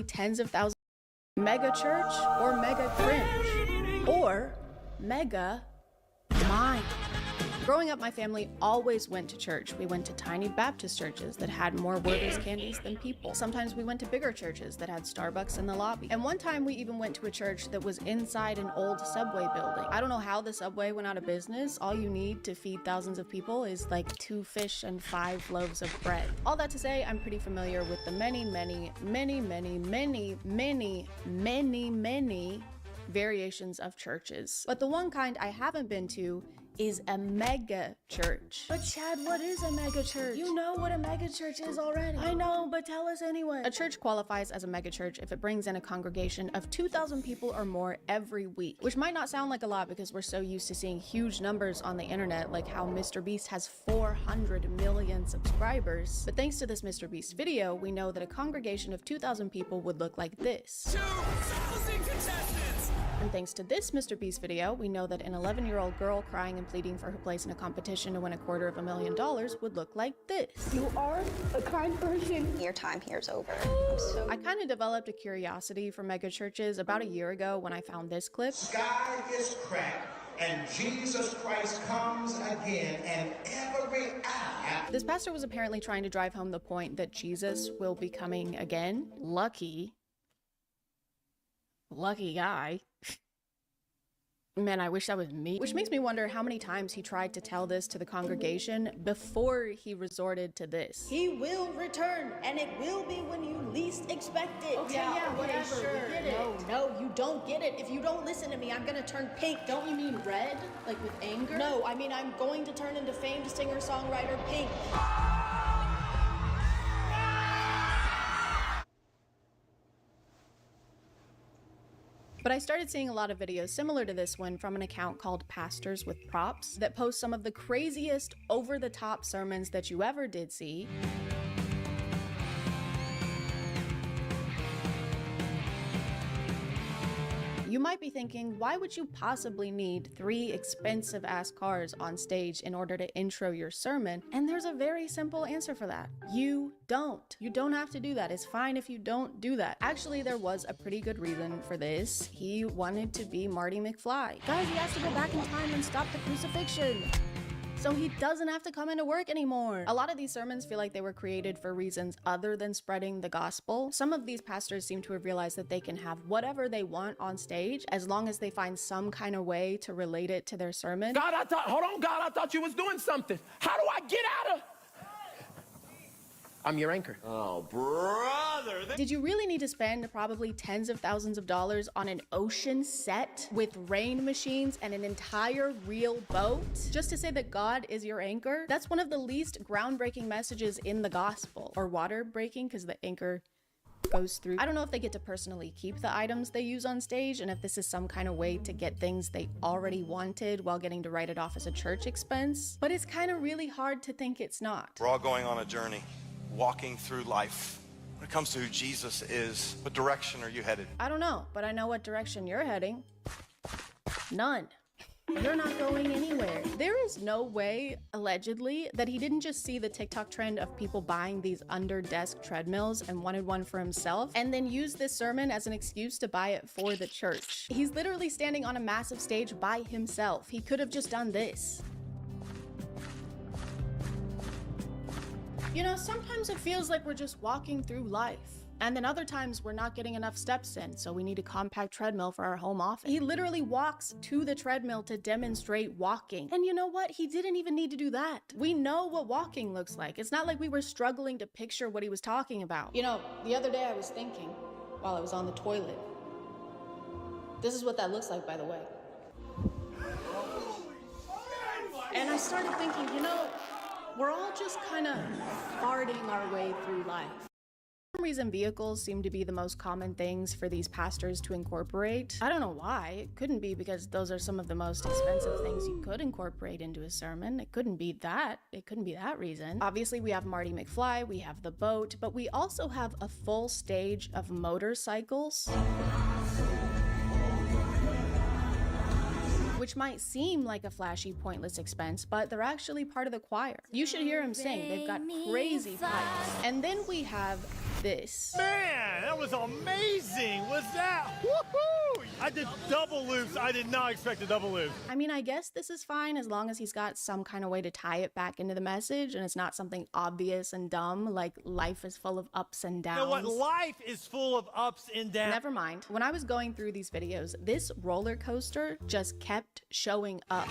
tens of thousands. Mega church or mega cringe or mega mind. Growing up, my family always went to church. We went to tiny Baptist churches that had more Werther's candies than people. Sometimes we went to bigger churches that had Starbucks in the lobby. And one time we even went to a church that was inside an old subway building. I don't know how the subway went out of business. All you need to feed thousands of people is like 2 fish and 5 loaves of bread. All that to say, I'm pretty familiar with the many variations of churches. But the one kind I haven't been to is a mega church. But Chad, what is a mega church? You know what a mega church is already. I know, but tell us anyway. A church qualifies as a mega church if it brings in a congregation of 2,000 people or more every week, which might not sound like a lot because we're so used to seeing huge numbers on the internet, like how Mr. Beast has 400 million subscribers. But thanks to this Mr. Beast video, we know that a congregation of 2,000 people would look like this. 2,000 contestants! And thanks to this Mr. Beast video, we know that an 11-year-old girl crying and pleading for her place in a competition to win $250,000 would look like this. You are a kind person. Your time here is over. I kind of developed a curiosity for mega churches about a year ago when I found this clip. Sky is cracked and Jesus Christ comes again, and every eye. This pastor was apparently trying to drive home the point that Jesus will be coming again. Lucky guy. Man, I wish that was me. Which makes me wonder how many times he tried to tell this to the congregation before he resorted to this. He will return, and it will be when you least expect it. Okay, yeah, whatever, Sure. we get it. No, you don't get it. If you don't listen to me, I'm gonna turn pink. Don't you mean red? Like with anger? No, I mean I'm going to turn into famed singer-songwriter Pink. But I started seeing a lot of videos similar to this one from an account called Pastors with Props that post some of the craziest over-the-top sermons that you ever did see. You might be thinking, why would you possibly need 3 expensive-ass cars on stage in order to intro your sermon? And there's a very simple answer for that. You don't. You don't have to do that. It's fine if you don't do that. Actually, there was a pretty good reason for this. He wanted to be Marty McFly. Guys, he has to go back in time and stop the crucifixion, so he doesn't have to come into work anymore. A lot of these sermons feel like they were created for reasons other than spreading the gospel. Some of these pastors seem to have realized that they can have whatever they want on stage as long as they find some kind of way to relate it to their sermon. God, hold on, God, I thought you was doing something. How do I get out of? I'm your anchor. Oh, brother. Did you really need to spend probably tens of thousands of dollars on an ocean set with rain machines and an entire real boat just to say that God is your anchor? That's one of the least groundbreaking messages in the gospel. Or water breaking, because the anchor goes through. I don't know if they get to personally keep the items they use on stage and if this is some kind of way to get things they already wanted while getting to write it off as a church expense, but it's kind of really hard to think it's not. We're all going on a journey, walking through life. When it comes to who Jesus is, what direction are you headed? I don't know, but I know what direction you're heading. None. You're not going anywhere. There is no way, allegedly, that he didn't just see the TikTok trend of people buying these under-desk treadmills and wanted one for himself, and then use this sermon as an excuse to buy it for the church. He's literally standing on a massive stage by himself. He could have just done this. You know, sometimes it feels like we're just walking through life. And then other times we're not getting enough steps in, so we need a compact treadmill for our home office. He literally walks to the treadmill to demonstrate walking. And you know what? He didn't even need to do that. We know what walking looks like. It's not like we were struggling to picture what he was talking about. You know, the other day I was thinking while I was on the toilet. This is what that looks like, by the way. And I started thinking, you know, we're all just kind of farting our way through life. For some reason, vehicles seem to be the most common things for these pastors to incorporate. I don't know why. It couldn't be because those are some of the most expensive things you could incorporate into a sermon. It couldn't be that. It couldn't be that reason. Obviously, we have Marty McFly, we have the boat, but we also have a full stage of motorcycles, which might seem like a flashy, pointless expense, but they're actually part of the choir. You should hear him sing. They've got crazy pipes. And then we have this. Man, that was amazing. Was that? Woohoo! I did double loops. I did not expect a double loop. I mean, I guess this is fine as long as he's got some kind of way to tie it back into the message and it's not something obvious and dumb like life is full of ups and downs. You know what? Life is full of ups and downs. Never mind. When I was going through these videos, this roller coaster just kept showing up.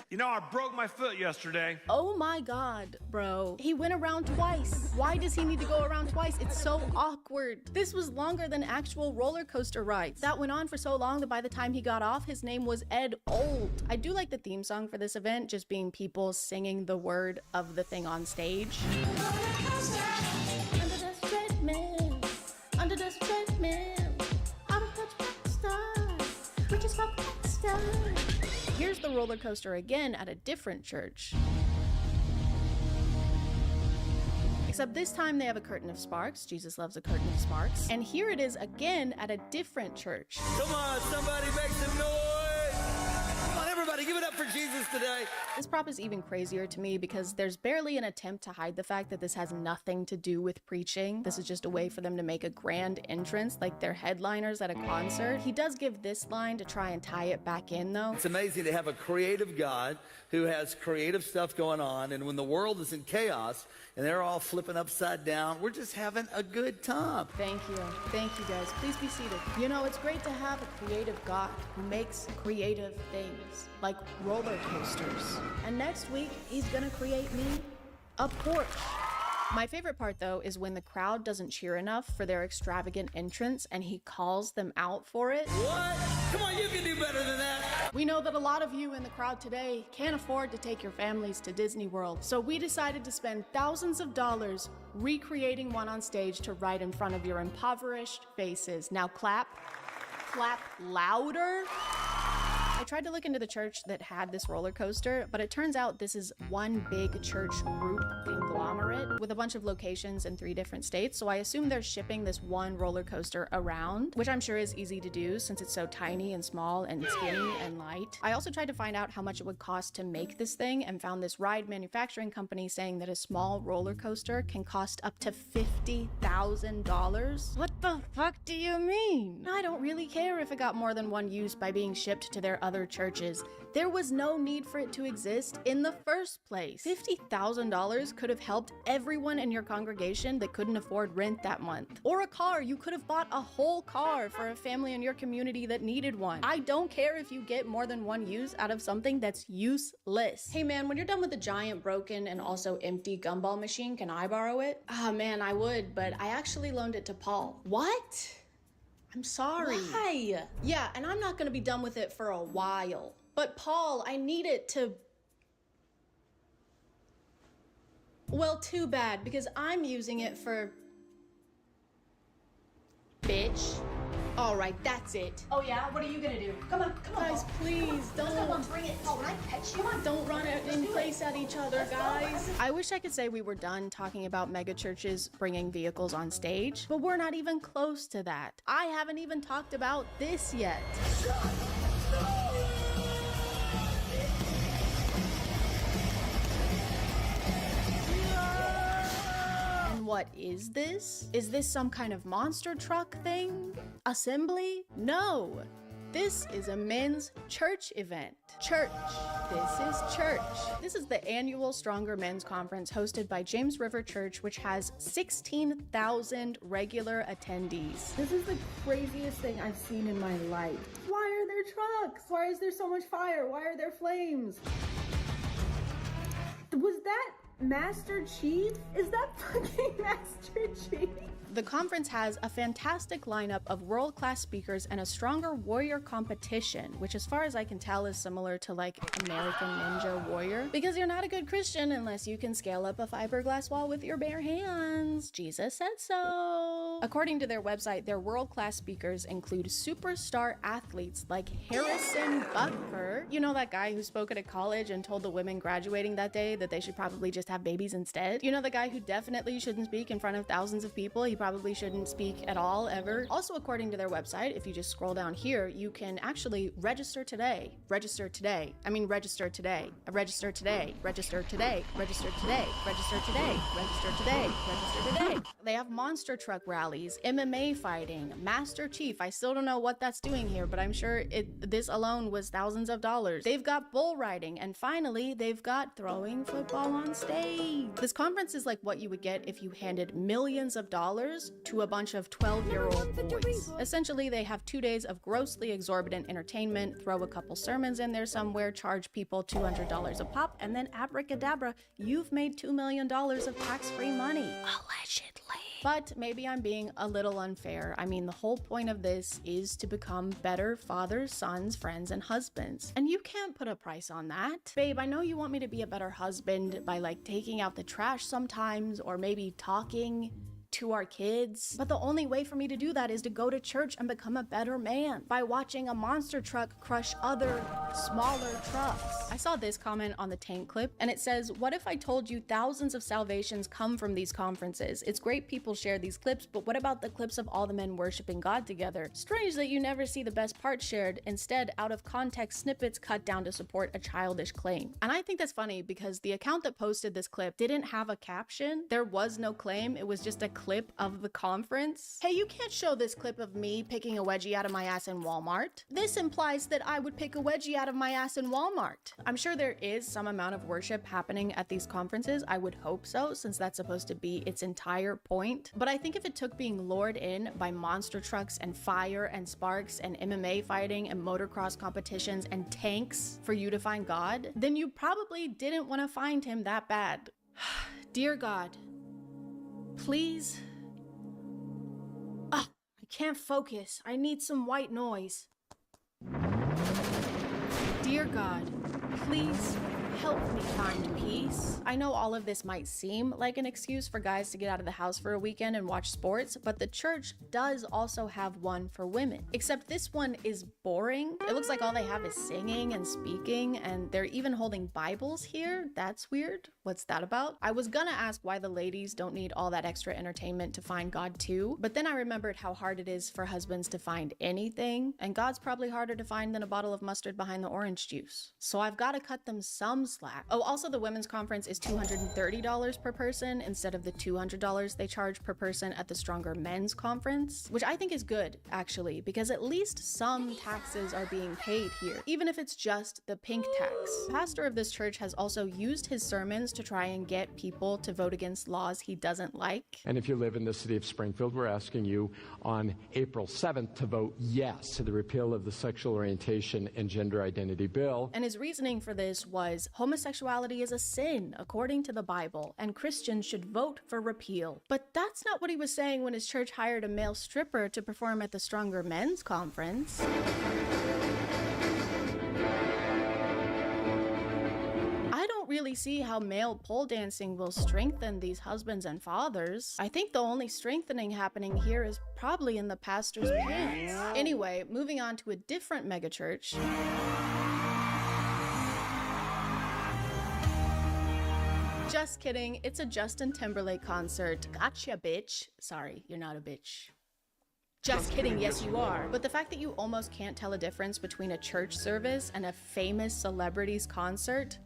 You know, I broke my foot yesterday. Oh my God, bro. He went around twice. Why does he need to go around twice? It's so awkward. This was longer than actual roller coaster rides. That went on for so long that by the time he got off, his name was Ed Old. I do like the theme song for this event, just being people singing the word of the thing on stage. Under the treadmill, under the treadmill, out of touch rock star, we just rock star. Here's the roller coaster again at a different church. Except this time they have a curtain of sparks. Jesus loves a curtain of sparks. And here it is again at a different church. Come on, somebody make some noise! Come on, everybody, give it up for Jesus today. This prop is even crazier to me because there's barely an attempt to hide the fact that this has nothing to do with preaching. This is just a way for them to make a grand entrance like they're headliners at a concert. He does give this line to try and tie it back in though. It's amazing to have a creative God who has creative stuff going on, and when the world is in chaos and they're all flipping upside down, we're just having a good time. Thank you. Thank you guys. Please be seated. You know, it's great to have a creative God who makes creative things like roller coasters. And next week, he's gonna create me a Porsche. My favorite part though is when the crowd doesn't cheer enough for their extravagant entrance and he calls them out for it. What? Come on, you can do better than that. We know that a lot of you in the crowd today can't afford to take your families to Disney World, so we decided to spend thousands of dollars recreating one on stage to right in front of your impoverished faces. Now clap. Clap louder. I tried to look into the church that had this roller coaster, but it turns out this is one big church group conglomerate with a bunch of locations in 3 different states. So I assume they're shipping this one roller coaster around, which I'm sure is easy to do since it's so tiny and small and skinny and light. I also tried to find out how much it would cost to make this thing and found this ride manufacturing company saying that a small roller coaster can cost up to $50,000. What the fuck do you mean? I don't really care if it got more than one use by being shipped to their other churches. There was no need for it to exist in the first place. $50,000 could have helped everyone in your congregation that couldn't afford rent that month. Or a car. You could have bought a whole car for a family in your community that needed one. I don't care if you get more than one use out of something that's useless. Hey man, when you're done with the giant broken and also empty gumball machine, can I borrow it? Ah man, I would, but I actually loaned it to Paul. What? I'm sorry. Why? Yeah, and I'm not gonna be done with it for a while. But Paul, I need it to... Well, too bad, because I'm using it for... Bitch. All right, that's it. Oh yeah? What are you gonna do? Come on, guys, please, don't. Come on, bring it. Oh, when I catch you, don't run it in place at each other, guys. I wish I could say we were done talking about mega churches bringing vehicles on stage, but we're not even close to that. I haven't even talked about this yet. What is this? Is this some kind of monster truck thing? Assembly? No. This is a men's church event. Church. This is church. This is the annual Stronger Men's Conference hosted by James River Church, which has 16,000 regular attendees. This is the craziest thing I've seen in my life. Why are there trucks? Why is there so much fire? Why are there flames? Was that Master Chief? Is that fucking Master Chief? The conference has a fantastic lineup of world-class speakers and a Stronger Warrior competition, which as far as I can tell is similar to like American Ninja Warrior, because you're not a good Christian unless you can scale up a fiberglass wall with your bare hands. Jesus said so. According to their website, their world-class speakers include superstar athletes like Harrison Butker. You know that guy who spoke at a college and told the women graduating that day that they should probably just have babies instead. You know, the guy who definitely shouldn't speak in front of thousands of people. He probably shouldn't speak at all, ever. Also, according to their website, if you just scroll down here, you can actually register today. Register today. I mean, register today. Register today. Register today. Register today. Register today. Register today. Register today. They have monster truck rallies, MMA fighting, Master Chief. I still don't know what that's doing here, but I'm sure this alone was thousands of dollars. They've got bull riding, and finally, they've got throwing football on stage. This conference is like what you would get if you handed millions of dollars to a bunch of 12-year-old boys. Essentially, they have 2 days of grossly exorbitant entertainment, throw a couple sermons in there somewhere, charge people $200 a pop, and then abracadabra, you've made $2 million of tax-free money. Allegedly. But maybe I'm being a little unfair. I mean, the whole point of this is to become better fathers, sons, friends, and husbands. And you can't put a price on that. Babe, I know you want me to be a better husband by like taking out the trash sometimes, or maybe talking to our kids. But the only way for me to do that is to go to church and become a better man by watching a monster truck crush other smaller trucks. I saw this comment on the Tank clip, and it says, "What if I told you thousands of salvations come from these conferences? It's great people share these clips, but what about the clips of all the men worshiping God together? Strange that you never see the best part shared. Instead, out of context snippets cut down to support a childish claim." And I think that's funny because the account that posted this clip didn't have a caption. There was no claim. It was just a clip of the conference. Hey, you can't show this clip of me picking a wedgie out of my ass in Walmart. This implies that I would pick a wedgie out of my ass in Walmart. I'm sure there is some amount of worship happening at these conferences. I would hope so, since that's supposed to be its entire point. But I think if it took being lured in by monster trucks and fire and sparks and MMA fighting and motocross competitions and tanks for you to find God, then you probably didn't want to find him that bad. Dear God, please. I can't focus. I need some white noise. Dear God, please help me find peace. I know all of this might seem like an excuse for guys to get out of the house for a weekend and watch sports, but the church does also have one for women. Except this one is boring. It looks like all they have is singing and speaking, and they're even holding Bibles here. That's weird. What's that about? I was gonna ask why the ladies don't need all that extra entertainment to find God too, but then I remembered how hard it is for husbands to find anything, and God's probably harder to find than a bottle of mustard behind the orange juice. So I've got to cut them some slack. Oh, also the women's conference is $230 per person instead of the $200 they charge per person at the Stronger Men's Conference, which I think is good, actually, because at least some taxes are being paid here, even if it's just the pink tax. The pastor of this church has also used his sermons to try and get people to vote against laws he doesn't like. And if you live in the city of Springfield, we're asking you on April 7th to vote yes to the repeal of the Sexual Orientation and Gender Identity Bill. And his reasoning for this was homosexuality is a sin according to the Bible, and Christians should vote for repeal. But that's not what he was saying when his church hired a male stripper to perform at the Stronger Men's Conference. I don't really see how male pole dancing will strengthen these husbands and fathers. I think the only strengthening happening here is probably in the pastor's pants. Anyway, moving on to a different megachurch. Just kidding, it's a Justin Timberlake concert. Gotcha, bitch. Sorry, you're not a bitch. Just kidding, yes you are. But the fact that you almost can't tell a difference between a church service and a famous celebrity's concert,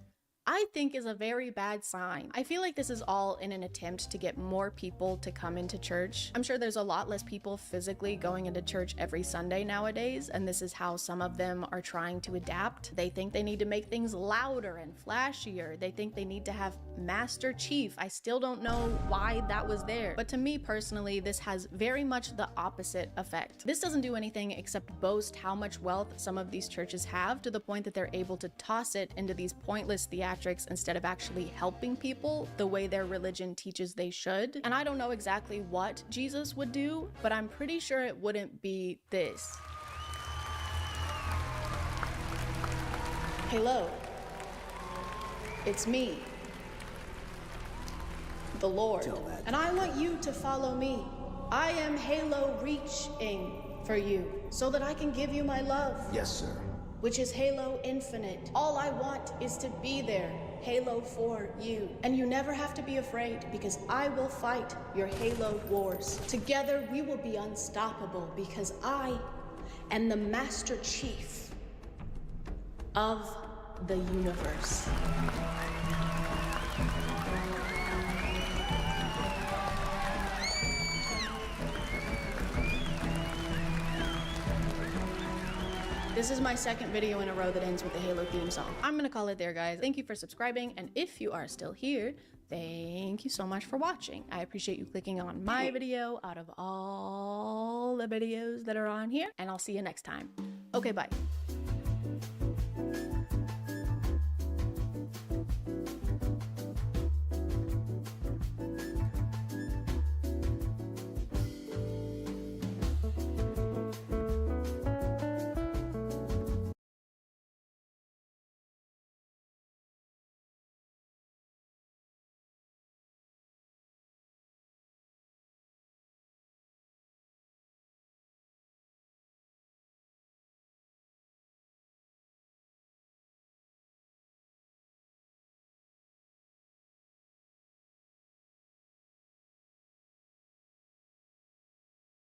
I think is a very bad sign. I feel like this is all in an attempt to get more people to come into church. I'm sure there's a lot less people physically going into church every Sunday nowadays, and this is how some of them are trying to adapt. They think they need to make things louder and flashier. They think they need to have Master Chief. I still don't know why that was there. But to me personally, this has very much the opposite effect. This doesn't do anything except boast how much wealth some of these churches have, to the point that they're able to toss it into these pointless theatrics instead of actually helping people the way their religion teaches they should. And I don't know exactly what Jesus would do, but I'm pretty sure it wouldn't be this. Hello, it's me, the Lord, and I want you to follow me. I am Halo reaching for you so that I can give you my love. Yes, sir. Which is Halo Infinite. All I want is to be there Halo for you. And you never have to be afraid, because I will fight your Halo wars. Together we will be unstoppable, because I am the Master Chief of the universe. This is my second video in a row that ends with the Halo theme song. I'm gonna call it there, guys. Thank you for subscribing, and if you are still here, thank you so much for watching. I appreciate you clicking on my video out of all the videos that are on here, and I'll see you next time. Okay, bye.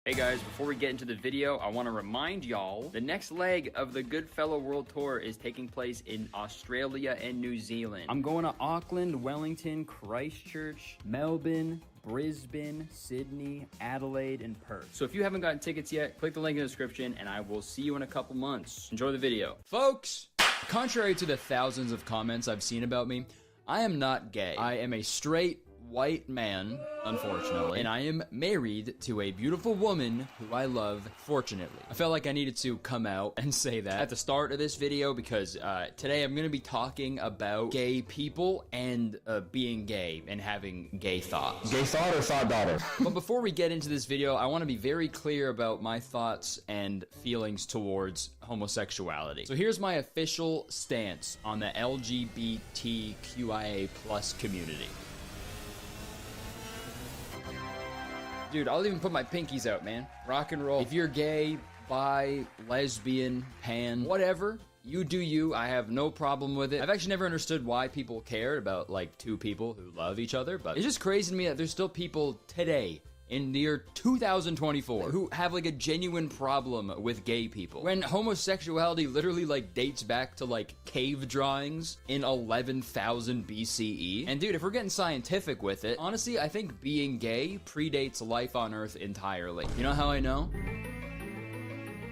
Hey guys, before we get into the video, I want to remind y'all the next leg of the Goodfellow World Tour is taking place in Australia and New Zealand. I'm going to Auckland, Wellington, Christchurch, Melbourne, Brisbane, Sydney, Adelaide, and Perth. So if you haven't gotten tickets yet, click the link in the description and I will see you in a couple months. Enjoy the video. Folks, contrary to the thousands of comments I've seen about me, I am not gay. I am a straight white man, unfortunately, and I am married to a beautiful woman who I love, fortunately. I felt like I needed to come out and say that at the start of this video because today I'm going to be talking about gay people and being gay and having gay thoughts. Gay thought or thought daughter? But before we get into this video, I want to be very clear about my thoughts and feelings towards homosexuality. So here's my official stance on the LGBTQIA+ community. Dude, I'll even put my pinkies out, man. Rock and roll. If you're gay, bi, lesbian, pan, whatever, you do you. I have no problem with it. I've actually never understood why people cared about, like, two people who love each other, but it's just crazy to me that there's still people today in the year 2024 who have like a genuine problem with gay people, when homosexuality literally like dates back to like cave drawings in 11,000 BCE. And dude, if we're getting scientific with it, honestly, I think being gay predates life on Earth entirely. You know how I know?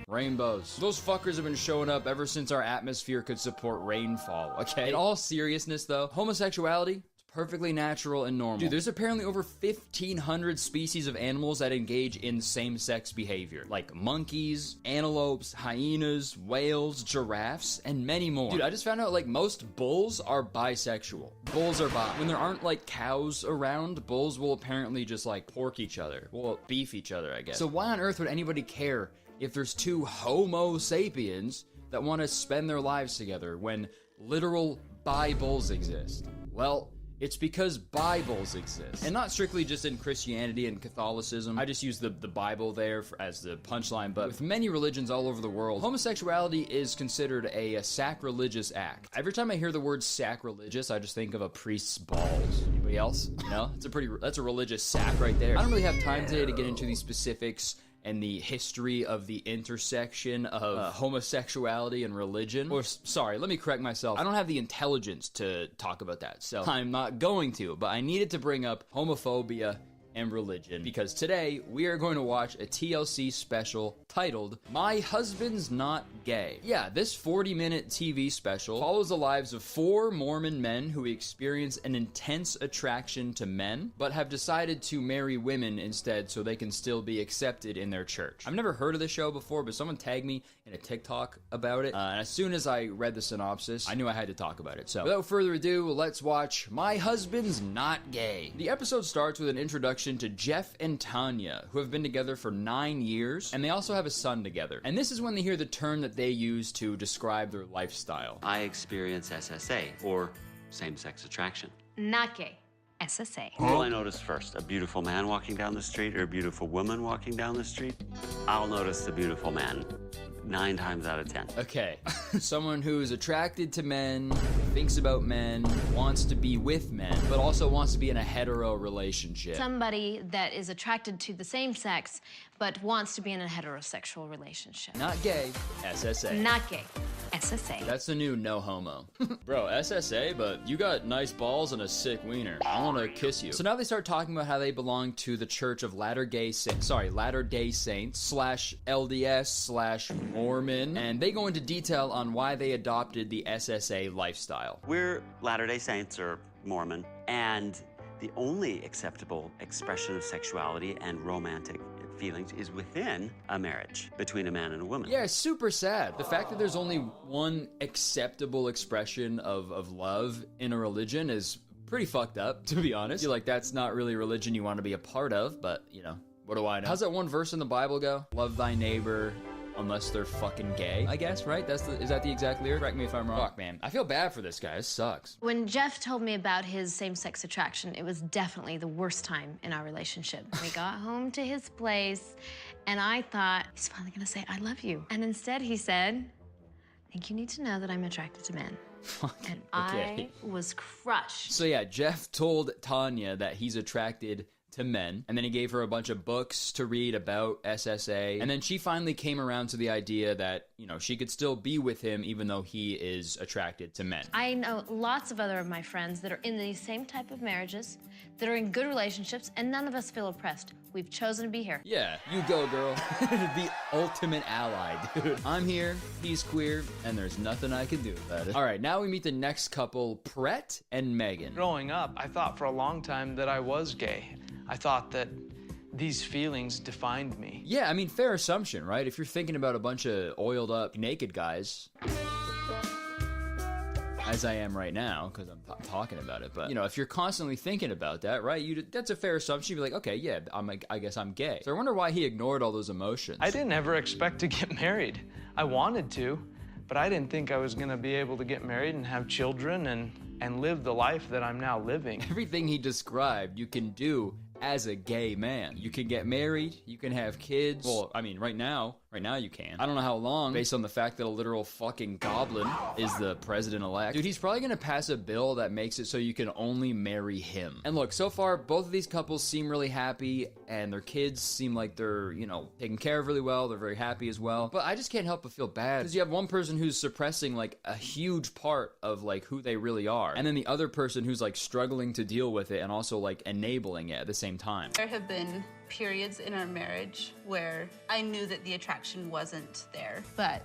Rainbows. Those fuckers have been showing up ever since our atmosphere could support rainfall, okay? In all seriousness though, homosexuality, perfectly natural and normal. Dude, there's apparently over 1,500 species of animals that engage in same-sex behavior, like monkeys, antelopes, hyenas, whales, giraffes, and many more. Dude, I just found out like most bulls are bisexual. Bulls are bi. When there aren't like cows around, bulls will apparently just like pork each other. Well, beef each other, I guess. So why on earth would anybody care if there's two Homo sapiens that want to spend their lives together when literal bi-bulls exist? Well, it's because Bibles exist. And not strictly just in Christianity and Catholicism. I just use the Bible there as the punchline, but with many religions all over the world, homosexuality is considered a sacrilegious act. Every time I hear the word sacrilegious, I just think of a priest's balls. Anybody else? You know, that's a religious sack right there. I don't really have time today to get into these specifics and the history of the intersection of homosexuality and religion. Or, sorry, let me correct myself. I don't have the intelligence to talk about that, so I'm not going to, but I needed to bring up homophobia and religion, because today we are going to watch a TLC special titled My Husband's Not Gay. Yeah, this 40-minute TV special follows the lives of 4 Mormon men who experience an intense attraction to men, but have decided to marry women instead so they can still be accepted in their church. I've never heard of this show before, but someone tagged me in a TikTok about it, and as soon as I read the synopsis, I knew I had to talk about it. So without further ado, let's watch My Husband's Not Gay. The episode starts with an introduction to Jeff and Tanya, who have been together for 9 years, and they also have a son together. And this is when they hear the term that they use to describe their lifestyle. I experience SSA, or same-sex attraction. Not gay. SSA. What will I notice first? A beautiful man walking down the street or a beautiful woman walking down the street? I'll notice the beautiful man 9 times out of 10. Okay, someone who is attracted to men, thinks about men, wants to be with men, but also wants to be in a hetero relationship. Somebody that is attracted to the same sex, but wants to be in a heterosexual relationship. Not gay, SSA. Not gay, SSA. That's the new no homo. Bro, SSA, but you got nice balls and a sick wiener. I want to kiss you. So now they start talking about how they belong to the Church of Latter-day Saints / LDS / Mormon, and they go into detail on why they adopted the SSA lifestyle. We're Latter-day Saints or Mormon, and the only acceptable expression of sexuality and romantic feelings is within a marriage between a man and a woman. Yeah, it's super sad. The fact that there's only one acceptable expression of love in a religion is pretty fucked up, to be honest. You're like, that's not really a religion you want to be a part of, but, you know, what do I know? How's that one verse in the Bible go? Love thy neighbor unless they're fucking gay, I guess, right? Is that the exact lyric? Correct me if I'm wrong. Fuck, man. I feel bad for this guy. This sucks. When Jeff told me about his same-sex attraction, it was definitely the worst time in our relationship. We got home to his place, and I thought, he's finally gonna say, I love you. And instead he said, I think you need to know that I'm attracted to men. And Okay. I was crushed. So yeah, Jeff told Tanya that he's attracted to men, and then he gave her a bunch of books to read about SSA, and then she finally came around to the idea that, you know, she could still be with him even though he is attracted to men. I know lots of other of my friends that are in these same type of marriages, that are in good relationships, and none of us feel oppressed. We've chosen to be here. Yeah, you go, girl. The ultimate ally, dude. I'm here, he's queer, and there's nothing I can do about it. All right, now we meet the next couple, Brett and Megan. Growing up, I thought for a long time that I was gay. I thought that these feelings defined me. Yeah, I mean, fair assumption, right? If you're thinking about a bunch of oiled up naked guys, as I am right now, because I'm talking about it, but, you know, if you're constantly thinking about that, right, that's a fair assumption. You'd be like, okay, yeah, I guess I'm gay. So I wonder why he ignored all those emotions. I didn't ever expect to get married. I wanted to, but I didn't think I was gonna be able to get married and have children and live the life that I'm now living. Everything he described, you can do as a gay man. You can get married, you can have kids. Well, I mean, right now you can. I don't know how long, based on the fact that a literal fucking goblin is the president-elect. Dude, he's probably gonna pass a bill that makes it so you can only marry him. And look, so far, both of these couples seem really happy, and their kids seem like they're, you know, taken care of really well. They're very happy as well. But I just can't help but feel bad, because you have one person who's suppressing, like, a huge part of, like, who they really are, and then the other person who's, like, struggling to deal with it and also, like, enabling it at the same time. There have been periods in our marriage where I knew that the attraction wasn't there, but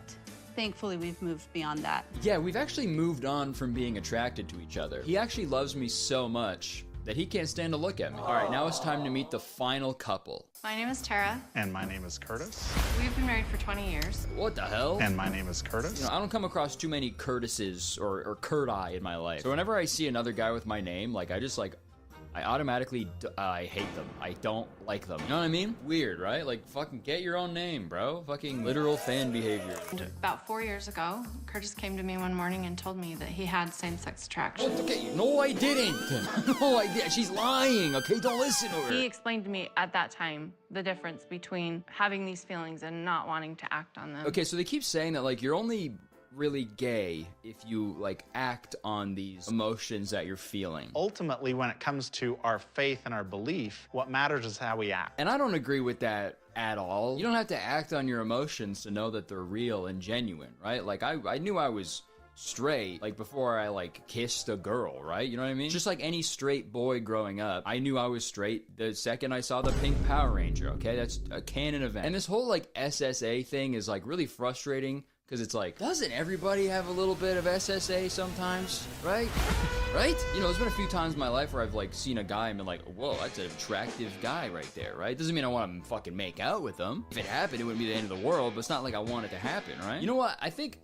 thankfully we've moved beyond that. Yeah, we've actually moved on from being attracted to each other. He actually loves me so much that he can't stand to look at me. All right, now it's time to meet the final couple. My name is Tara. And my name is Curtis. We've been married for 20 years. What the hell? And my name is Curtis. You know, I don't come across too many Curtises or Curti in my life. So whenever I see another guy with my name, like, I automatically, I hate them. I don't like them. You know what I mean? Weird, right? Like, fucking get your own name, bro. Fucking literal fan behavior. About 4 years ago, Curtis came to me one morning and told me that he had same-sex attraction. Oh, okay. No, I didn't. No, I did. She's lying, okay? Don't listen to her. He explained to me at that time the difference between having these feelings and not wanting to act on them. Okay, so they keep saying that, like, you're only really gay if you, like, act on these emotions that you're feeling. Ultimately, when it comes to our faith and our belief, what matters is how we act. And I don't agree with that at all. You don't have to act on your emotions to know that they're real and genuine, right? Like, I knew I was straight, like, before I, like, kissed a girl, right? You know what I mean? Just like any straight boy growing up, I knew I was straight the second I saw the pink Power Ranger, okay? That's a canon event. And this whole, like, SSA thing is, like, really frustrating, because it's like, doesn't everybody have a little bit of SSA sometimes, right? Right? You know, there's been a few times in my life where I've, like, seen a guy and been like, whoa, that's an attractive guy right there, right? Doesn't mean I want to fucking make out with them. If it happened, it wouldn't be the end of the world, but it's not like I want it to happen, right? You know what? I think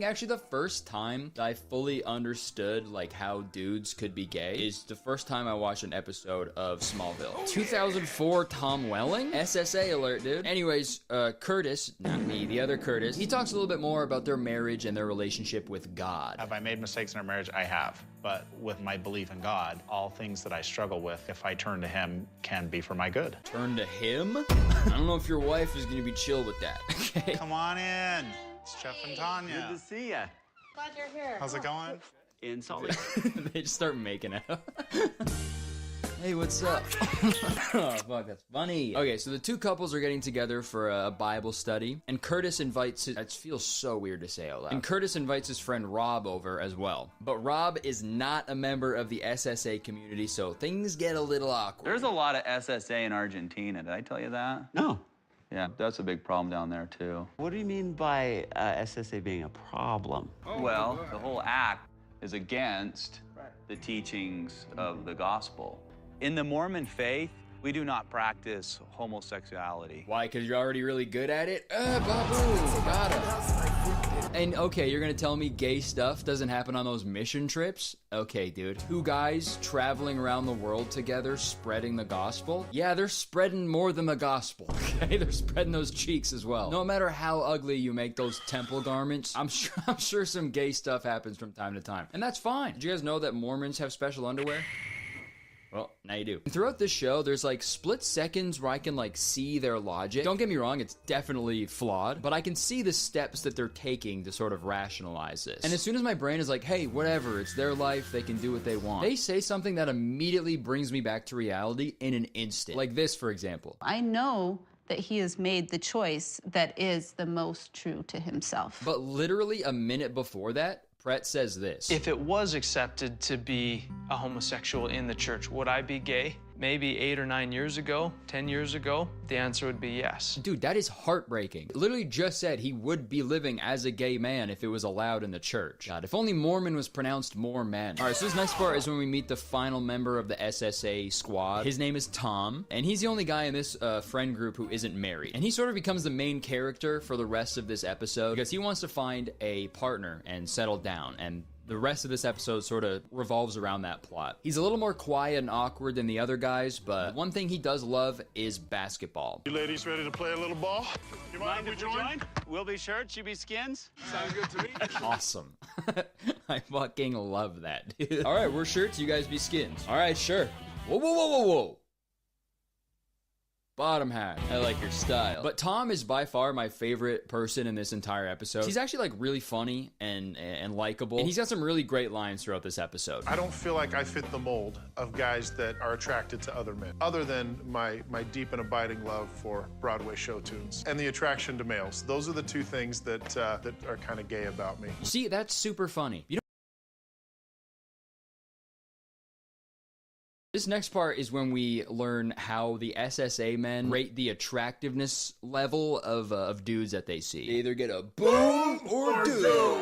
actually the first time that I fully understood, like, how dudes could be gay is the first time I watched an episode of Smallville. 2004 Tom Welling? SSA alert, dude. Anyways, Curtis, not me, the other Curtis, he talks a little bit more about their marriage and their relationship with God. Have I made mistakes in our marriage? I have. But with my belief in God, all things that I struggle with, if I turn to him, can be for my good. Turn to him? I don't know if your wife is gonna be chill with that, okay? Come on in. It's Jeff and Tanya. Good to see ya. Glad you're here. How's it going? in Salt Lake. They just start making out. Hey, what's up? Oh, fuck, that's funny. Okay, so the two couples are getting together for a Bible study, and Curtis invites his... It feels so weird to say out loud. And Curtis invites his friend Rob over as well. But Rob is not a member of the SSA community, so things get a little awkward. There's a lot of SSA in Argentina. Did I tell you that? No. Yeah, that's a big problem down there, too. What do you mean by SSA being a problem? Well, the whole act is against the teachings of the gospel. In the Mormon faith, we do not practice homosexuality. Why? Because you're already really good at it? Babu, got And okay, you're gonna tell me gay stuff doesn't happen on those mission trips? Okay, dude. Two guys traveling around the world together, spreading the gospel? Yeah, they're spreading more than the gospel, okay? They're spreading those cheeks as well. No matter how ugly you make those temple garments, I'm sure some gay stuff happens from time to time. And that's fine. Did you guys know that Mormons have special underwear? Well, now you do. And throughout this show, there's like split seconds where I can like see their logic. Don't get me wrong, it's definitely flawed, but I can see the steps that they're taking to sort of rationalize this. And as soon as my brain is like, hey, whatever, it's their life, they can do what they want, they say something that immediately brings me back to reality in an instant. Like this, for example. I know that he has made the choice that is the most true to himself. But literally a minute before that, Brett says this. If it was accepted to be a homosexual in the church, would I be gay? Maybe 8 or 9 years ago, 10 years ago, the answer would be yes. Dude, that is heartbreaking. It literally just said he would be living as a gay man if it was allowed in the church. God, if only Mormon was pronounced more men. All right, so this next part is when we meet the final member of the SSA squad. His name is Tom, and he's the only guy in this friend group who isn't married. And he sort of becomes the main character for the rest of this episode because he wants to find a partner and settle down, and the rest of this episode sort of revolves around that plot. He's a little more quiet and awkward than the other guys, but one thing he does love is basketball. You ladies ready to play a little ball? You mind if we join? We'll be shirts, you be skins. Sounds good to me. Awesome. I fucking love that, dude. All right, we're shirts, you guys be skins. All right, sure. Whoa, whoa, whoa, whoa, whoa. Bottom hat. I like your style. But Tom is by far my favorite person in this entire episode. He's actually like really funny and likable. And he's got some really great lines throughout this episode. I don't feel like I fit the mold of guys that are attracted to other men, other than my deep and abiding love for Broadway show tunes and the attraction to males. Those are the two things that are kind of gay about me. See, that's super funny. You know, this next part is when we learn how the SSA men rate the attractiveness level of dudes that they see. They either get a boom or do.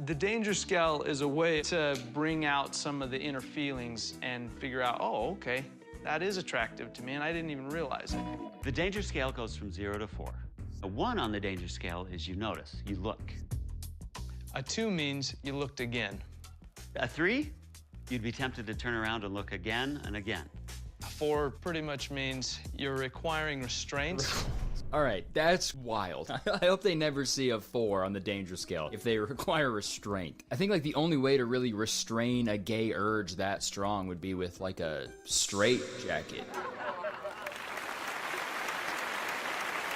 The danger scale is a way to bring out some of the inner feelings and figure out, oh, okay, that is attractive to me, and I didn't even realize it. The danger scale goes from 0 to 4. A 1 on the danger scale is you notice, you look. A 2 means you looked again. A 3? You'd be tempted to turn around and look again and again. 4 pretty much means you're requiring restraints. All right, that's wild. I hope they never see a 4 on the danger scale if they require restraint. I think like the only way to really restrain a gay urge that strong would be with like a straight jacket.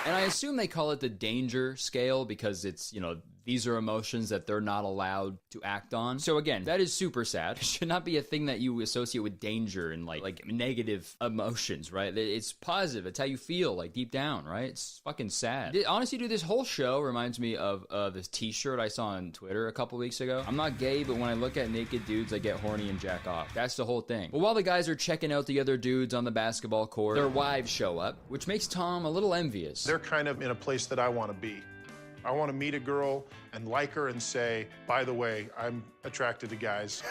And I assume they call it the danger scale because it's, you know, these are emotions that they're not allowed to act on. So again, that is super sad. It should not be a thing that you associate with danger and like negative emotions, right? It's positive. It's how you feel, like deep down, right? It's fucking sad. Honestly, dude, this whole show reminds me of this t-shirt I saw on Twitter a couple weeks ago. I'm not gay, but when I look at naked dudes, I get horny and jack off. That's the whole thing. But while the guys are checking out the other dudes on the basketball court, their wives show up, which makes Tom a little envious. They're kind of in a place that I want to be. I want to meet a girl and like her and say, by the way, I'm attracted to guys.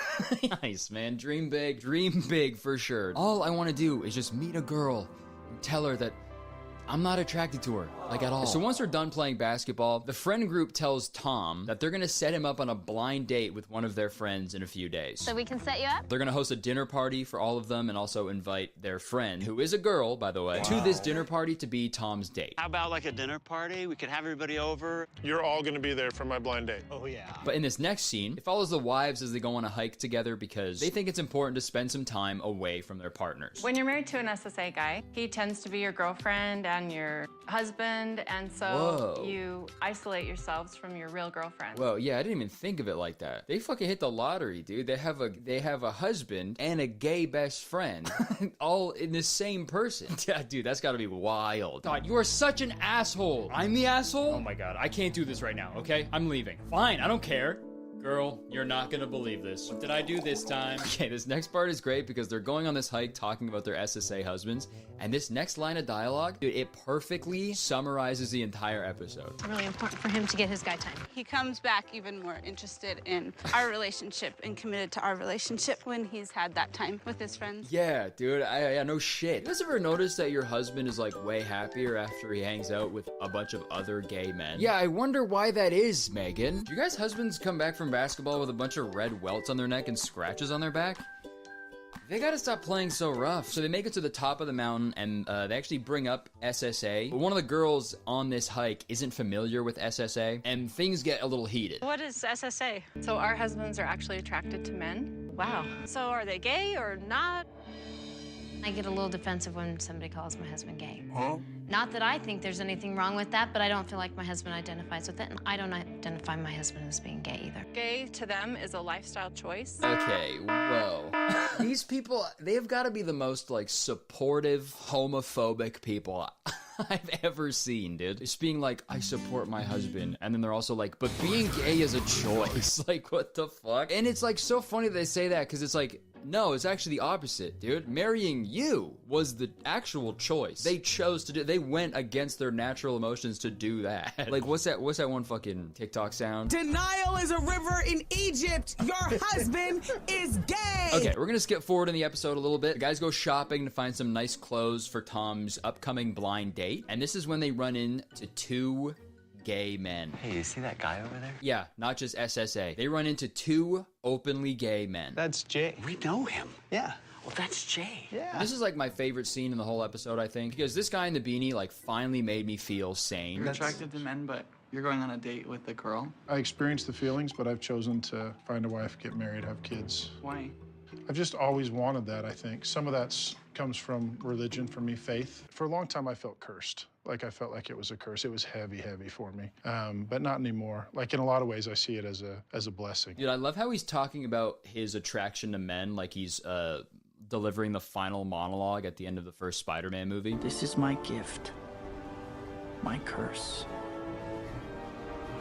Nice, man. Dream big for sure. All I want to do is just meet a girl and tell her that I'm not attracted to her, like at all. So once they're done playing basketball, the friend group tells Tom that they're gonna set him up on a blind date with one of their friends in a few days. So we can set you up? They're gonna host a dinner party for all of them and also invite their friend, who is a girl, by the way, to this dinner party to be Tom's date. How about like a dinner party? We could have everybody over. You're all gonna be there for my blind date. Oh, yeah. But in this next scene, it follows the wives as they go on a hike together because they think it's important to spend some time away from their partners. When you're married to an SSA guy, he tends to be your girlfriend than your husband, and so you isolate yourselves from your real girlfriend. Whoa, yeah, I didn't even think of it like that. They fucking hit the lottery, dude. They have a husband and a gay best friend, all in the same person. Yeah, dude, that's gotta be wild. God, you are such an asshole. I'm the asshole? Oh my god, I can't do this right now, okay? I'm leaving. Fine, I don't care. Girl, you're not gonna believe this. What did I do this time? Okay, this next part is great because they're going on this hike talking about their SSA husbands, and this next line of dialogue, dude, it perfectly summarizes the entire episode. It's really important for him to get his guy time. He comes back even more interested in our relationship and committed to our relationship when he's had that time with his friends. Yeah, dude, I no shit. You guys ever notice that your husband is like way happier after he hangs out with a bunch of other gay men? Yeah, I wonder why that is, Megan. Do you guys' husbands come back from basketball with a bunch of red welts on their neck and scratches on their back? They gotta stop playing so rough. So they make it to the top of the mountain, and they actually bring up SSA. But one of the girls on this hike isn't familiar with SSA, and things get a little heated. What is SSA? So our husbands are actually attracted to men? Wow. So are they gay or not? I get a little defensive when somebody calls my husband gay. Huh? Not that I think there's anything wrong with that, but I don't feel like my husband identifies with it, and I don't identify my husband as being gay either. Gay to them is a lifestyle choice. Okay, whoa. These people, they've got to be the most, like, supportive, homophobic people I've ever seen, dude. Just being like, I support my husband, and then they're also like, but being gay is a choice. Like, what the fuck? And it's, like, so funny they say that, because it's like, no, it's actually the opposite, dude. Marrying you was the actual choice. They chose to do, they went against their natural emotions to do that. Like, what's that one fucking TikTok sound? Denial is a river in Egypt. Your husband is gay. Okay, we're gonna skip forward in the episode a little bit. The guys go shopping to find some nice clothes for Tom's upcoming blind date. And this is when they run into two gay men. Hey, you see that guy over there? Yeah, not just SSA. They run into two openly gay men. That's Jay. We know him. Yeah. Well, that's Jay. Yeah. This is like my favorite scene in the whole episode, I think, because this guy in the beanie like finally made me feel sane. You're attracted to men, but you're going on a date with a girl? I experienced the feelings, but I've chosen to find a wife, get married, have kids. Why? I've just always wanted that, I think. Some of that comes from religion, for me, faith. For a long time, I felt cursed. Like, I felt like it was a curse. It was heavy, heavy for me, but not anymore. Like, in a lot of ways, I see it as a blessing. Dude, I love how he's talking about his attraction to men like he's delivering the final monologue at the end of the first Spider-Man movie. This is my gift. My curse.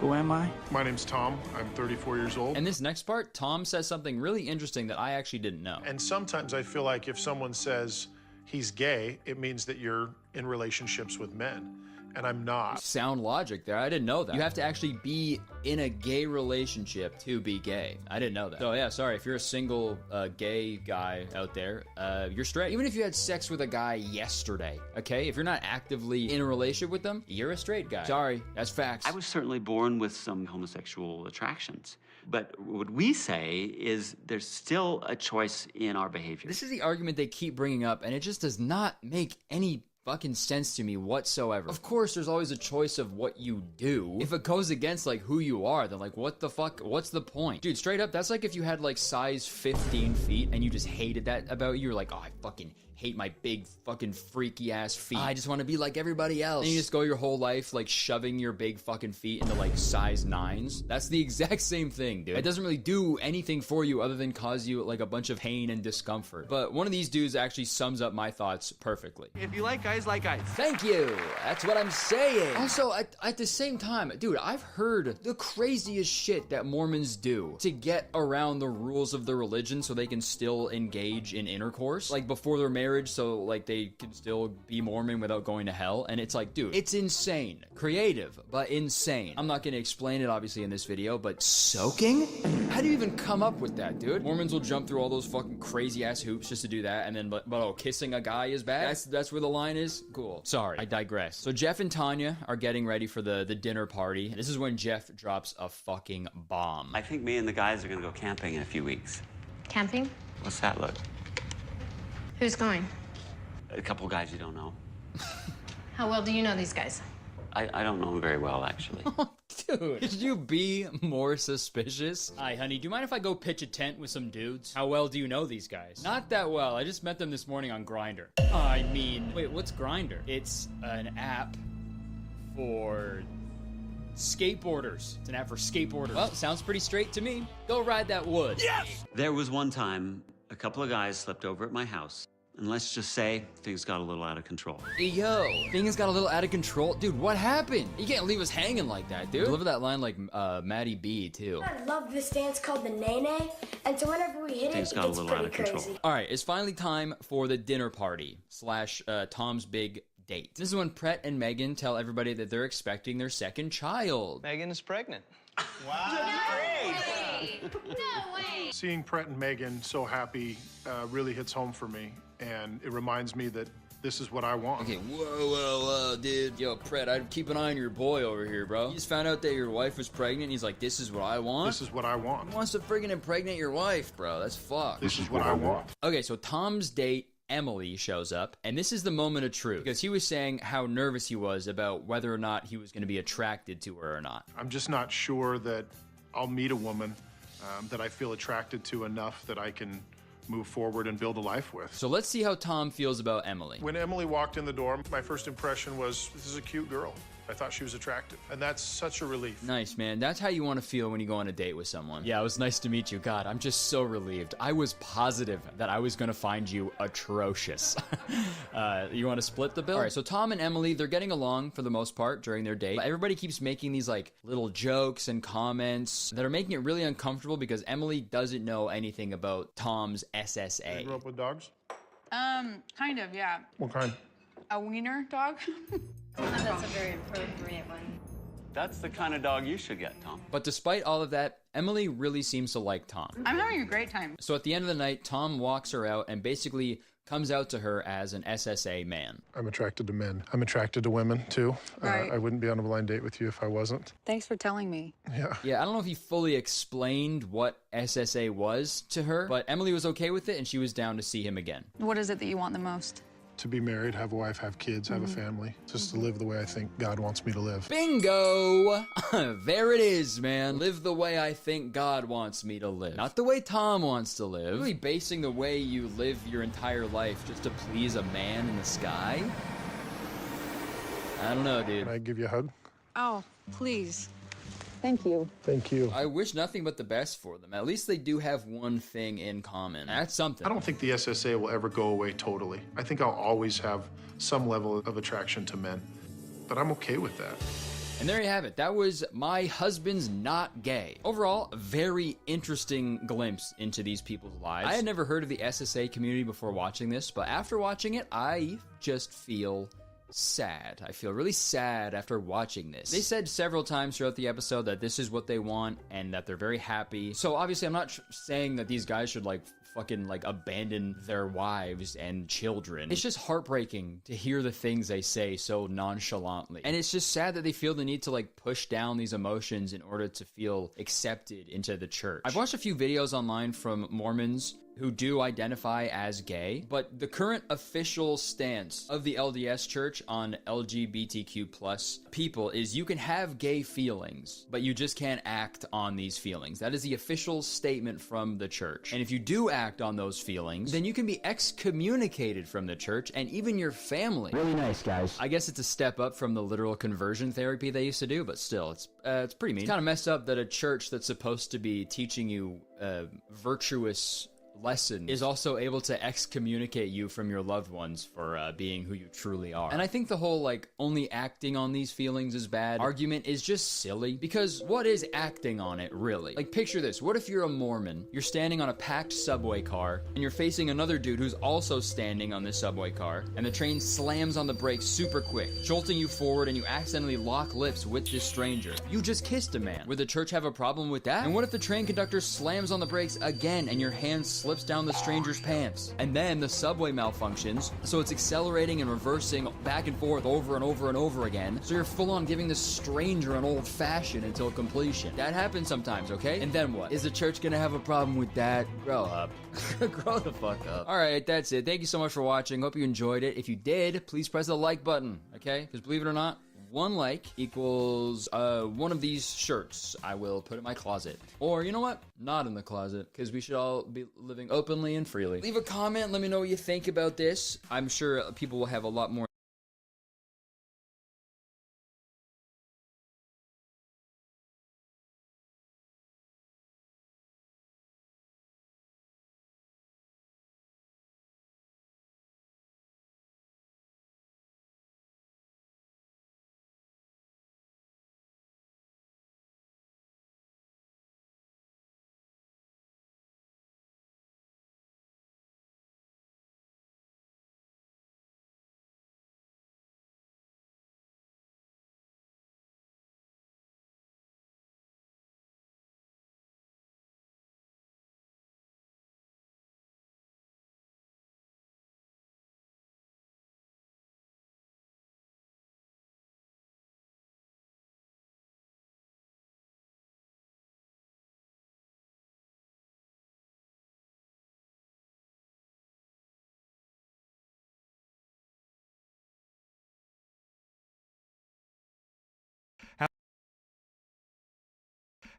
Who am I? My name's Tom. I'm 34 years old. And this next part, Tom says something really interesting that I actually didn't know. And sometimes I feel like if someone says he's gay, it means that you're in relationships with men. And I'm not. Sound logic there. I didn't know that. You have to actually be in a gay relationship to be gay. I didn't know that. So yeah, sorry, if you're a single gay guy out there, you're straight. Even if you had sex with a guy yesterday, okay? If you're not actively in a relationship with them, you're a straight guy. Sorry, that's facts. I was certainly born with some homosexual attractions. But what we say is there's still a choice in our behavior. This is the argument they keep bringing up, and it just does not make any fucking sense to me whatsoever. Of course, there's always a choice of what you do. If it goes against, like, who you are, then, like, what the fuck? What's the point? Dude, straight up, that's like if you had, like, size 15 feet and you just hated that about you. You're like, oh, I fucking hate my big fucking freaky ass feet. I just want to be like everybody else. And you just go your whole life like shoving your big fucking feet into like size 9s. That's the exact same thing, dude. It doesn't really do anything for you other than cause you like a bunch of pain and discomfort. But one of these dudes actually sums up my thoughts perfectly. If you like guys, like guys. Thank you. That's what I'm saying. Also, at the same time, dude, I've heard the craziest shit that Mormons do to get around the rules of the religion so they can still engage in intercourse, like before their marriage, so like they can still be Mormon without going to hell. And it's like, dude, it's insane. Creative, but insane. I'm not gonna explain it obviously in this video, but soaking? How do you even come up with that, dude? Mormons will jump through all those fucking crazy ass hoops just to do that, and then but oh, kissing a guy is bad? That's where the line is? Cool. Sorry, I digress. So Jeff and Tanya are getting ready for the dinner party. This is when Jeff drops a fucking bomb. I think me and the guys are gonna go camping in a few weeks. Camping? What's that look? Who's going? A couple guys you don't know. How well do you know these guys? I don't know them very well, actually. Dude, could you be more suspicious? Hi, honey, do you mind if I go pitch a tent with some dudes? How well do you know these guys? Not that well. I just met them this morning on Grindr. I mean, wait, what's Grindr? It's an app for skateboarders. It's an app for skateboarders. Well, sounds pretty straight to me. Go ride that wood. Yes! There was one time a couple of guys slept over at my house. And let's just say things got a little out of control. Hey, yo, things got a little out of control. Dude, what happened? You can't leave us hanging like that, dude. Deliver that line like Maddie B, too. I love this dance called the Nene, and so whenever we hit Things it, got it a gets little out pretty of control. crazy. All right, it's finally time for the dinner party / Tom's big date. This is when Brett and Megan tell everybody that they're expecting their second child. Megan is pregnant. Seeing Brett and Megan so happy really hits home for me, and it reminds me that this is what I want. Okay, whoa, dude. Yo, Brett, I'd keep an eye on your boy over here, bro. You just found out that your wife was pregnant, and he's like, this is what I want? This is what I want. Who wants to friggin' impregnate your wife, bro? That's fucked. This is what I want. Okay, so Tom's date, Emily, shows up, and this is the moment of truth, because he was saying how nervous he was about whether or not he was going to be attracted to her or not. I'm just not sure that I'll meet a woman that I feel attracted to enough that I can move forward and build a life with. So let's see how Tom feels about Emily. When Emily walked in the door, my first impression was, this is a cute girl. I thought she was attractive, and that's such a relief. Nice, man. That's how you want to feel when you go on a date with someone. Yeah, it was nice to meet you. God, I'm just so relieved. I was positive that I was going to find you atrocious. You want to split the bill? All right, so Tom and Emily, they're getting along for the most part during their date. But everybody keeps making these like little jokes and comments that are making it really uncomfortable because Emily doesn't know anything about Tom's SSA. You grew up with dogs? Kind of, yeah. What kind? A wiener dog. That's a very appropriate one. That's the kind of dog you should get, Tom. But despite all of that, Emily really seems to like Tom. I'm having a great time. So at the end of the night, Tom walks her out and basically comes out to her as an SSA man. I'm attracted to men. I'm attracted to women, too. Right. I wouldn't be on a blind date with you if I wasn't. Thanks for telling me. Yeah, I don't know if he fully explained what SSA was to her, but Emily was okay with it and she was down to see him again. What is it that you want the most? To be married, have a wife, have kids, have a family. Just to live the way I think God wants me to live. Bingo! There it is, man. Live the way I think God wants me to live. Not the way Tom wants to live. Really basing the way you live your entire life just to please a man in the sky? I don't know, dude. Can I give you a hug? Oh, please. Thank you. Thank you. I wish nothing but the best for them. At least they do have one thing in common. That's something. I don't think the SSA will ever go away totally. I think I'll always have some level of attraction to men, but I'm okay with that. And there you have it. That was My Husband's Not Gay. Overall, a very interesting glimpse into these people's lives. I had never heard of the SSA community before watching this, but after watching it, I just feel sad. I feel really sad after watching this. They said several times throughout the episode that this is what they want and that they're very happy. So obviously I'm not saying that these guys should fucking abandon their wives and children. It's just heartbreaking to hear the things they say so nonchalantly. And it's just sad that they feel the need to push down these emotions in order to feel accepted into the church. I've watched a few videos online from Mormons who do identify as gay, but the current official stance of the LDS Church on LGBTQ plus people is you can have gay feelings, but you just can't act on these feelings. That is the official statement from the church. And if you do act on those feelings, then you can be excommunicated from the church and even your family. Really nice, guys. I guess it's a step up from the literal conversion therapy they used to do, but still, it's pretty mean. It's kind of messed up that a church that's supposed to be teaching you virtuous lesson is also able to excommunicate you from your loved ones for being who you truly are. And I think the whole only acting on these feelings is bad argument is just silly, because what is acting on it really? Picture this. What if you're a Mormon, you're standing on a packed subway car and you're facing another dude who's also standing on this subway car, and the train slams on the brakes super quick, jolting you forward, and you accidentally lock lips with this stranger. You just kissed a man. Would the church have a problem with that? And what if the train conductor slams on the brakes again and your hand slips down the stranger's pants? And then the subway malfunctions, so it's accelerating and reversing back and forth over and over and over again, so you're full on giving this stranger an old fashioned until completion. That happens sometimes, okay? And then what? Is the church gonna have a problem with that? Grow up. Grow the fuck up. Alright, that's it. Thank you so much for watching. Hope you enjoyed it. If you did, please press the like button, okay? Because believe it or not, 1 like equals one of these shirts I will put in my closet. Or you know what? Not in the closet, because we should all be living openly and freely. Leave a comment, let me know what you think about this. I'm sure people will have a lot more.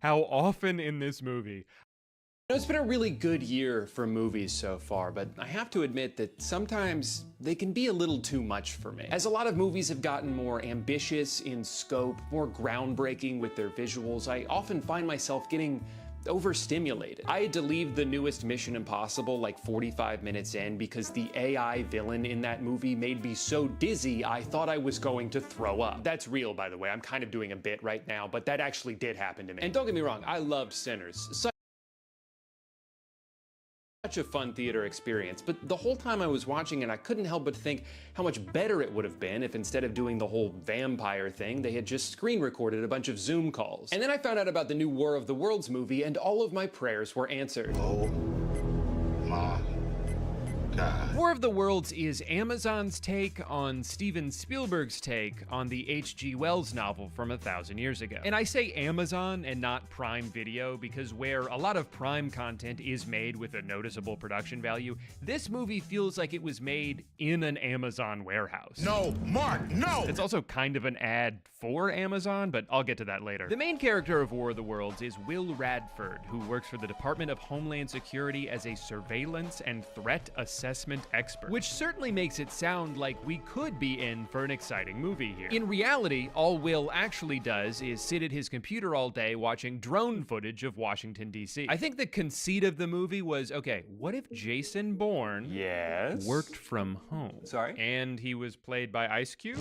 How often in this movie? It's been a really good year for movies so far, but I have to admit that sometimes they can be a little too much for me. As a lot of movies have gotten more ambitious in scope, more groundbreaking with their visuals, I often find myself getting overstimulated. I had to leave the newest Mission Impossible like 45 minutes in because the AI villain in that movie made me so dizzy I thought I was going to throw up. That's real, by the way. I'm kind of doing a bit right now, but that actually did happen to me. And don't get me wrong, I loved Sinners. Such a fun theater experience, but the whole time I was watching it, I couldn't help but think how much better it would have been if instead of doing the whole vampire thing, they had just screen recorded a bunch of Zoom calls. And then I found out about the new War of the Worlds movie, and all of my prayers were answered. Oh my God. War of the Worlds is Amazon's take on Steven Spielberg's take on the H.G. Wells novel from 1,000 years ago. And I say Amazon and not Prime Video because where a lot of Prime content is made with a noticeable production value, this movie feels like it was made in an Amazon warehouse. No, Mark, no! It's also kind of an ad for Amazon, but I'll get to that later. The main character of War of the Worlds is Will Radford, who works for the Department of Homeland Security as a surveillance and threat assessment expert, which certainly makes it sound like we could be in for an exciting movie here. In reality, all Will actually does is sit at his computer all day watching drone footage of Washington, D.C. I think the conceit of the movie was, okay, what if Jason Bourne worked from home? Sorry? And he was played by Ice Cube?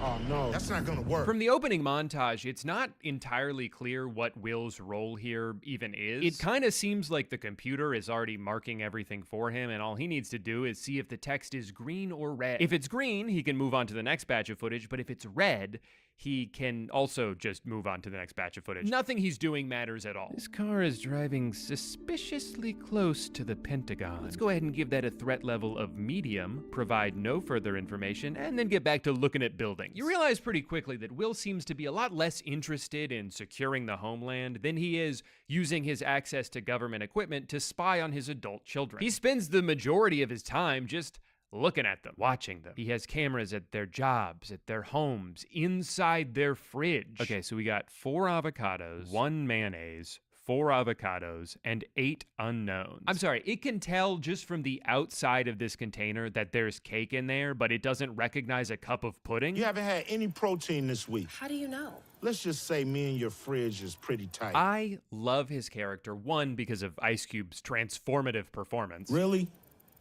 Oh no, that's not gonna work. From the opening montage, it's not entirely clear what Will's role here even is. It kind of seems like the computer is already marking everything for him, and all he needs to do is see if the text is green or red. If it's green, he can move on to the next batch of footage, but if it's red, he can also just move on to the next batch of footage. Nothing he's doing matters at all. This car is driving suspiciously close to the Pentagon. Let's go ahead and give that a threat level of medium, provide no further information, and then get back to looking at buildings. You realize pretty quickly that Will seems to be a lot less interested in securing the homeland than he is using his access to government equipment to spy on his adult children. He spends the majority of his time just looking at them, watching them. He has cameras at their jobs, at their homes, inside their fridge. Okay, so we got 4 avocados, 1 mayonnaise, 4 avocados, and 8 unknowns. I'm sorry, it can tell just from the outside of this container that there's cake in there, but it doesn't recognize a cup of pudding. You haven't had any protein this week. How do you know? Let's just say me and your fridge is pretty tight. I love his character, one, because of Ice Cube's transformative performance. Really?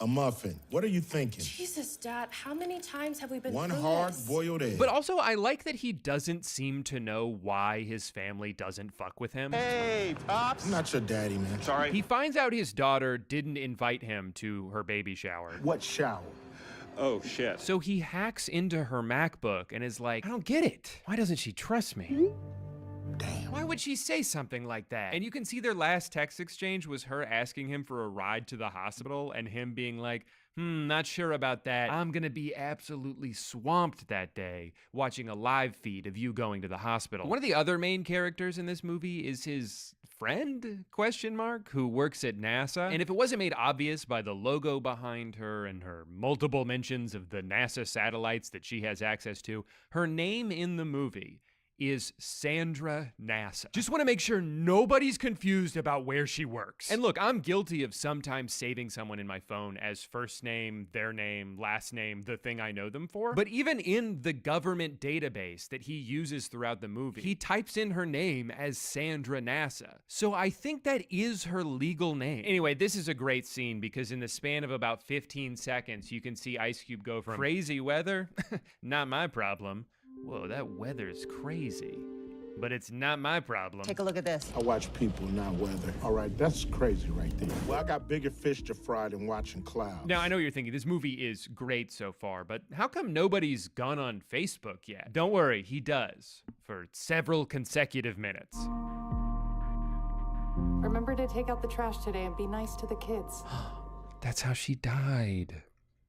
A muffin. What are you thinking? Jesus, Dad, how many times have we been One through hard this? boiled egg. But also, I like that he doesn't seem to know why his family doesn't fuck with him. Hey, Pops. I'm not your daddy, man. Sorry. He finds out his daughter didn't invite him to her baby shower. What shower? Oh, shit. So he hacks into her MacBook and is like, I don't get it. Why doesn't she trust me? Damn. Why would she say something like that? And you can see their last text exchange was her asking him for a ride to the hospital and him being like, not sure about that. I'm gonna be absolutely swamped that day watching a live feed of you going to the hospital. One of the other main characters in this movie is his friend, who works at NASA. And if it wasn't made obvious by the logo behind her and her multiple mentions of the NASA satellites that she has access to, her name in the movie is Sandra NASA. Just want to make sure nobody's confused about where she works. And look, I'm guilty of sometimes saving someone in my phone as first name, their name, last name, the thing I know them for. But even in the government database that he uses throughout the movie, he types in her name as Sandra NASA. So I think that is her legal name. Anyway, this is a great scene because in the span of about 15 seconds, you can see Ice Cube go from crazy weather, not my problem. Whoa, that weather's crazy. But it's not my problem. Take a look at this. I watch people, not weather. All right, that's crazy right there. Well, I got bigger fish to fry than watching clouds. Now, I know you're thinking this movie is great so far, but how come nobody's gone on Facebook yet? Don't worry, he does, for several consecutive minutes. Remember to take out the trash today and be nice to the kids. That's how she died.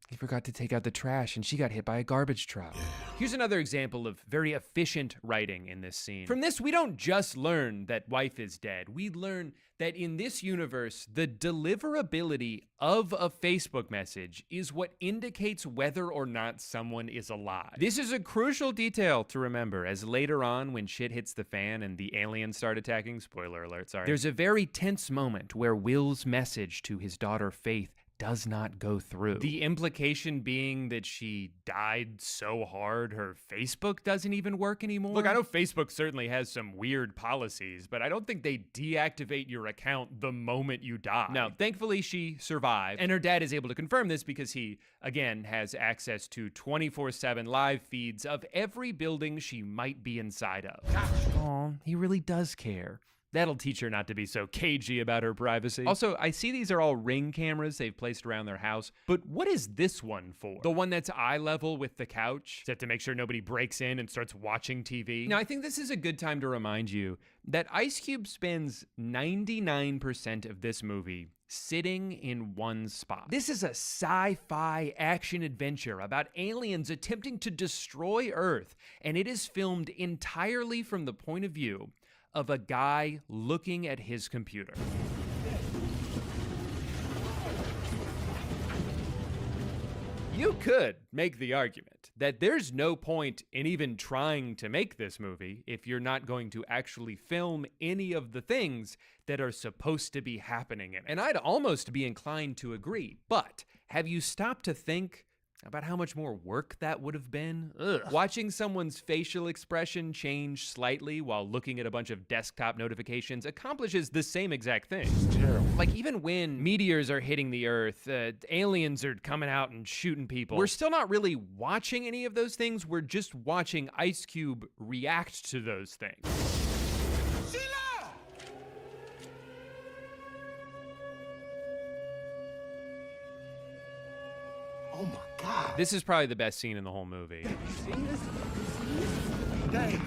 He forgot to take out the trash and she got hit by a garbage truck. Here's another example of very efficient writing in this scene. From this, we don't just learn that wife is dead. We learn that in this universe, the deliverability of a Facebook message is what indicates whether or not someone is alive. This is a crucial detail to remember, as later on when shit hits the fan and the aliens start attacking, spoiler alert, sorry, there's a very tense moment where Will's message to his daughter Faith does not go through. The implication being that she died so hard her Facebook doesn't even work anymore. Look, I know Facebook certainly has some weird policies, but I don't think they deactivate your account the moment you die. No, thankfully she survived, and her dad is able to confirm this because he, again, has access to 24/7 live feeds of every building she might be inside of. Aw, he really does care. That'll teach her not to be so cagey about her privacy. Also, I see these are all Ring cameras they've placed around their house, but what is this one for? The one that's eye level with the couch? Set to make sure nobody breaks in and starts watching TV? Now, I think this is a good time to remind you that Ice Cube spends 99% of this movie sitting in one spot. This is a sci-fi action adventure about aliens attempting to destroy Earth, and it is filmed entirely from the point of view of a guy looking at his computer. You could make the argument that there's no point in even trying to make this movie if you're not going to actually film any of the things that are supposed to be happening in it. And I'd almost be inclined to agree, but have you stopped to think about how much more work that would have been? Ugh. Watching someone's facial expression change slightly while looking at a bunch of desktop notifications accomplishes the same exact thing. It's terrible. Like even when meteors are hitting the Earth, aliens are coming out and shooting people, we're still not really watching any of those things. We're just watching Ice Cube react to those things. Oh my God. This is probably the best scene in the whole movie. See this? Dave,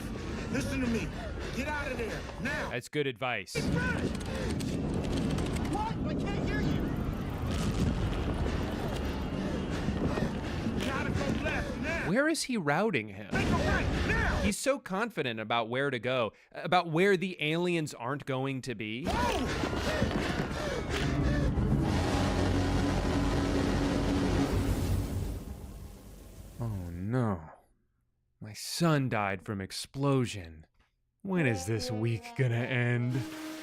listen to me. Get out of there, now. That's good advice. What? I can't hear you. Gotta go left now. Where is he routing him? Make a right now. He's so confident about where to go, about where the aliens aren't going to be. Oh no. My son died from explosion. When is this week gonna end?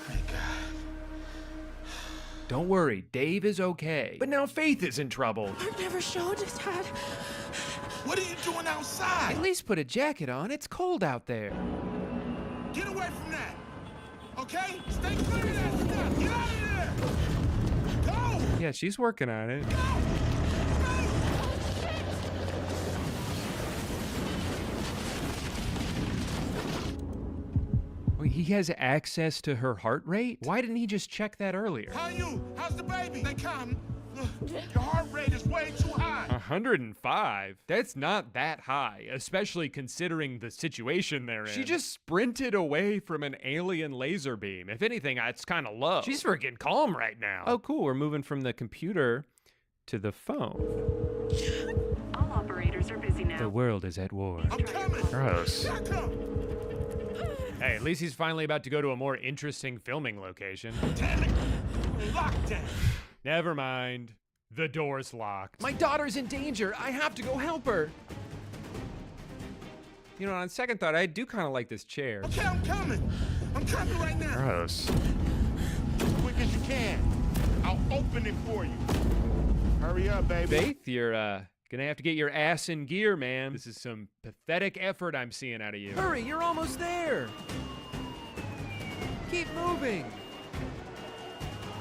Thank God. Don't worry, Dave is okay. But now Faith is in trouble. I've never showed it, Dad. What are you doing outside? At least put a jacket on. It's cold out there. Get away from that. Okay? Stay clear of that stuff. Get out of there. Go. Yeah, she's working on it. Go. Wait, he has access to her heart rate? Why didn't he just check that earlier? How are you? How's the baby? They come. Your heart rate is way too high. 105? That's not that high, especially considering the situation they're in. She just sprinted away from an alien laser beam. If anything, it's kind of low. She's freaking calm right now. Oh, cool. We're moving from the computer to the phone. All operators are busy now. The world is at war. I'm coming. Gross. Hey, at least he's finally about to go to a more interesting filming location. Damn it. Lockdown. Never mind. The door's locked. My daughter's in danger. I have to go help her. You know, on second thought, I do kind of like this chair. Okay, I'm coming. I'm coming right now. Gross. As quick as you can. I'll open it for you. Hurry up, baby. Faith, you're gonna have to get your ass in gear, man. This is some pathetic effort I'm seeing out of you. Hurry, you're almost there. Keep moving.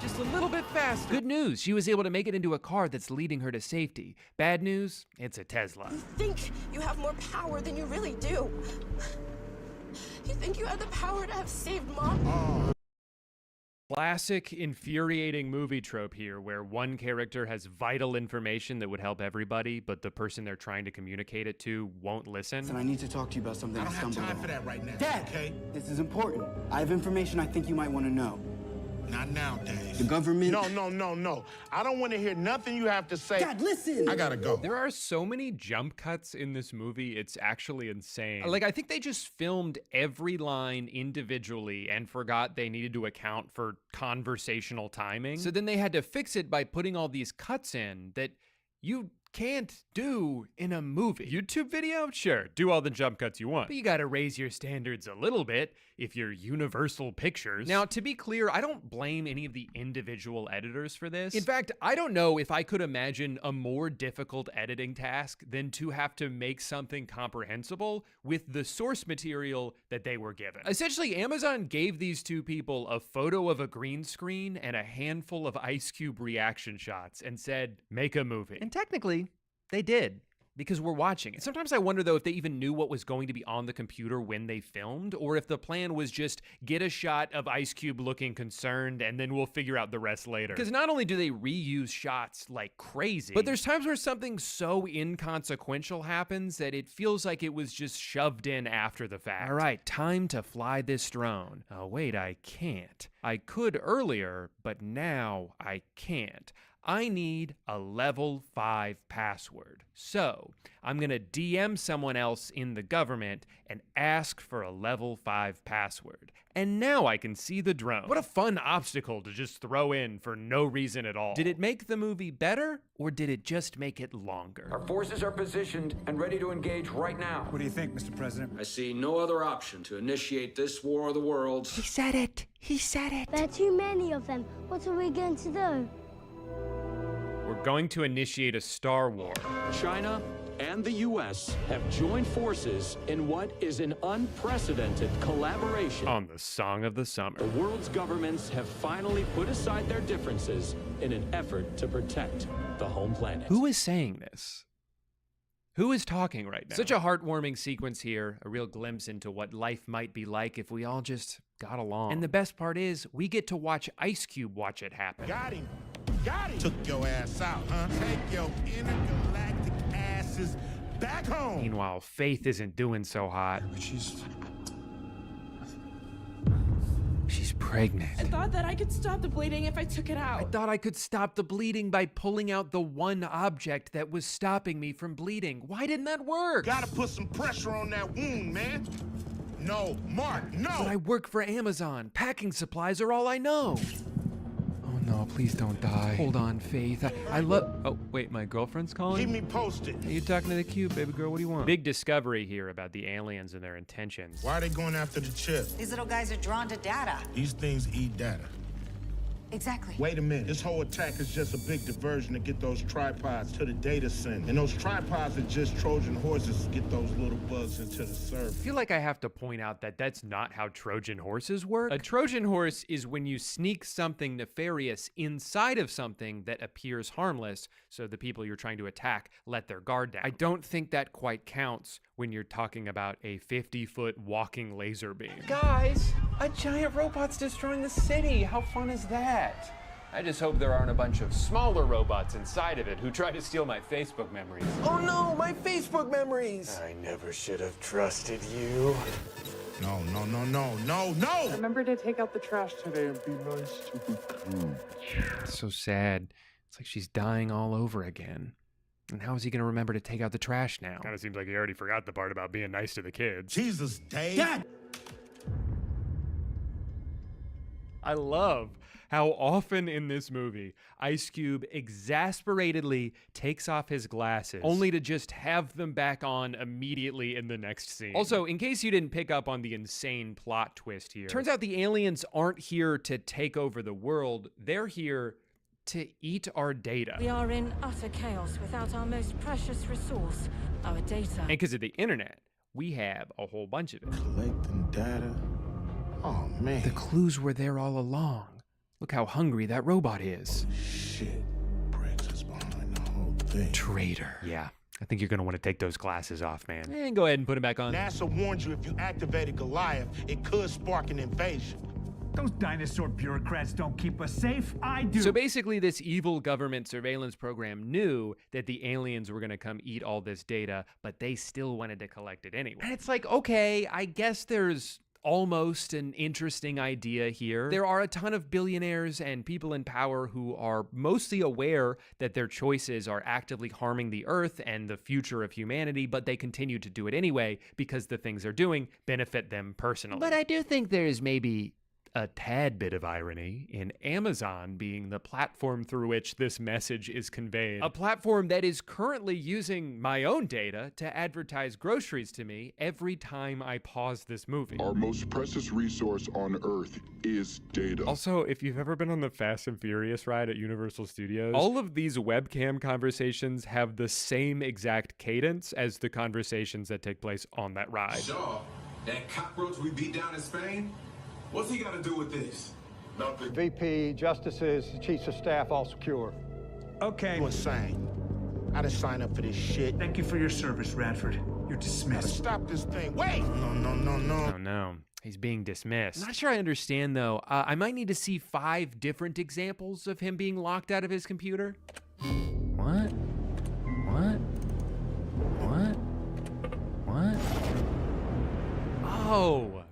Just a little bit faster. Good news, she was able to make it into a car that's leading her to safety. Bad news, it's a Tesla. You think you have more power than you really do. You think you have the power to have saved Mom? Classic infuriating movie trope here where one character has vital information that would help everybody, but the person they're trying to communicate it to won't listen. And I need to talk to you about something I don't have time for that right now. Dad, okay? This is important. I have information I think you might want to know. Not now, Dave. The government... No. I don't want to hear nothing you have to say. Dad, listen! I gotta go. There are so many jump cuts in this movie, it's actually insane. Like, I think they just filmed every line individually and forgot they needed to account for conversational timing. So then they had to fix it by putting all these cuts in that you can't do in a movie. YouTube video? Sure, do all the jump cuts you want. But you gotta raise your standards a little bit if you're Universal Pictures. Now, to be clear, I don't blame any of the individual editors for this. In fact, I don't know if I could imagine a more difficult editing task than to have to make something comprehensible with the source material that they were given. Essentially, Amazon gave these two people a photo of a green screen and a handful of Ice Cube reaction shots and said, make a movie. And technically, they did, because we're watching it. Sometimes I wonder, though, if they even knew what was going to be on the computer when they filmed, or if the plan was just get a shot of Ice Cube looking concerned, and then we'll figure out the rest later. Because not only do they reuse shots like crazy, but there's times where something so inconsequential happens that it feels like it was just shoved in after the fact. All right, time to fly this drone. Oh, wait, I can't. I could earlier, but now I can't. I need a level 5 password. So I'm gonna DM someone else in the government and ask for a level 5 password. And now I can see the drone. What a fun obstacle to just throw in for no reason at all. Did it make the movie better, or did it just make it longer? Our forces are positioned and ready to engage right now. What do you think, Mr. President? I see no other option to initiate this war of the worlds. He said it. He said it. There are too many of them. What are we going to do? We're going to initiate a Star War. China and the U.S. have joined forces in what is an unprecedented collaboration. On the Song of the Summer. The world's governments have finally put aside their differences in an effort to protect the home planet. Who is saying this? Who is talking right now? Such a heartwarming sequence here, a real glimpse into what life might be like if we all just got along. And the best part is, we get to watch Ice Cube watch it happen. Got him. Took your ass out, huh? Take your intergalactic asses back home. Meanwhile, Faith isn't doing so hot. She's pregnant. I thought that I could stop the bleeding if I took it out. I thought I could stop the bleeding by pulling out the one object that was stopping me from bleeding. Why didn't that work? Gotta put some pressure on that wound, man. No, Mark, no! But I work for Amazon. Packing supplies are all I know. Oh no, please don't die. Hold on, Faith. I love... Oh, wait, my girlfriend's calling? Keep me posted. Hey, you talking to the cube, baby girl? What do you want? Big discovery here about the aliens and their intentions. Why are they going after the chip? These little guys are drawn to data. These things eat data. Exactly. Wait a minute. This whole attack is just a big diversion to get those tripods to the data center. And those tripods are just Trojan horses to get those little bugs into the server. I feel like I have to point out that that's not how Trojan horses work. A Trojan horse is when you sneak something nefarious inside of something that appears harmless, so the people you're trying to attack let their guard down. I don't think that quite counts when you're talking about a 50-foot walking laser beam. Guys, a giant robot's destroying the city. How fun is that? I just hope there aren't a bunch of smaller robots inside of it who try to steal my Facebook memories. Oh no, my Facebook memories! I never should have trusted you. No, no, no, no, no, no! Remember to take out the trash today and be nice to the crew. It's so sad. It's like she's dying all over again. And how is he going to remember to take out the trash now? Kind of seems like he already forgot the part about being nice to the kids. Jesus, Dave! Dad! I love how often in this movie Ice Cube exasperatedly takes off his glasses only to just have them back on immediately in the next scene. Also, in case you didn't pick up on the insane plot twist here, turns out the aliens aren't here to take over the world. They're here to eat our data. We are in utter chaos without our most precious resource, our data. And because of the internet, we have a whole bunch of it. Collecting data? Oh, man. The clues were there all along. Look how hungry that robot is. Shit. Breaks us behind the whole thing. Traitor. Yeah. I think you're going to want to take those glasses off, man. And go ahead and put them back on. NASA warned you if you activated Goliath, it could spark an invasion. Those dinosaur bureaucrats don't keep us safe. I do. So basically, this evil government surveillance program knew that the aliens were going to come eat all this data, but they still wanted to collect it anyway. And it's like, okay, I guess there's almost an interesting idea here. There are a ton of billionaires and people in power who are mostly aware that their choices are actively harming the earth and the future of humanity, but they continue to do it anyway because the things they're doing benefit them personally. But I do think there's maybe a tad bit of irony in Amazon being the platform through which this message is conveyed. A platform that is currently using my own data to advertise groceries to me every time I pause this movie. Our most precious resource on Earth is data. Also, if you've ever been on the Fast and Furious ride at Universal Studios, all of these webcam conversations have the same exact cadence as the conversations that take place on that ride. Shaw, that cockroach we beat down in Spain? What's he got to do with this? Nothing. VP, justices, chiefs of staff, all secure. Okay. You insane. I didn't sign up for this shit. Thank you for your service, Radford. You're dismissed. Stop this thing. Wait! No, no, no, no. Oh, no. He's being dismissed. Not sure I understand, though. I might need to see 5 different examples of him being locked out of his computer. What? What? What? What? Oh!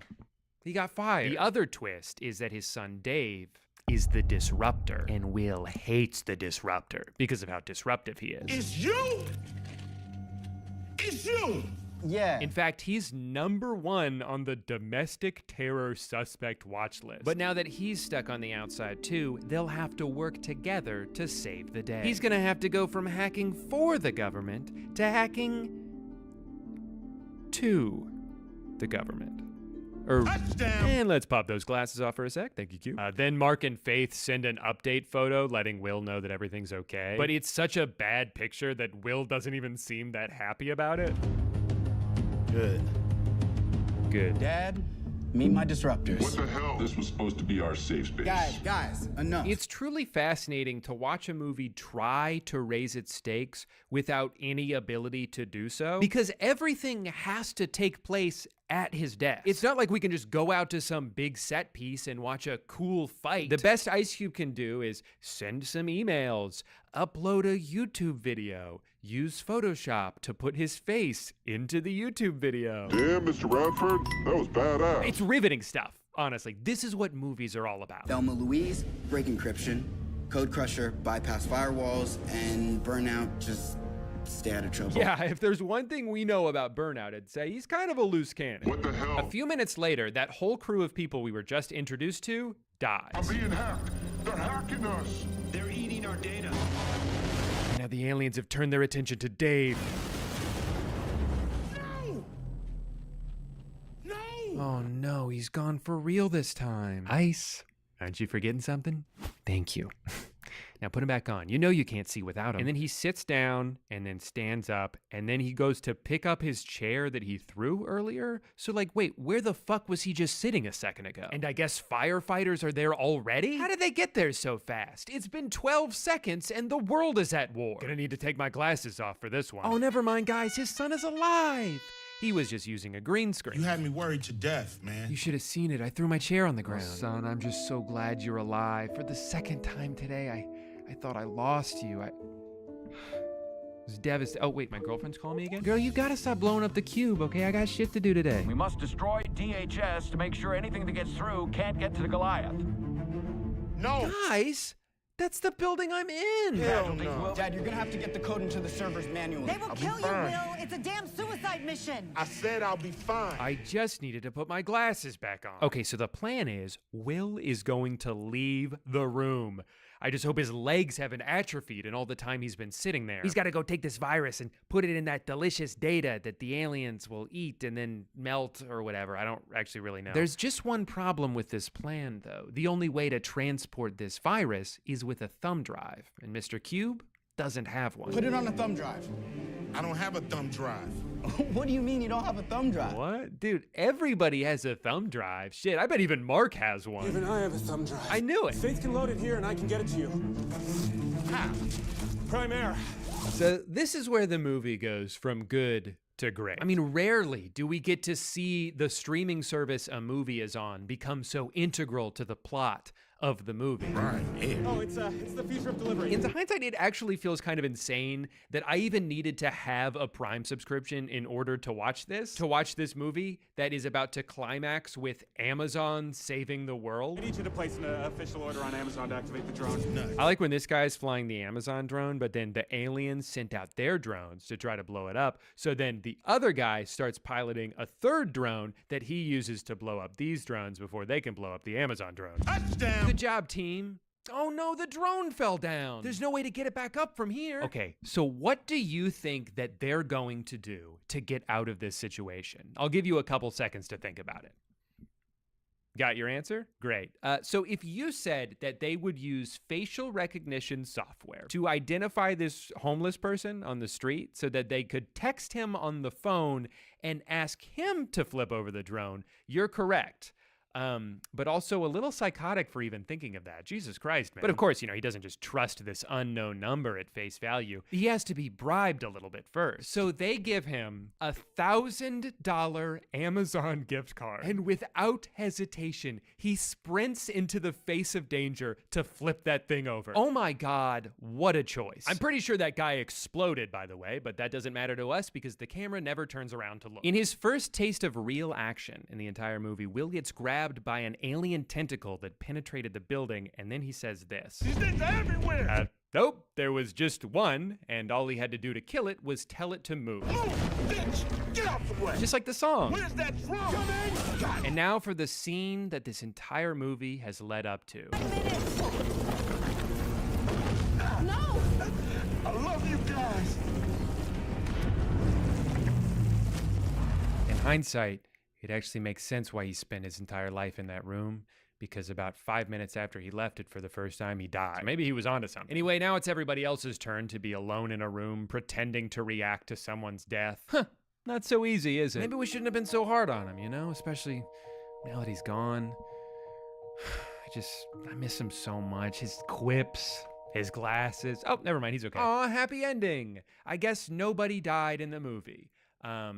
He got fired. The other twist is that his son Dave is the disruptor, and Will hates the disruptor because of how disruptive he is. It's you! It's you! Yeah. In fact, he's #1 on the domestic terror suspect watch list. But now that he's stuck on the outside too, they'll have to work together to save the day. He's gonna have to go from hacking for the government to hacking to the government. And let's pop those glasses off for a sec. Thank you, Q. Then Mark and Faith send an update photo letting Will know that everything's okay. But it's such a bad picture that Will doesn't even seem that happy about it. Good. Good. Dad, meet my disruptors. What the hell? This was supposed to be our safe space. Guys, enough. It's truly fascinating to watch a movie try to raise its stakes without any ability to do so, because everything has to take place at his desk. It's not like we can just go out to some big set piece and watch a cool fight. The best Ice Cube can do is send some emails, upload a YouTube video, use Photoshop to put his face into the YouTube video. Damn, Mr. Radford, that was badass. It's riveting stuff, honestly. This is what movies are all about. Thelma Louise, break encryption. Code Crusher, bypass firewalls. And Burnout, just stay out of trouble. Yeah, if there's one thing we know about Burnout, I'd say he's kind of a loose cannon. What the hell? A few minutes later, that whole crew of people we were just introduced to dies. I'm being hacked. They're hacking us. They're eating our data. Now the aliens have turned their attention to Dave. No! No! Oh no, he's gone for real this time. Ice, aren't you forgetting something? Thank you. Now put him back on. You know you can't see without him. And then he sits down and then stands up and then he goes to pick up his chair that he threw earlier. So like, wait, where the fuck was he just sitting a second ago? And I guess firefighters are there already? How did they get there so fast? It's been 12 seconds and the world is at war. Gonna need to take my glasses off for this one. Oh, never mind, guys. His son is alive. He was just using a green screen. You had me worried to death, man. You should have seen it. I threw my chair on the ground. Oh, son, I'm just so glad you're alive. For the second time today, I thought I lost you. It was devastating. Oh, wait, my girlfriend's calling me again? Girl, you gotta stop blowing up the cube, okay? I got shit to do today. We must destroy DHS to make sure anything that gets through can't get to the Goliath. No! Guys, that's the building I'm in! Hell no. Dad, you're gonna have to get the code into the servers manually. They will kill you, Will. It's a damn suicide mission. I said I'll be fine. I just needed to put my glasses back on. Okay, so the plan is Will is going to leave the room. I just hope his legs haven't atrophied in all the time he's been sitting there. He's got to go take this virus and put it in that delicious data that the aliens will eat and then melt or whatever. I don't actually really know. There's just one problem with this plan, though. The only way to transport this virus is with a thumb drive, and Mr. Cube doesn't have one. Put it on a thumb drive. I don't have a thumb drive. What do you mean you don't have a thumb drive? What? Dude, everybody has a thumb drive. Shit, I bet even Mark has one. Even I have a thumb drive. I knew it. Faith can load it here and I can get it to you. Ha! Prime Air. So this is where the movie goes from good to great. I mean, rarely do we get to see the streaming service a movie is on become so integral to the plot of the movie. Right. Oh, it's the future of delivery. In hindsight, it actually feels kind of insane that I even needed to have a Prime subscription in order to watch this movie that is about to climax with Amazon saving the world. I need you to place an official order on Amazon to activate the drone. Nuts. I like when this guy's flying the Amazon drone, but then the aliens sent out their drones to try to blow it up. So then the other guy starts piloting a third drone that he uses to blow up these drones before they can blow up the Amazon drone. Touchdown! Good job, team. Oh no, the drone fell down. There's no way to get it back up from here. Okay, so what do you think that they're going to do to get out of this situation? I'll give you a couple seconds to think about it. Got your answer? Great. So if you said that they would use facial recognition software to identify this homeless person on the street so that they could text him on the phone and ask him to flip over the drone, you're correct. But also a little psychotic for even thinking of that. Jesus Christ, man. But of course, he doesn't just trust this unknown number at face value. He has to be bribed a little bit first. So they give him a $1,000 Amazon gift card. And without hesitation, he sprints into the face of danger to flip that thing over. Oh my God, what a choice. I'm pretty sure that guy exploded, by the way, but that doesn't matter to us because the camera never turns around to look. In his first taste of real action in the entire movie, Will gets grabbed by an alien tentacle that penetrated the building, and then he says this. These things are everywhere! Nope, there was just one, and all he had to do to kill it was tell it to move. Move, bitch! Get out the way! Just like the song. Where's that drum? Coming! And now for the scene that this entire movie has led up to. No! I love you guys! In hindsight, it actually makes sense why he spent his entire life in that room, because about 5 minutes after he left it for the first time, he died. So maybe he was onto something. Anyway, now it's everybody else's turn to be alone in a room, pretending to react to someone's death. Huh, not so easy, is it? Maybe we shouldn't have been so hard on him, especially now that he's gone. I miss him so much. His quips, his glasses. Oh, never mind, he's okay. Aw, happy ending. I guess nobody died in the movie.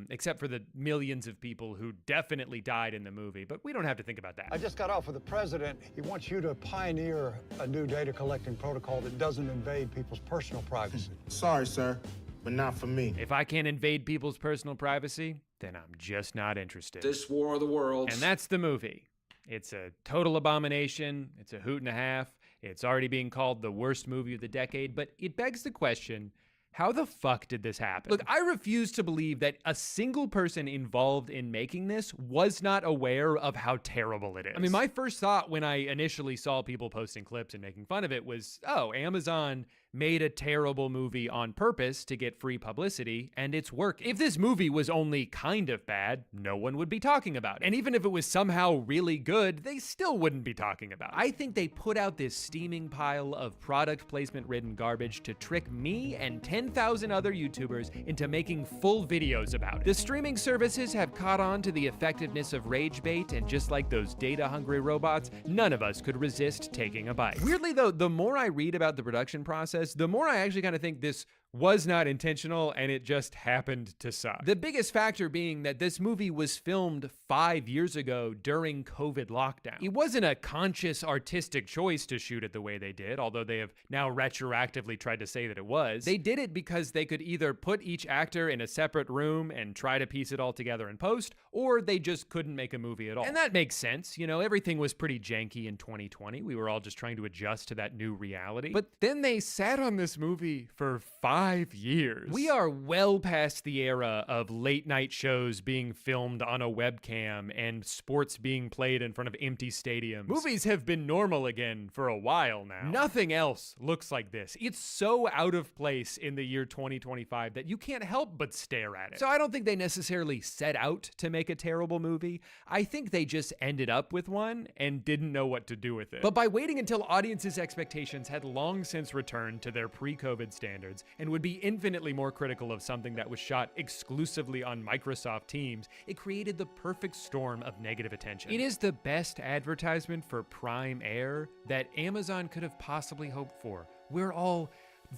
Except for the millions of people who definitely died in the movie, but we don't have to think about that. I just got off with the president. He wants you to pioneer a new data collecting protocol that doesn't invade people's personal privacy. Sorry, sir, but not for me. If I can't invade people's personal privacy, then I'm just not interested. This War of the Worlds. And that's the movie. It's a total abomination. It's a hoot and a half. It's already being called the worst movie of the decade, but it begs the question, how the fuck did this happen? Look, I refuse to believe that a single person involved in making this was not aware of how terrible it is. I mean, my first thought when I initially saw people posting clips and making fun of it was, oh, Amazon made a terrible movie on purpose to get free publicity, and it's working. If this movie was only kind of bad, no one would be talking about it. And even if it was somehow really good, they still wouldn't be talking about it. I think they put out this steaming pile of product placement-ridden garbage to trick me and 10,000 other YouTubers into making full videos about it. The streaming services have caught on to the effectiveness of rage bait, and just like those data-hungry robots, none of us could resist taking a bite. Weirdly though, the more I read about the production process, the more I actually kind of think this was not intentional and it just happened to suck. The biggest factor being that this movie was filmed 5 years ago during COVID lockdown. It wasn't a conscious artistic choice to shoot it the way they did, although they have now retroactively tried to say that it was. They did it because they could either put each actor in a separate room and try to piece it all together in post, or they just couldn't make a movie at all. And that makes sense. You know, everything was pretty janky in 2020. We were all just trying to adjust to that new reality. But then they sat on this movie for 5 years. We are well past the era of late night shows being filmed on a webcam and sports being played in front of empty stadiums. Movies have been normal again for a while now. Nothing else looks like this. It's so out of place in the year 2025 that you can't help but stare at it. So I don't think they necessarily set out to make a terrible movie. I think they just ended up with one and didn't know what to do with it. But by waiting until audiences' expectations had long since returned to their pre-COVID standards and would be infinitely more critical of something that was shot exclusively on Microsoft Teams, it created the perfect storm of negative attention. It is the best advertisement for Prime Air that Amazon could have possibly hoped for. We're all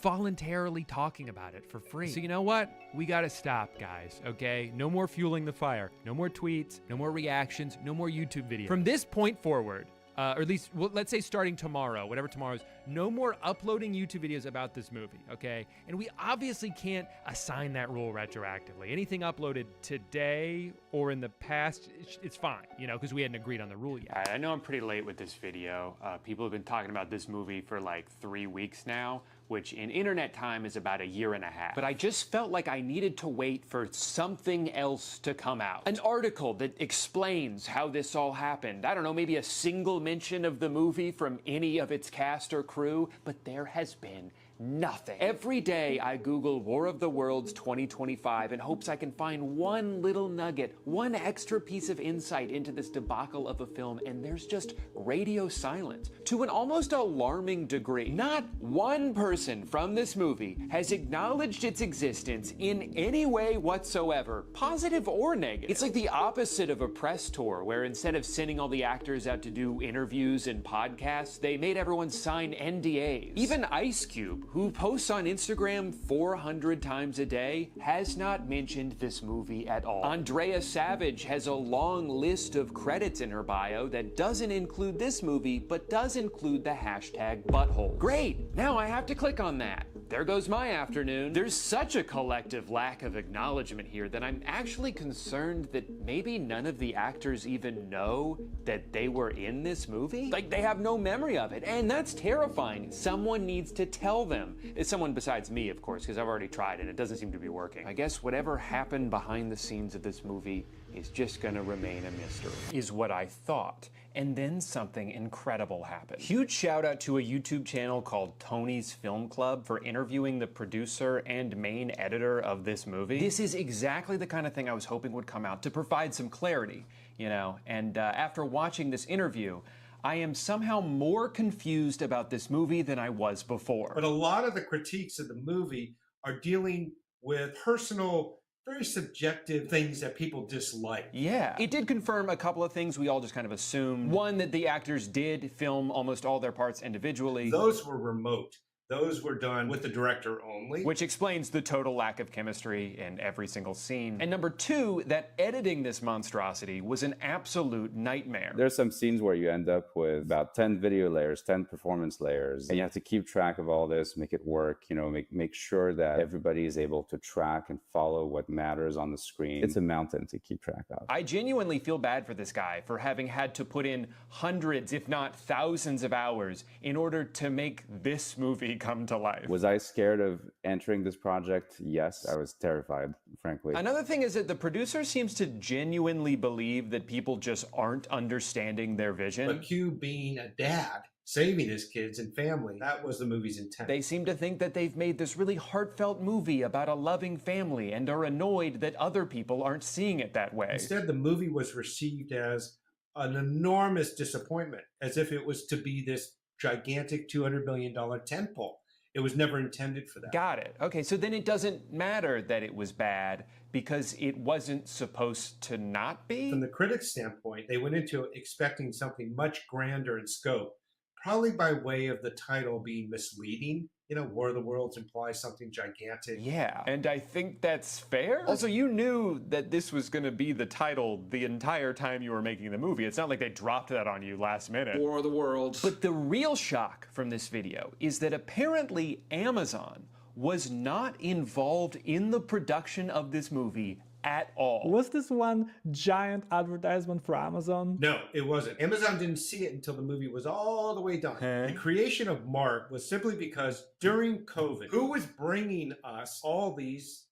voluntarily talking about it for free. So you know what? We gotta stop, guys, okay? No more fueling the fire. No more tweets, no more reactions, no more YouTube videos. From this point forward, or at least, well, let's say starting tomorrow, whatever tomorrow's, no more uploading YouTube videos about this movie, okay? And we obviously can't assign that rule retroactively. Anything uploaded today or in the past, it's fine, you know, because we hadn't agreed on the rule yet. I know I'm pretty late with this video. People have been talking about this movie for like 3 weeks now, which in internet time is about 1.5 years. But I just felt like I needed to wait for something else to come out. An article that explains how this all happened. I don't know, maybe a single mention of the movie from any of its cast or crew, but there has been nothing. Every day I Google War of the Worlds 2025 in hopes I can find one little nugget, one extra piece of insight into this debacle of a film, and there's just radio silence to an almost alarming degree. Not one person from this movie has acknowledged its existence in any way whatsoever, positive or negative. It's like the opposite of a press tour, where instead of sending all the actors out to do interviews and podcasts, they made everyone sign NDAs. Even Ice Cube, who posts on Instagram 400 times a day, has not mentioned this movie at all. Andrea Savage has a long list of credits in her bio that doesn't include this movie, but does include the hashtag butthole. Great, now I have to click on that. There goes my afternoon. There's such a collective lack of acknowledgement here that I'm actually concerned that maybe none of the actors even know that they were in this movie. Like, they have no memory of it, and that's terrifying. Someone needs to tell them. It's someone besides me, of course, because I've already tried and it doesn't seem to be working. I guess whatever happened behind the scenes of this movie is just gonna remain a mystery, is what I thought. And then something incredible happened. Huge shout out to a YouTube channel called Tony's Film Club for interviewing the producer and main editor of this movie. This is exactly the kind of thing I was hoping would come out to provide some clarity, you know, and after watching this interview, I am somehow more confused about this movie than I was before. But a lot of the critiques of the movie are dealing with personal, very subjective things that people dislike. Yeah. It did confirm a couple of things we all just kind of assumed. One, that the actors did film almost all their parts individually. Those were remote. Those were done with the director only. Which explains the total lack of chemistry in every single scene. And number two, that editing this monstrosity was an absolute nightmare. There's some scenes where you end up with about 10 video layers, 10 performance layers, and you have to keep track of all this, make it work, you know, make sure that everybody is able to track and follow what matters on the screen. It's a mountain to keep track of. I genuinely feel bad for this guy for having had to put in hundreds, if not thousands of hours in order to make this movie come to life. Was I scared of entering this project? Yes, I was terrified, frankly. Another thing is that the producer seems to genuinely believe that people just aren't understanding their vision. But Q being a dad, saving his kids and family, that was the movie's intent. They seem to think that they've made this really heartfelt movie about a loving family and are annoyed that other people aren't seeing it that way. Instead, the movie was received as an enormous disappointment, as if it was to be this gigantic $200 million tentpole. It was never intended for that. Got it. Okay, so then it doesn't matter that it was bad because it wasn't supposed to not be? From the critics' standpoint, they went into it expecting something much grander in scope, probably by way of the title being misleading War of the Worlds implies something gigantic. Yeah, and I think that's fair. Also, you knew that this was going to be the title the entire time you were making the movie. It's not like they dropped that on you last minute. War of the Worlds. But the real shock from this video is that apparently Amazon was not involved in the production of this movie at all. Was this one giant advertisement for Amazon? No, it wasn't. Amazon didn't see it until the movie was all the way done. The creation of Mark was simply because during COVID, who was bringing us all these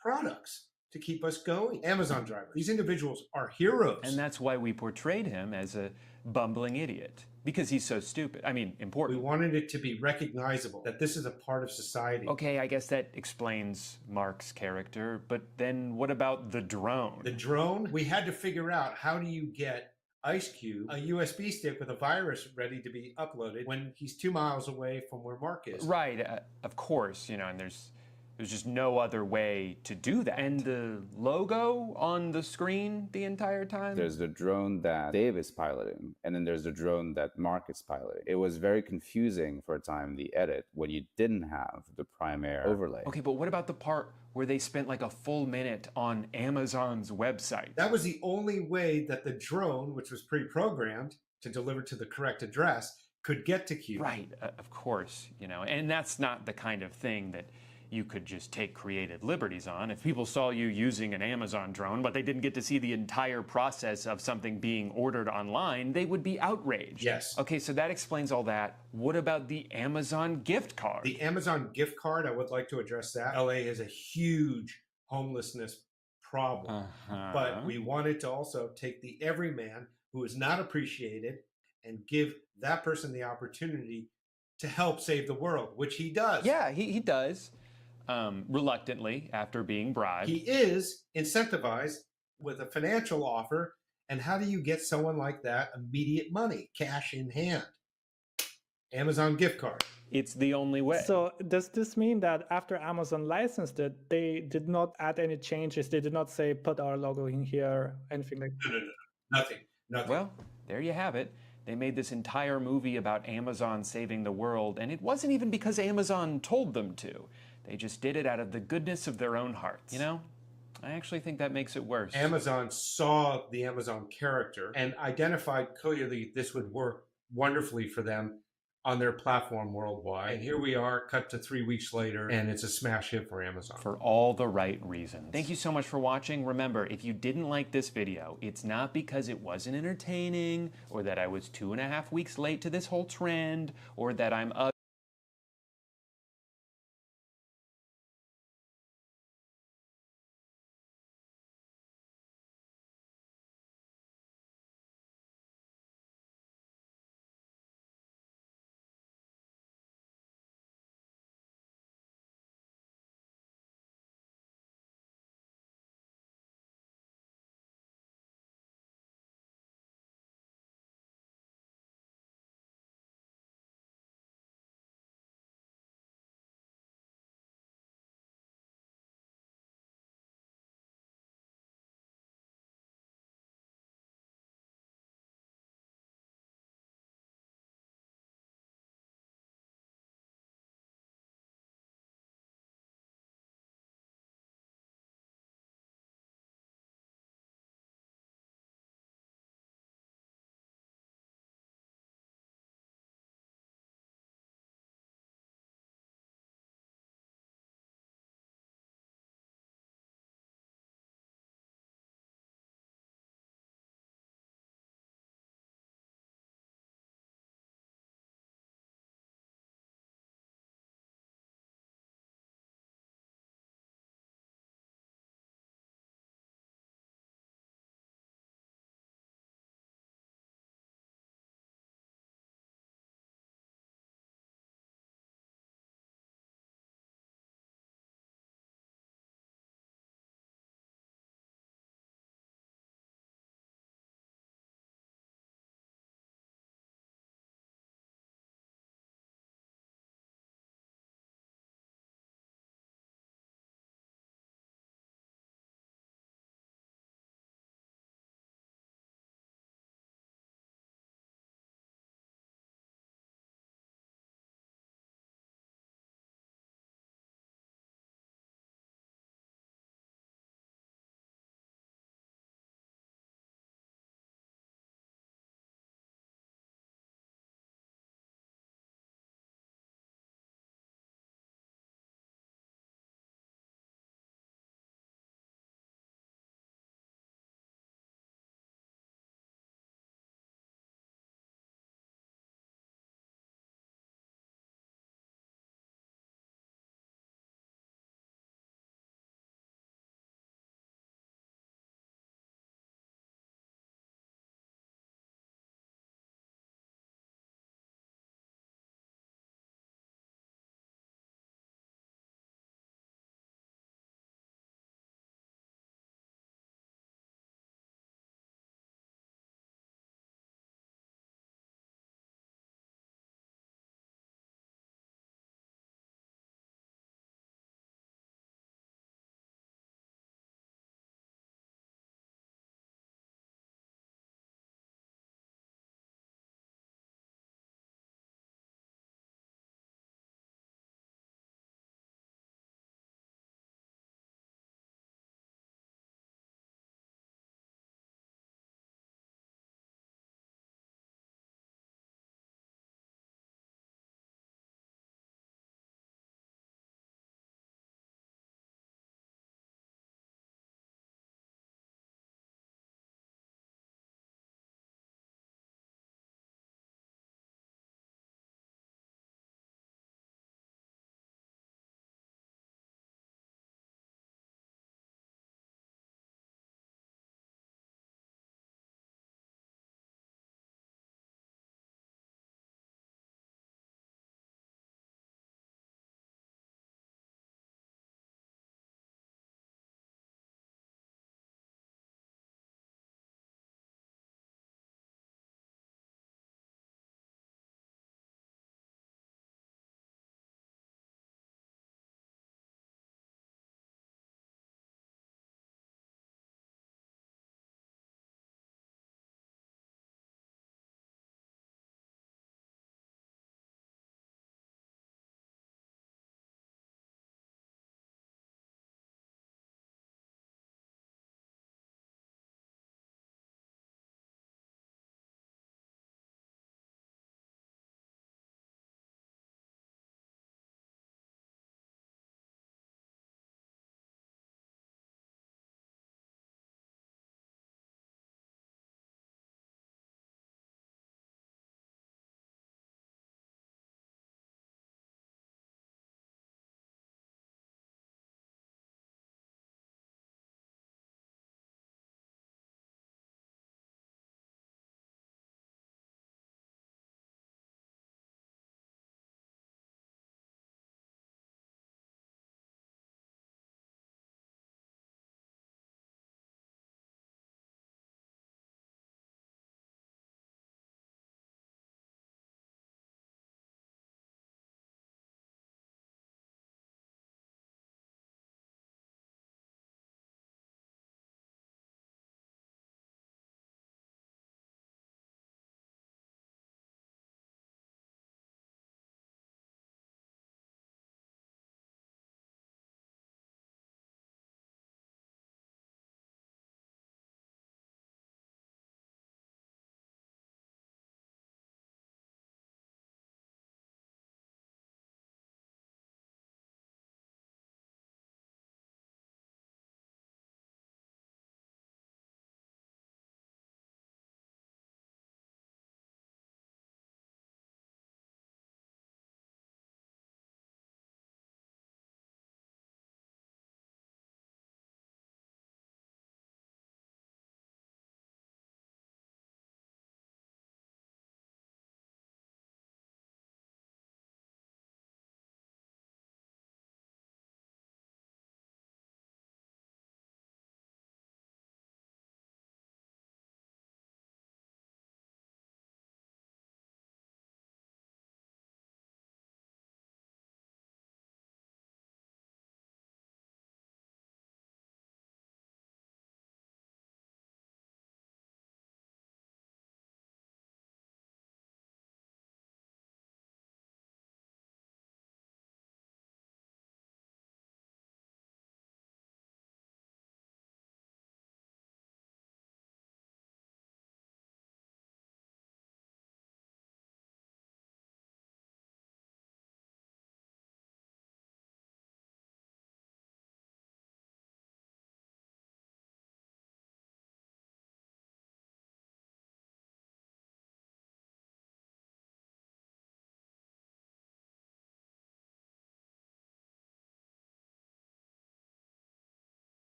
products to keep us going? Amazon drivers. These individuals are heroes. And that's why we portrayed him as a bumbling idiot. Because he's so stupid. I mean, important. We wanted it to be recognizable that this is a part of society. Okay, I guess that explains Mark's character, but then what about the drone? The drone? We had to figure out, how do you get Ice Cube a USB stick with a virus ready to be uploaded when he's 2 miles away from where Mark is? Right, of course, and there's just no other way to do that. And the logo on the screen the entire time? There's the drone that Dave is piloting, and then there's the drone that Mark is piloting. It was very confusing for a time, the edit, when you didn't have the Primaire overlay. Okay, but what about the part where they spent like a full minute on Amazon's website? That was the only way that the drone, which was pre-programmed to deliver to the correct address, could get to Cube. Right, of course, and that's not the kind of thing that you could just take creative liberties on. If people saw you using an Amazon drone, but they didn't get to see the entire process of something being ordered online, they would be outraged. Yes. Okay, so that explains all that. What about the Amazon gift card? The Amazon gift card, I would like to address that. LA has a huge homelessness problem. But we wanted to also take the everyman who is not appreciated and give that person the opportunity to help save the world, which he does. Yeah, he does. Reluctantly, after being bribed. He is incentivized with a financial offer. And how do you get someone like that immediate money, cash in hand? Amazon gift card. It's the only way. So does this mean that after Amazon licensed it, they did not add any changes? They did not say, put our logo in here, anything like that? No. Nothing. Well, there you have it. They made this entire movie about Amazon saving the world, and it wasn't even because Amazon told them to. They just did it out of the goodness of their own hearts. I actually think that makes it worse. Amazon saw the Amazon character and identified clearly this would work wonderfully for them on their platform worldwide. And here we are, cut to 3 weeks later, and it's a smash hit for Amazon. For all the right reasons. Thank you so much for watching. Remember, if you didn't like this video, it's not because it wasn't entertaining, or that I was 2.5 weeks late to this whole trend, or that I'm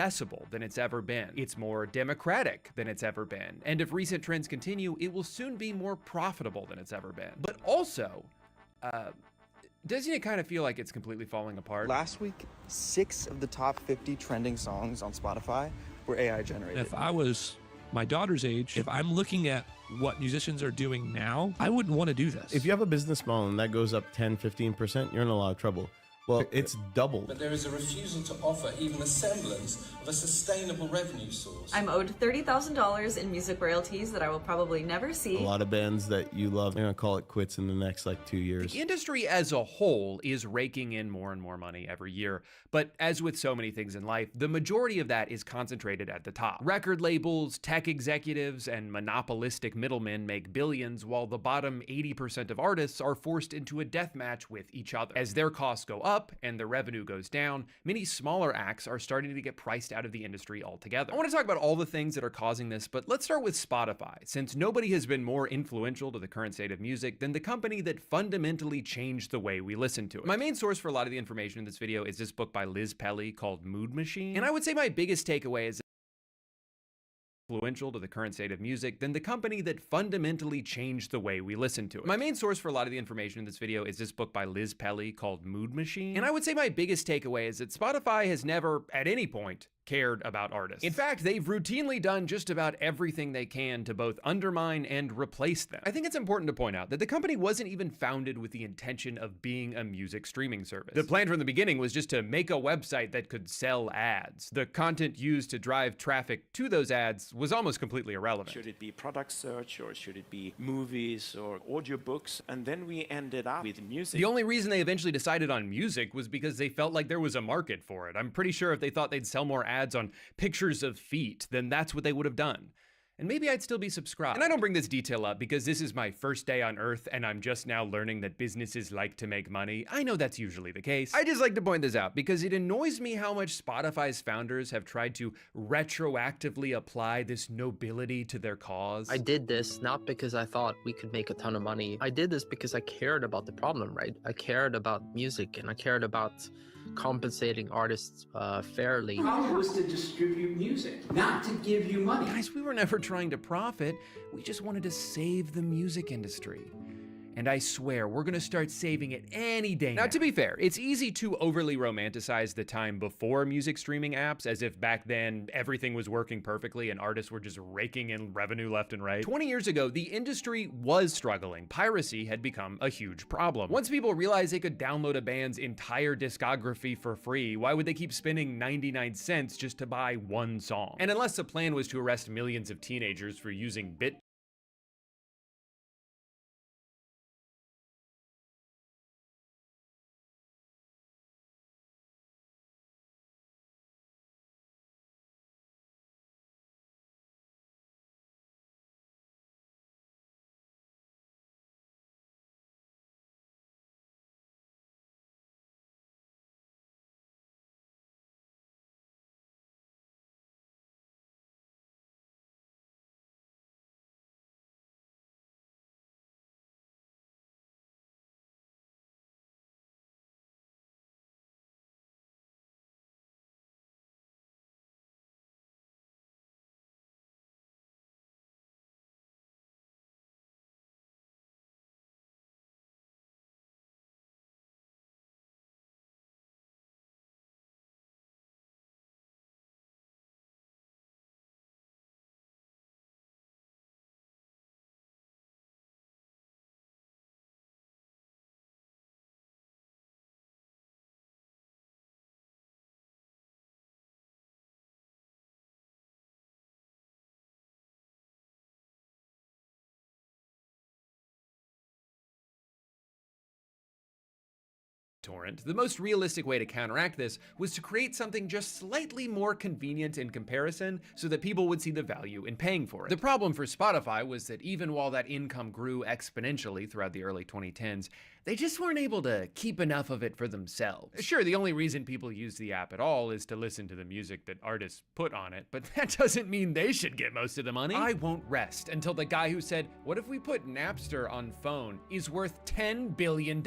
accessible than it's ever been. It's more democratic than it's ever been. And if recent trends continue, it will soon be more profitable than it's ever been. But also, doesn't it kind of feel like it's completely falling apart? Last week, 6 of the top 50 trending songs on Spotify were AI generated. If I was my daughter's age, if I'm looking at what musicians are doing now, I wouldn't want to do this. If you have a business model and that goes up 10, 15%, you're in a lot of trouble. Well, it's doubled. But there is a refusal to offer even a semblance of a sustainable revenue source. I'm owed $30,000 in music royalties that I will probably never see. A lot of bands that you love, they're gonna call it quits in the next 2 years. The industry as a whole is raking in more and more money every year. But as with so many things in life, the majority of that is concentrated at the top. Record labels, tech executives, and monopolistic middlemen make billions, while the bottom 80% of artists are forced into a death match with each other. As their costs go up and the revenue goes down, many smaller acts are starting to get priced out of the industry altogether. I want to talk about all the things that are causing this, but let's start with Spotify, since nobody has been more influential to the current state of music than the company that fundamentally changed the way we listen to it. My main source for a lot of the information in this video is this book by Liz Pelly called Mood Machine, and I would say my biggest takeaway is influential to the current state of music than the company that fundamentally changed the way we listen to it. My main source for a lot of the information in this video is this book by Liz Pelly called Mood Machine, and I would say my biggest takeaway is that Spotify has never, at any point, cared about artists. In fact, they've routinely done just about everything they can to both undermine and replace them. I think it's important to point out that the company wasn't even founded with the intention of being a music streaming service. The plan from the beginning was just to make a website that could sell ads. The content used to drive traffic to those ads was almost completely irrelevant. Should it be product search, or should it be movies or audiobooks? And then we ended up with music. The only reason they eventually decided on music was because they felt like there was a market for it. I'm pretty sure if they thought they'd sell more ads on pictures of feet, then that's what they would have done. And maybe I'd still be subscribed. And I don't bring this detail up because this is my first day on Earth and I'm just now learning that businesses like to make money. I know that's usually the case. I just like to point this out because it annoys me how much Spotify's founders have tried to retroactively apply this nobility to their cause. I did this not because I thought we could make a ton of money. I did this because I cared about the problem, right? I cared about music and I cared about compensating artists fairly. The problem was to distribute music, not to give you money. Guys, we were never trying to profit. We just wanted to save the music industry. And I swear, we're gonna start saving it any day now. To be fair, it's easy to overly romanticize the time before music streaming apps as if back then everything was working perfectly and artists were just raking in revenue left and right. 20 years ago, the industry was struggling. Piracy had become a huge problem. Once people realized they could download a band's entire discography for free, why would they keep spending 99 cents just to buy one song? And unless the plan was to arrest millions of teenagers for using torrent, the most realistic way to counteract this was to create something just slightly more convenient in comparison so that people would see the value in paying for it. The problem for Spotify was that even while that income grew exponentially throughout the early 2010s, they just weren't able to keep enough of it for themselves. Sure, the only reason people use the app at all is to listen to the music that artists put on it, but that doesn't mean they should get most of the money. I won't rest until the guy who said, "What if we put Napster on phone?" is worth $10 billion.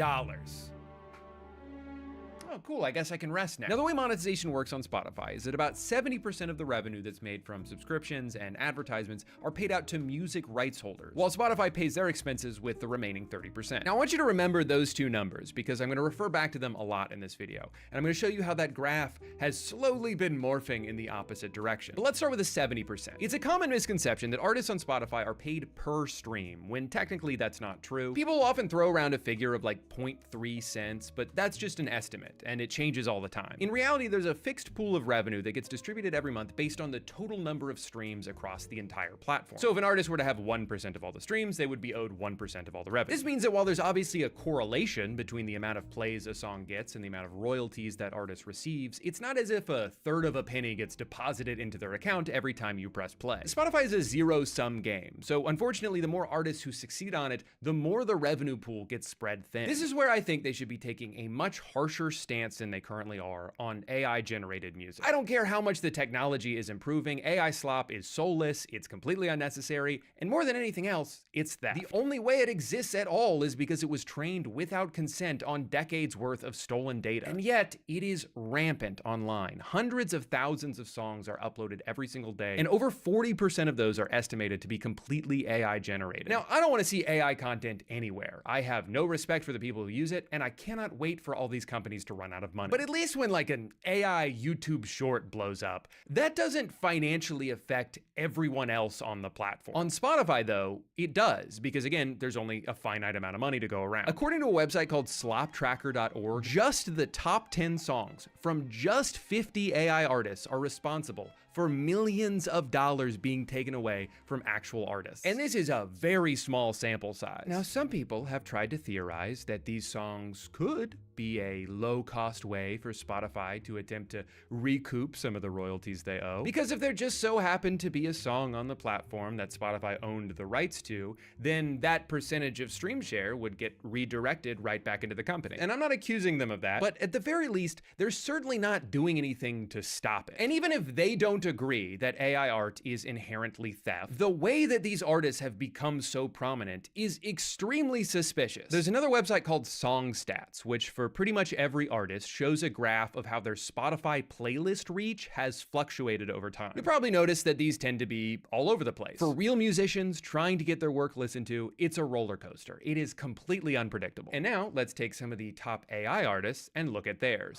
Oh, cool, I guess I can rest now. Now, the way monetization works on Spotify is that about 70% of the revenue that's made from subscriptions and advertisements are paid out to music rights holders, while Spotify pays their expenses with the remaining 30%. Now, I want you to remember those two numbers because I'm going to refer back to them a lot in this video, and I'm going to show you how that graph has slowly been morphing in the opposite direction. But let's start with the 70%. It's a common misconception that artists on Spotify are paid per stream, when technically that's not true. People will often throw around a figure of like 0.3 cents, but that's just an estimate, and it changes all the time. In reality, there's a fixed pool of revenue that gets distributed every month based on the total number of streams across the entire platform. So if an artist were to have 1% of all the streams, they would be owed 1% of all the revenue. This means that while there's obviously a correlation between the amount of plays a song gets and the amount of royalties that artist receives, it's not as if a third of a penny gets deposited into their account every time you press play. Spotify is a zero-sum game, so unfortunately, the more artists who succeed on it, the more the revenue pool gets spread thin. This is where I think they should be taking a much harsher stance than they currently are on AI-generated music. I don't care how much the technology is improving, AI slop is soulless, it's completely unnecessary, and more than anything else, it's theft. The only way it exists at all is because it was trained without consent on decades worth of stolen data. And yet, it is rampant online. Hundreds of thousands of songs are uploaded every single day, and over 40% of those are estimated to be completely AI generated. Now, I don't want to see AI content anywhere. I have no respect for the people who use it, and I cannot wait for all these companies to run out of money. But at least when like an AI YouTube short blows up, that doesn't financially affect everyone else on the platform. On Spotify, though, it does, because again, there's only a finite amount of money to go around. According to a website called sloptracker.org, just the top 10 songs from just 50 AI artists are responsible for millions of dollars being taken away from actual artists. And this is a very small sample size. Now, some people have tried to theorize that these songs could be a low-cost way for Spotify to attempt to recoup some of the royalties they owe. Because if there just so happened to be a song on the platform that Spotify owned the rights to, then that percentage of stream share would get redirected right back into the company. And I'm not accusing them of that, but at the very least, they're certainly not doing anything to stop it. And even if they don't agree that AI art is inherently theft, the way that these artists have become so prominent is extremely suspicious. There's another website called Songstats, which for pretty much every artist shows a graph of how their Spotify playlist reach has fluctuated over time. You'll probably notice that these tend to be all over the place. For real musicians trying to get their work listened to, it's a roller coaster. It is completely unpredictable. And now let's take some of the top AI artists and look at theirs.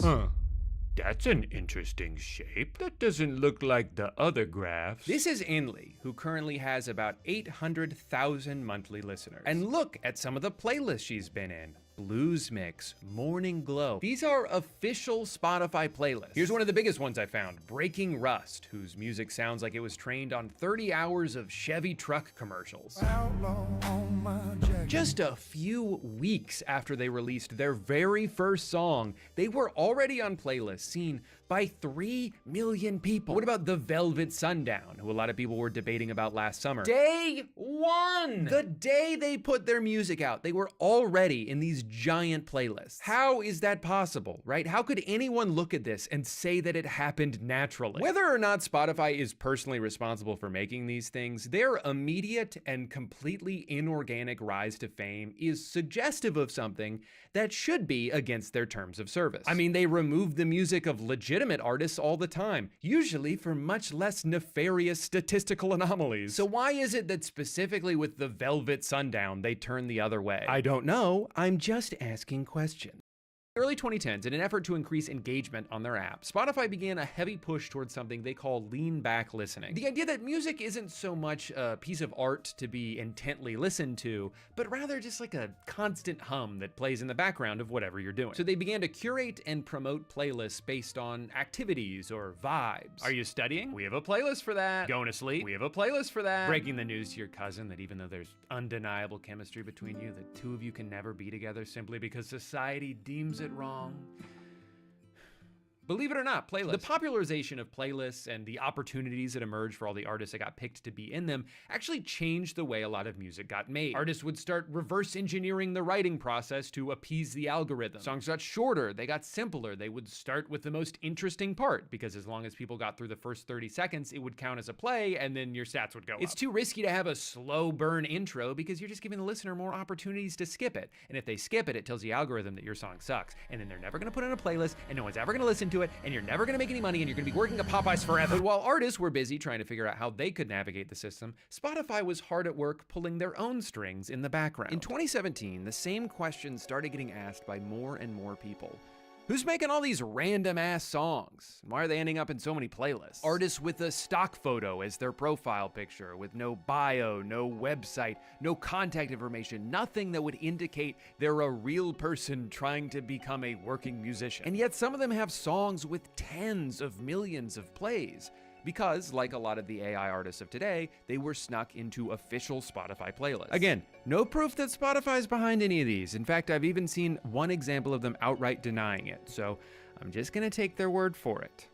That's an interesting shape. That doesn't look like the other graphs. This is Inley, who currently has about 800,000 monthly listeners. And look at some of the playlists she's been in. Blues Mix, Morning Glow. These are official Spotify playlists. Here's one of the biggest ones I found, Breaking Rust, whose music sounds like it was trained on 30 hours of Chevy truck commercials. Just a few weeks after they released their very first song, they were already on playlists seen by 3 million people. What about The Velvet Sundown, who a lot of people were debating about last summer? Day one! The day they put their music out, they were already in these giant playlists. How is that possible, right? How could anyone look at this and say that it happened naturally? Whether or not Spotify is personally responsible for making these things, their immediate and completely inorganic rise to fame is suggestive of something that should be against their terms of service. I mean, they remove the music of legitimate artists all the time, usually for much less nefarious statistical anomalies. So why is it that specifically with The Velvet Sundown, they turn the other way? I don't know, I'm just asking questions. Early 2010s, in an effort to increase engagement on their app, Spotify began a heavy push towards something they call lean back listening. The idea that music isn't so much a piece of art to be intently listened to, but rather just like a constant hum that plays in the background of whatever you're doing. So they began to curate and promote playlists based on activities or vibes. Are you studying? We have a playlist for that. Going to sleep? We have a playlist for that. Breaking the news to your cousin that even though there's undeniable chemistry between you, the two of you can never be together simply because society deems it wrong. Believe it or not, playlists. The popularization of playlists and the opportunities that emerged for all the artists that got picked to be in them actually changed the way a lot of music got made. Artists would start reverse engineering the writing process to appease the algorithm. Songs got shorter, they got simpler, they would start with the most interesting part, because as long as people got through the first 30 seconds, it would count as a play, and then your stats would go up. It's too risky to have a slow burn intro because you're just giving the listener more opportunities to skip it. And if they skip it, it tells the algorithm that your song sucks. And then they're never gonna put it in a playlist, and no one's ever gonna listen to it, and you're never gonna make any money, and you're gonna be working at Popeyes forever. But while artists were busy trying to figure out how they could navigate the system, Spotify was hard at work pulling their own strings in the background. In 2017, the same question started getting asked by more and more people. Who's making all these random ass songs? Why are they ending up in so many playlists? Artists with a stock photo as their profile picture, with no bio, no website, no contact information, nothing that would indicate they're a real person trying to become a working musician. And yet some of them have songs with tens of millions of plays. Because, like a lot of the AI artists of today, they were snuck into official Spotify playlists. Again, no proof that Spotify's behind any of these. In fact, I've even seen one example of them outright denying it, so I'm just gonna take their word for it.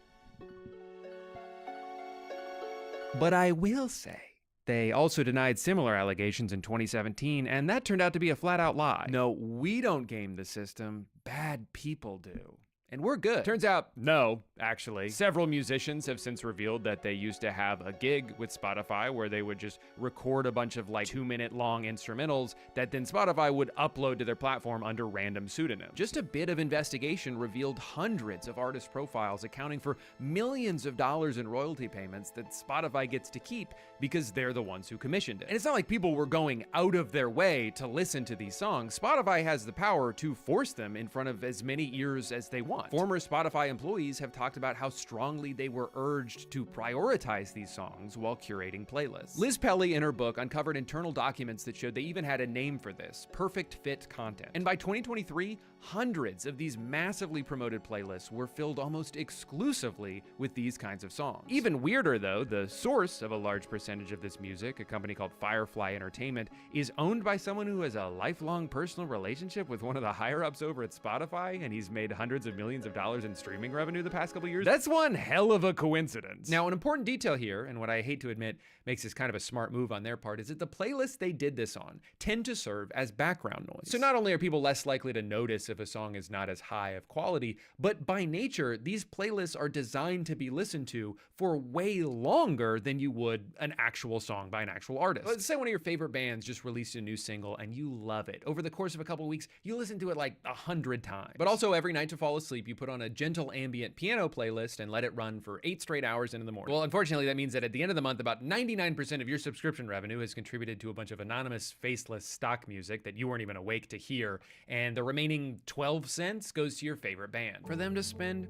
But I will say, they also denied similar allegations in 2017, and that turned out to be a flat-out lie. No, we don't game the system, bad people do. And we're good. Turns out, no, actually. Several musicians have since revealed that they used to have a gig with Spotify where they would just record a bunch of like 2-minute long instrumentals that then Spotify would upload to their platform under random pseudonyms. Just a bit of investigation revealed hundreds of artist profiles accounting for millions of dollars in royalty payments that Spotify gets to keep because they're the ones who commissioned it. And it's not like people were going out of their way to listen to these songs. Spotify has the power to force them in front of as many ears as they want. Former Spotify employees have talked about how strongly they were urged to prioritize these songs while curating playlists. Liz Pelly, in her book, uncovered internal documents that showed they even had a name for this: perfect fit content. And by 2023, hundreds of these massively promoted playlists were filled almost exclusively with these kinds of songs. Even weirder though, the source of a large percentage of this music, a company called Firefly Entertainment, is owned by someone who has a lifelong personal relationship with one of the higher-ups over at Spotify, and he's made hundreds of millions of dollars in streaming revenue the past couple years. That's one hell of a coincidence. Now, an important detail here, and what I hate to admit makes this kind of a smart move on their part, is that the playlists they did this on tend to serve as background noise. So not only are people less likely to notice if a song is not as high of quality, but by nature, these playlists are designed to be listened to for way longer than you would an actual song by an actual artist. Let's say one of your favorite bands just released a new single and you love it. Over the course of a couple weeks, you listen to it like 100 times. But also every night to fall asleep, you put on a gentle ambient piano playlist and let it run for 8 straight hours into the morning. Well, unfortunately, that means that at the end of the month, about 99% of your subscription revenue has contributed to a bunch of anonymous, faceless stock music that you weren't even awake to hear, and the remaining 12 cents goes to your favorite band for them to spend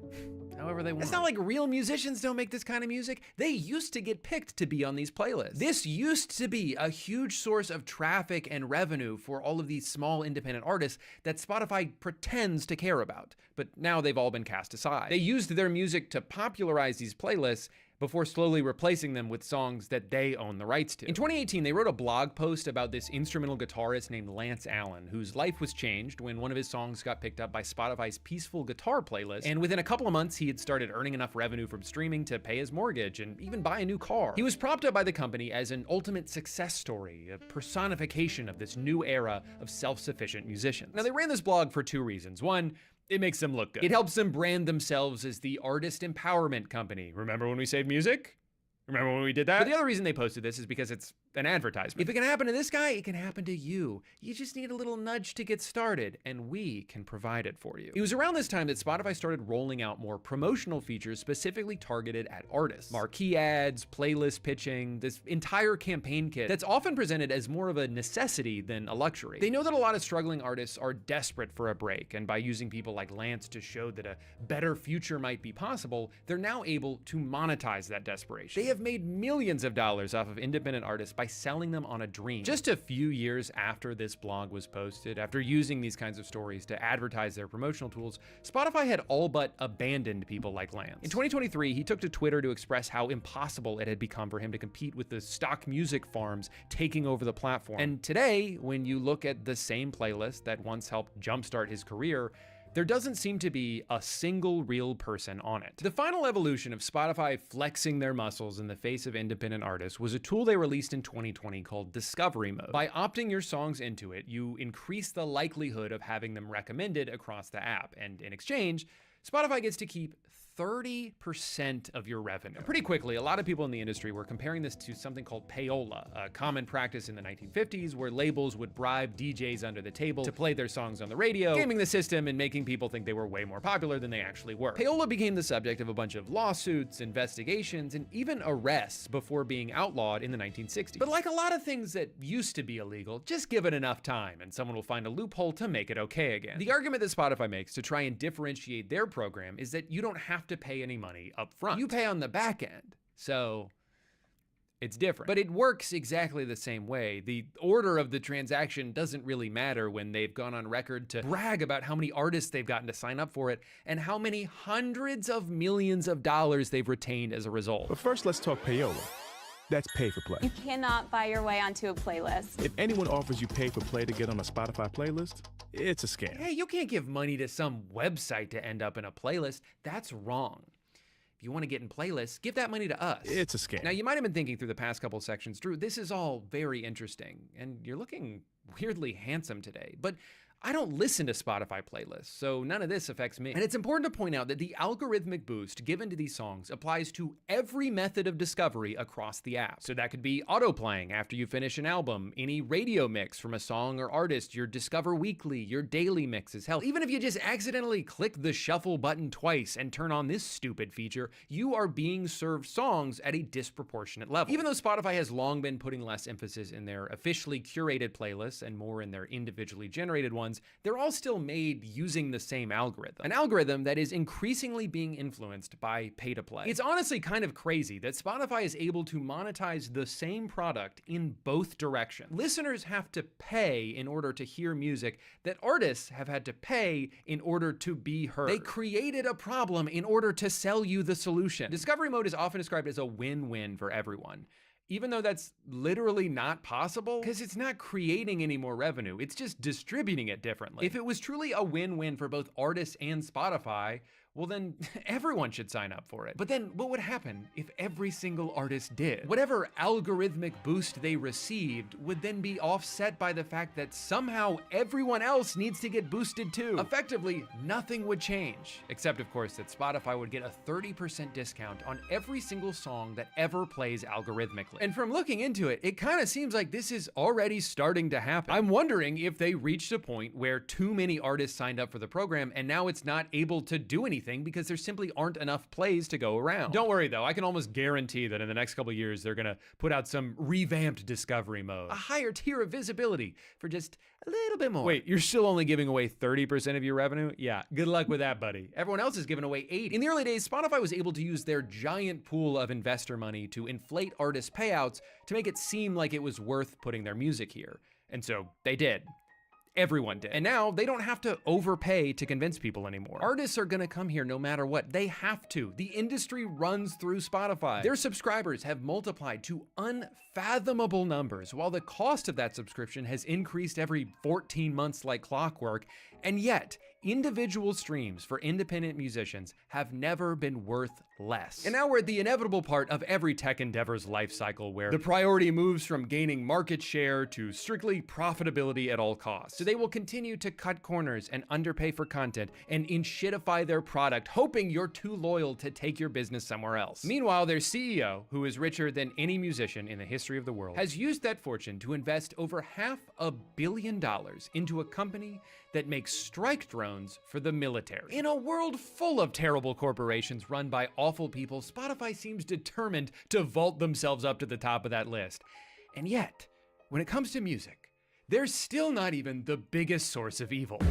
however they want. It's not like real musicians don't make this kind of music. They used to get picked to be on these playlists. This used to be a huge source of traffic and revenue for all of these small independent artists that Spotify pretends to care about, but now they've all been cast aside. They used their music to popularize these playlists before slowly replacing them with songs that they own the rights to. In 2018, they wrote a blog post about this instrumental guitarist named Lance Allen, whose life was changed when one of his songs got picked up by Spotify's Peaceful Guitar playlist, and within a couple of months, he had started earning enough revenue from streaming to pay his mortgage and even buy a new car. He was propped up by the company as an ultimate success story, a personification of this new era of self-sufficient musicians. Now, they ran this blog for 2 reasons. One, it makes them look good. It helps them brand themselves as the artist empowerment company. Remember when we saved music? Remember when we did that? But the other reason they posted this is because it's an advertisement. If it can happen to this guy, it can happen to you. You just need a little nudge to get started, and we can provide it for you. It was around this time that Spotify started rolling out more promotional features specifically targeted at artists. Marquee ads, playlist pitching, this entire campaign kit that's often presented as more of a necessity than a luxury. They know that a lot of struggling artists are desperate for a break, and by using people like Lance to show that a better future might be possible, they're now able to monetize that desperation. They have made millions of dollars off of independent artists by selling them on a dream. Just a few years after this blog was posted, after using these kinds of stories to advertise their promotional tools, Spotify had all but abandoned people like Lance. In 2023, he took to Twitter to express how impossible it had become for him to compete with the stock music farms taking over the platform. And today, when you look at the same playlist that once helped jumpstart his career, there doesn't seem to be a single real person on it. The final evolution of Spotify flexing their muscles in the face of independent artists was a tool they released in 2020 called Discovery Mode. By opting your songs into it, you increase the likelihood of having them recommended across the app, and in exchange, Spotify gets to keep 30% of your revenue. Pretty quickly, a lot of people in the industry were comparing this to something called payola, a common practice in the 1950s where labels would bribe DJs under the table to play their songs on the radio, gaming the system and making people think they were way more popular than they actually were. Payola became the subject of a bunch of lawsuits, investigations, and even arrests before being outlawed in the 1960s. But like a lot of things that used to be illegal, just give it enough time and someone will find a loophole to make it okay again. The argument that Spotify makes to try and differentiate their program is that you don't have to pay any money up front. You pay on the back end, so it's different. But it works exactly the same way. The order of the transaction doesn't really matter when they've gone on record to brag about how many artists they've gotten to sign up for it and how many hundreds of millions of dollars they've retained as a result. But first, let's talk payola. That's pay for play. You cannot buy your way onto a playlist. If anyone offers you pay for play to get on a Spotify playlist, it's a scam. Hey, you can't give money to some website to end up in a playlist. That's wrong. If you want to get in playlists, give that money to us. It's a scam. Now, you might have been thinking through the past couple sections, Drew, this is all very interesting, and you're looking weirdly handsome today, but I don't listen to Spotify playlists, so none of this affects me. And it's important to point out that the algorithmic boost given to these songs applies to every method of discovery across the app. So that could be autoplaying after you finish an album, any radio mix from a song or artist, your Discover Weekly, your daily mixes. Hell, even if you just accidentally click the shuffle button twice and turn on this stupid feature, you are being served songs at a disproportionate level. Even though Spotify has long been putting less emphasis in their officially curated playlists and more in their individually generated ones, they're all still made using the same algorithm. An algorithm that is increasingly being influenced by pay-to-play. It's honestly kind of crazy that Spotify is able to monetize the same product in both directions. Listeners have to pay in order to hear music that artists have had to pay in order to be heard. They created a problem in order to sell you the solution. Discovery Mode is often described as a win-win for everyone, even though that's literally not possible, because it's not creating any more revenue, it's just distributing it differently. If it was truly a win-win for both artists and Spotify, well then everyone should sign up for it. But then what would happen if every single artist did? Whatever algorithmic boost they received would then be offset by the fact that somehow everyone else needs to get boosted too. Effectively, nothing would change, except of course that Spotify would get a 30% discount on every single song that ever plays algorithmically. And from looking into it, it kind of seems like this is already starting to happen. I'm wondering if they reached a point where too many artists signed up for the program and now it's not able to do anything because there simply aren't enough plays to go around. Don't worry though, I can almost guarantee that in the next couple years they're gonna put out some revamped Discovery Mode, a higher tier of visibility for just a little bit more. Wait, you're still only giving away 30% of your revenue? Yeah, good luck with that, buddy. Everyone else is giving away 80%. In the early days, Spotify was able to use their giant pool of investor money to inflate artist payouts to make it seem like it was worth putting their music here. And so they did. Everyone did. And now they don't have to overpay to convince people anymore. Artists are gonna come here no matter what. They have to. The industry runs through Spotify. Their subscribers have multiplied to unfathomable numbers, while the cost of that subscription has increased every 14 months like clockwork. And yet, individual streams for independent musicians have never been worth less. And now we're at the inevitable part of every tech endeavor's life cycle where the priority moves from gaining market share to strictly profitability at all costs. So they will continue to cut corners and underpay for content and inshitify their product, hoping you're too loyal to take your business somewhere else. Meanwhile, their CEO, who is richer than any musician in the history of the world, has used that fortune to invest over $500 million into a company that makes strike drones for the military. In a world full of terrible corporations run by awful people, Spotify seems determined to vault themselves up to the top of that list. And yet, when it comes to music, they're still not even the biggest source of evil.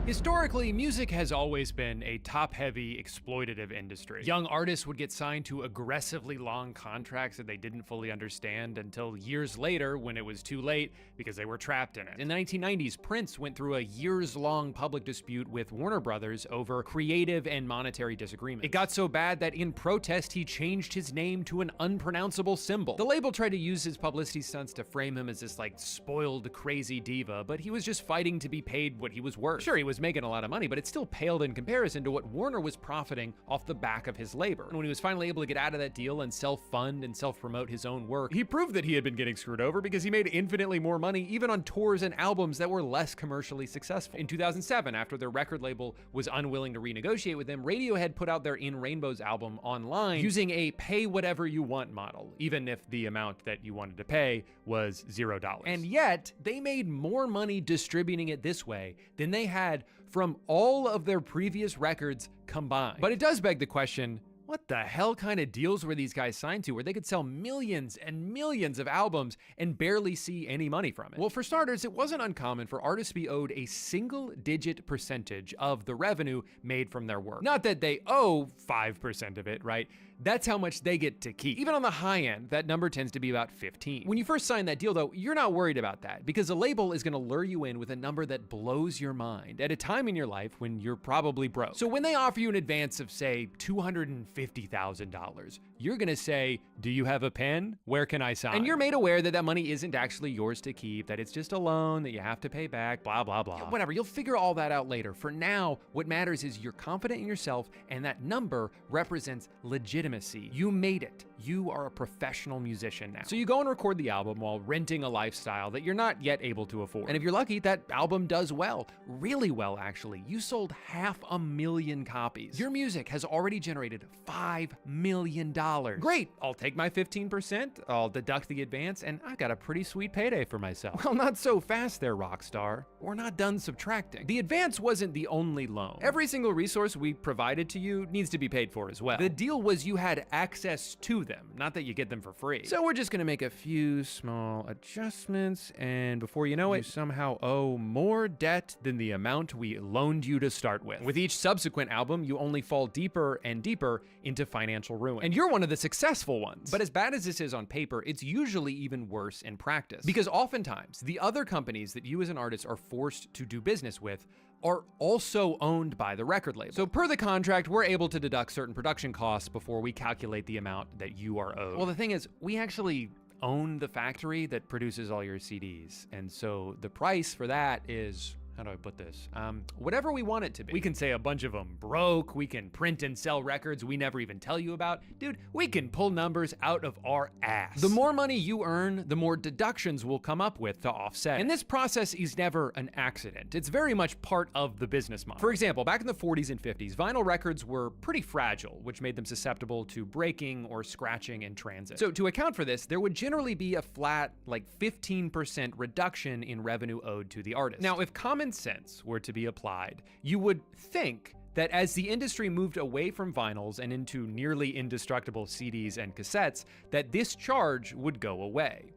Historically, music has always been a top-heavy, exploitative industry. Young artists would get signed to aggressively long contracts that they didn't fully understand until years later when it was too late because they were trapped in it. In the 1990s, Prince went through a years-long public dispute with Warner Brothers over creative and monetary disagreements. It got so bad that in protest, he changed his name to an unpronounceable symbol. The label tried to use his publicity stunts to frame him as this like spoiled, crazy diva, but he was just fighting to be paid what he was worth. Sure, he was was making a lot of money, but it still paled in comparison to what Warner was profiting off the back of his labor. And when he was finally able to get out of that deal and self-fund and self-promote his own work, he proved that he had been getting screwed over because he made infinitely more money even on tours and albums that were less commercially successful. In 2007, after their record label was unwilling to renegotiate with them, Radiohead put out their In Rainbows album online using a pay whatever you want model, even if the amount that you wanted to pay was $0. And yet, they made more money distributing it this way than they had from all of their previous records combined. But it does beg the question, what the hell kind of deals were these guys signed to where they could sell millions and millions of albums and barely see any money from it? Well, for starters, it wasn't uncommon for artists to be owed a single-digit percentage of the revenue made from their work. Not that they owe 5% of it, right? That's how much they get to keep. Even on the high end, that number tends to be about 15. When you first sign that deal, though, you're not worried about that because the label is gonna lure you in with a number that blows your mind at a time in your life when you're probably broke. So when they offer you an advance of, say, $250,000, you're gonna say, do you have a pen? Where can I sign? And you're made aware that that money isn't actually yours to keep, that it's just a loan that you have to pay back, blah, blah, blah. Yeah, whatever, you'll figure all that out later. For now, what matters is you're confident in yourself and that number represents legitimacy. You made it. You are a professional musician now. So you go and record the album while renting a lifestyle that you're not yet able to afford. And if you're lucky, that album does well. Really well, actually. You sold 500,000 copies. Your music has already generated $5 million. Great, I'll take my 15%, I'll deduct the advance, and I've got a pretty sweet payday for myself. Well, not so fast there, Rockstar. We're not done subtracting. The advance wasn't the only loan. Every single resource we provided to you needs to be paid for as well. The deal was you had access to them, not that you get them for free. So we're just gonna make a few small adjustments, and before you know it, you somehow owe more debt than the amount we loaned you to start with. With each subsequent album, you only fall deeper and deeper into financial ruin. And you're one of the successful ones. But as bad as this is on paper, it's usually even worse in practice. Because oftentimes, the other companies that you as an artist are forced to do business with are also owned by the record label. So per the contract, we're able to deduct certain production costs before we calculate the amount that you are owed. Well, the thing is, we actually own the factory that produces all your CDs. And so the price for that is, how do I put this? Whatever we want it to be. We can say a bunch of them broke, we can print and sell records we never even tell you about. Dude, we can pull numbers out of our ass. The more money you earn, the more deductions we'll come up with to offset. And this process is never an accident. It's very much part of the business model. For example, back in the 40s and 50s, vinyl records were pretty fragile, which made them susceptible to breaking or scratching in transit. So to account for this, there would generally be a flat, like 15% reduction in revenue owed to the artist. Now, if common sense were to be applied, you would think that as the industry moved away from vinyls and into nearly indestructible CDs and cassettes, that this charge would go away.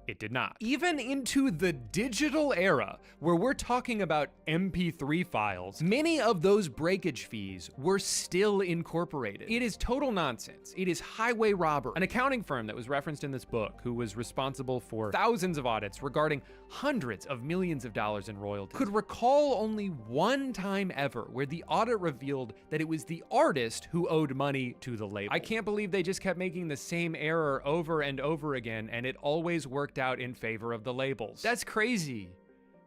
It did not. Even into the digital era, where we're talking about MP3 files, many of those breakage fees were still incorporated. It is total nonsense. It is highway robbery. An accounting firm that was referenced in this book, who was responsible for thousands of audits regarding hundreds of millions of dollars in royalties, could recall only one time ever where the audit revealed that it was the artist who owed money to the label. I can't believe they just kept making the same error over and over again, and it always worked out in favor of the labels. That's crazy.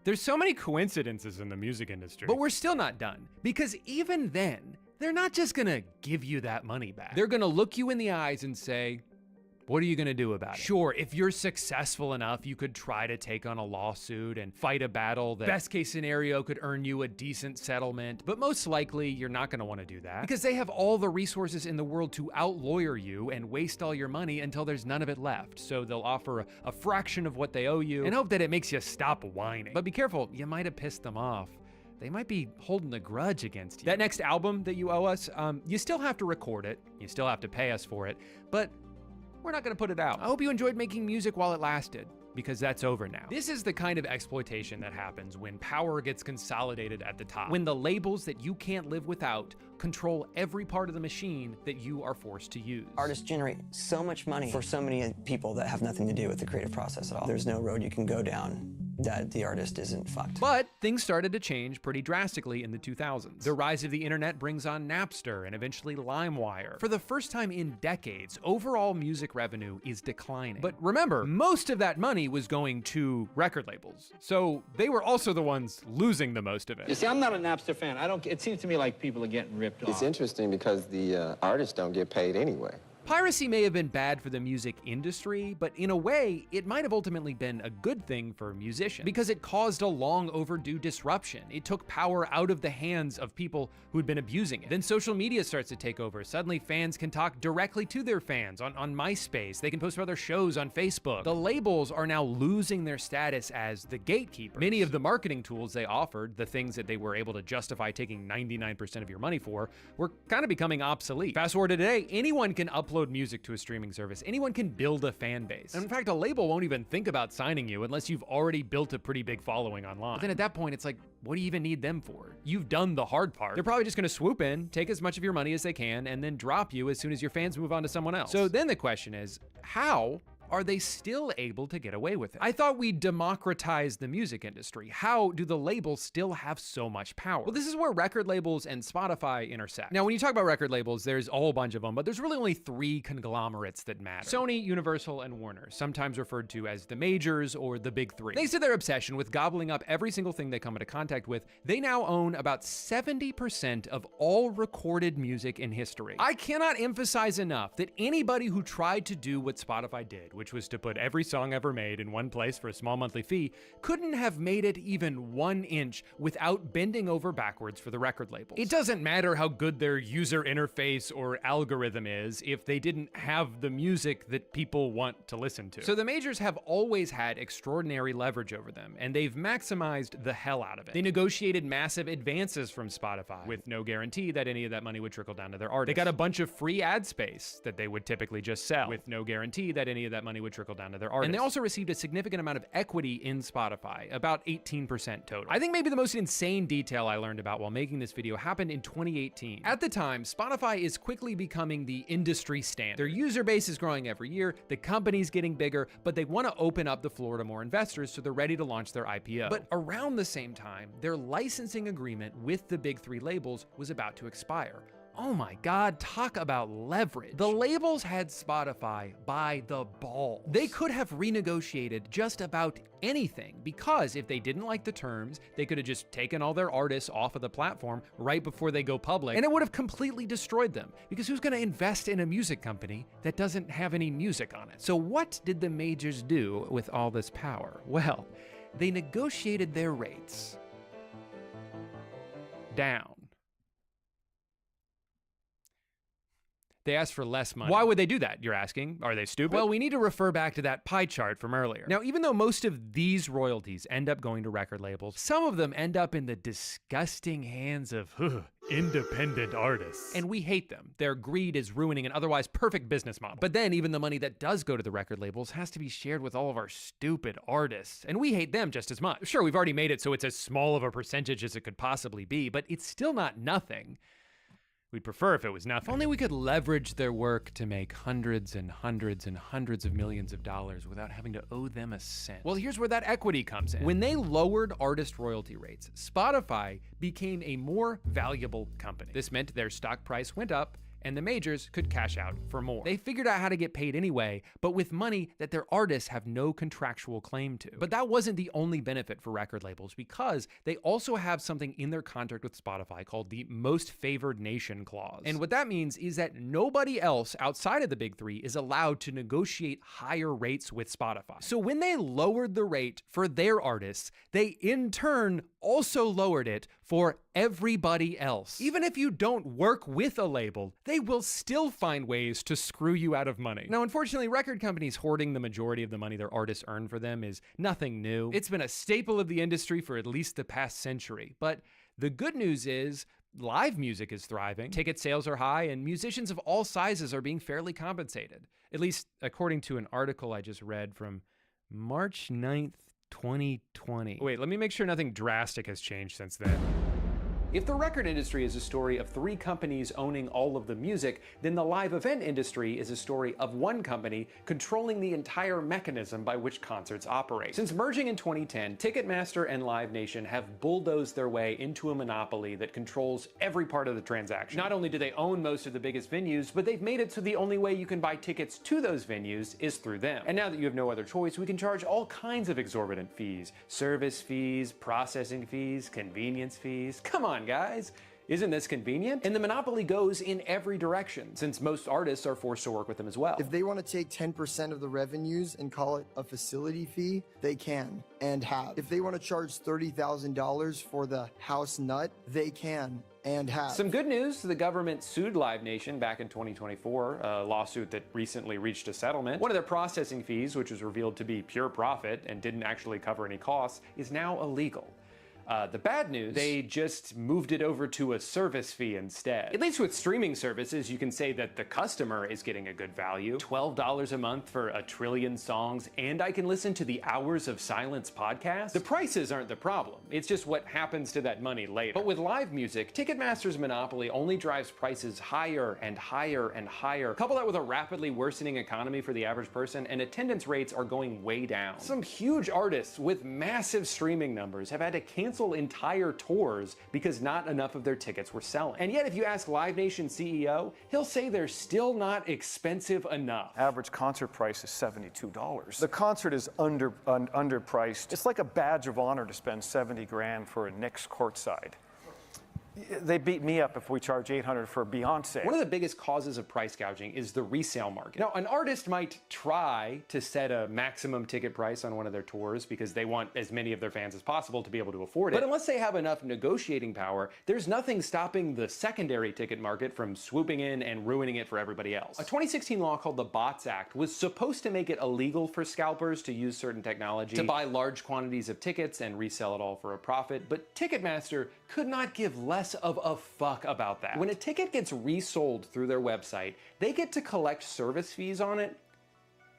There's so many coincidences in the music industry. But we're still not done, because even then, they're not just gonna give you that money back. They're gonna look you in the eyes and say, what are you gonna do about it? Sure, if you're successful enough, you could try to take on a lawsuit and fight a battle that, best case scenario, could earn you a decent settlement, but most likely you're not gonna wanna do that because they have all the resources in the world to out-lawyer you and waste all your money until there's none of it left. So they'll offer a fraction of what they owe you and hope that it makes you stop whining. But be careful, you might have pissed them off. They might be holding a grudge against you. That next album that you owe us, you still have to record it, you still have to pay us for it, but we're not gonna put it out. I hope you enjoyed making music while it lasted, because that's over now. This is the kind of exploitation that happens when power gets consolidated at the top. When the labels that you can't live without control every part of the machine that you are forced to use. Artists generate so much money for so many people that have nothing to do with the creative process at all. There's no road you can go down that the artist isn't fucked. But things started to change pretty drastically in the 2000s. The rise of the internet brings on Napster and eventually LimeWire. For the first time in decades, overall music revenue is declining. But remember, most of that money was going to record labels, so they were also the ones losing the most of it. You see, I'm not a Napster fan. It seems to me like people are getting ripped off. It's interesting because the artists don't get paid anyway. Piracy may have been bad for the music industry, but in a way, it might have ultimately been a good thing for musicians because it caused a long overdue disruption. It took power out of the hands of people who'd been abusing it. Then social media starts to take over. Suddenly fans can talk directly to their fans on MySpace. They can post about their shows on Facebook. The labels are now losing their status as the gatekeepers. Many of the marketing tools they offered, the things that they were able to justify taking 99% of your money for, were kind of becoming obsolete. Fast forward to today, anyone can upload music to a streaming service. Anyone can build a fan base. And in fact, a label won't even think about signing you unless you've already built a pretty big following online. But then at that point, it's like, what do you even need them for? You've done the hard part. They're probably just gonna swoop in, take as much of your money as they can, and then drop you as soon as your fans move on to someone else. So then the question is, how are they still able to get away with it? I thought we democratized the music industry. How do the labels still have so much power? Well, this is where record labels and Spotify intersect. Now, when you talk about record labels, there's a whole bunch of them, but there's really only three conglomerates that matter. Sony, Universal, and Warner, sometimes referred to as the majors or the big three. Thanks to their obsession with gobbling up every single thing they come into contact with, they now own about 70% of all recorded music in history. I cannot emphasize enough that anybody who tried to do what Spotify did, which was to put every song ever made in one place for a small monthly fee, couldn't have made it even 1 inch without bending over backwards for the record labels. It doesn't matter how good their user interface or algorithm is if they didn't have the music that people want to listen to. So the majors have always had extraordinary leverage over them, and they've maximized the hell out of it. They negotiated massive advances from Spotify with no guarantee that any of that money would trickle down to their artists. They got a bunch of free ad space that they would typically just sell with no guarantee that any of that money would trickle down to their artists. And they also received a significant amount of equity in Spotify, about 18% total. I think maybe the most insane detail I learned about while making this video happened in 2018. At the time, Spotify is quickly becoming the industry standard. Their user base is growing every year, the company's getting bigger, but they want to open up the floor to more investors, so they're ready to launch their IPO. But around the same time, their licensing agreement with the big three labels was about to expire. Oh my God, talk about leverage. The labels had Spotify by the balls. They could have renegotiated just about anything because if they didn't like the terms, they could have just taken all their artists off of the platform right before they go public, and it would have completely destroyed them because who's gonna invest in a music company that doesn't have any music on it? So what did the majors do with all this power? Well, they negotiated their rates down. They asked for less money. Why would they do that, you're asking? Are they stupid? Well, we need to refer back to that pie chart from earlier. Now, even though most of these royalties end up going to record labels, some of them end up in the disgusting hands of independent artists. And we hate them. Their greed is ruining an otherwise perfect business model. But then even the money that does go to the record labels has to be shared with all of our stupid artists. And we hate them just as much. Sure, we've already made it so it's as small of a percentage as it could possibly be, but it's still not nothing. We'd prefer if it was nothing. If only we could leverage their work to make hundreds and hundreds and hundreds of millions of dollars without having to owe them a cent. Well, here's where that equity comes in. When they lowered artist royalty rates, Spotify became a more valuable company. This meant their stock price went up, and the majors could cash out for more. They figured out how to get paid anyway, but with money that their artists have no contractual claim to. But that wasn't the only benefit for record labels because they also have something in their contract with Spotify called the Most Favored Nation clause. And what that means is that nobody else outside of the big three is allowed to negotiate higher rates with Spotify. So when they lowered the rate for their artists, they in turn also lowered it for everybody else. Even if you don't work with a label, they will still find ways to screw you out of money. Now, unfortunately, record companies hoarding the majority of the money their artists earn for them is nothing new. It's been a staple of the industry for at least the past century. But the good news is live music is thriving, ticket sales are high, and musicians of all sizes are being fairly compensated. At least according to an article I just read from March 9th, 2020. Wait, let me make sure nothing drastic has changed since then. If the record industry is a story of 3 companies owning all of the music, then the live event industry is a story of one company controlling the entire mechanism by which concerts operate. Since merging in 2010, Ticketmaster and Live Nation have bulldozed their way into a monopoly that controls every part of the transaction. Not only do they own most of the biggest venues, but they've made it so the only way you can buy tickets to those venues is through them. And now that you have no other choice, we can charge all kinds of exorbitant fees. Service fees, processing fees, convenience fees. Come on, guys. Isn't this convenient? And the monopoly goes in every direction, since most artists are forced to work with them as well. If they want to take 10% of the revenues and call it a facility fee, they can and have. If they want to charge $30,000 for the house nut, they can and have. Some good news, the government sued Live Nation back in 2024, a lawsuit that recently reached a settlement. One of their processing fees, which was revealed to be pure profit and didn't actually cover any costs, is now illegal. The bad news, they just moved it over to a service fee instead. At least with streaming services, you can say that the customer is getting a good value. $12 a month for 1 trillion songs, and I can listen to the Hours of Silence podcast. The prices aren't the problem. It's just what happens to that money later. But with live music, Ticketmaster's monopoly only drives prices higher and higher and higher. Couple that with a rapidly worsening economy for the average person, and attendance rates are going way down. Some huge artists with massive streaming numbers have had to cancel entire tours because not enough of their tickets were selling. And yet if you ask Live Nation CEO, he'll say they're still not expensive enough. Average concert price is $72. The concert is underpriced. It's like a badge of honor to spend 70 grand for a Knicks courtside. They beat me up if we charge $800 for Beyonce. One of the biggest causes of price gouging is the resale market. Now, an artist might try to set a maximum ticket price on one of their tours because they want as many of their fans as possible to be able to afford it. But unless they have enough negotiating power, there's nothing stopping the secondary ticket market from swooping in and ruining it for everybody else. A 2016 law called the Bots Act was supposed to make it illegal for scalpers to use certain technology to buy large quantities of tickets and resell it all for a profit, but Ticketmaster could not give less of a fuck about that. When a ticket gets resold through their website, they get to collect service fees on it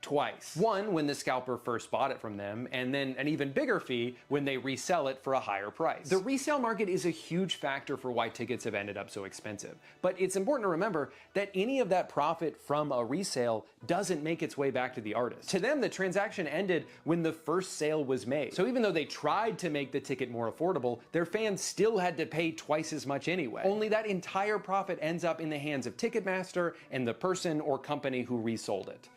twice. One, when the scalper first bought it from them, and then an even bigger fee when they resell it for a higher price. The resale market is a huge factor for why tickets have ended up so expensive. But it's important to remember that any of that profit from a resale doesn't make its way back to the artist. To them, the transaction ended when the first sale was made. So even though they tried to make the ticket more affordable, their fans still had to pay twice as much anyway. Only that entire profit ends up in the hands of Ticketmaster and the person or company who resold it.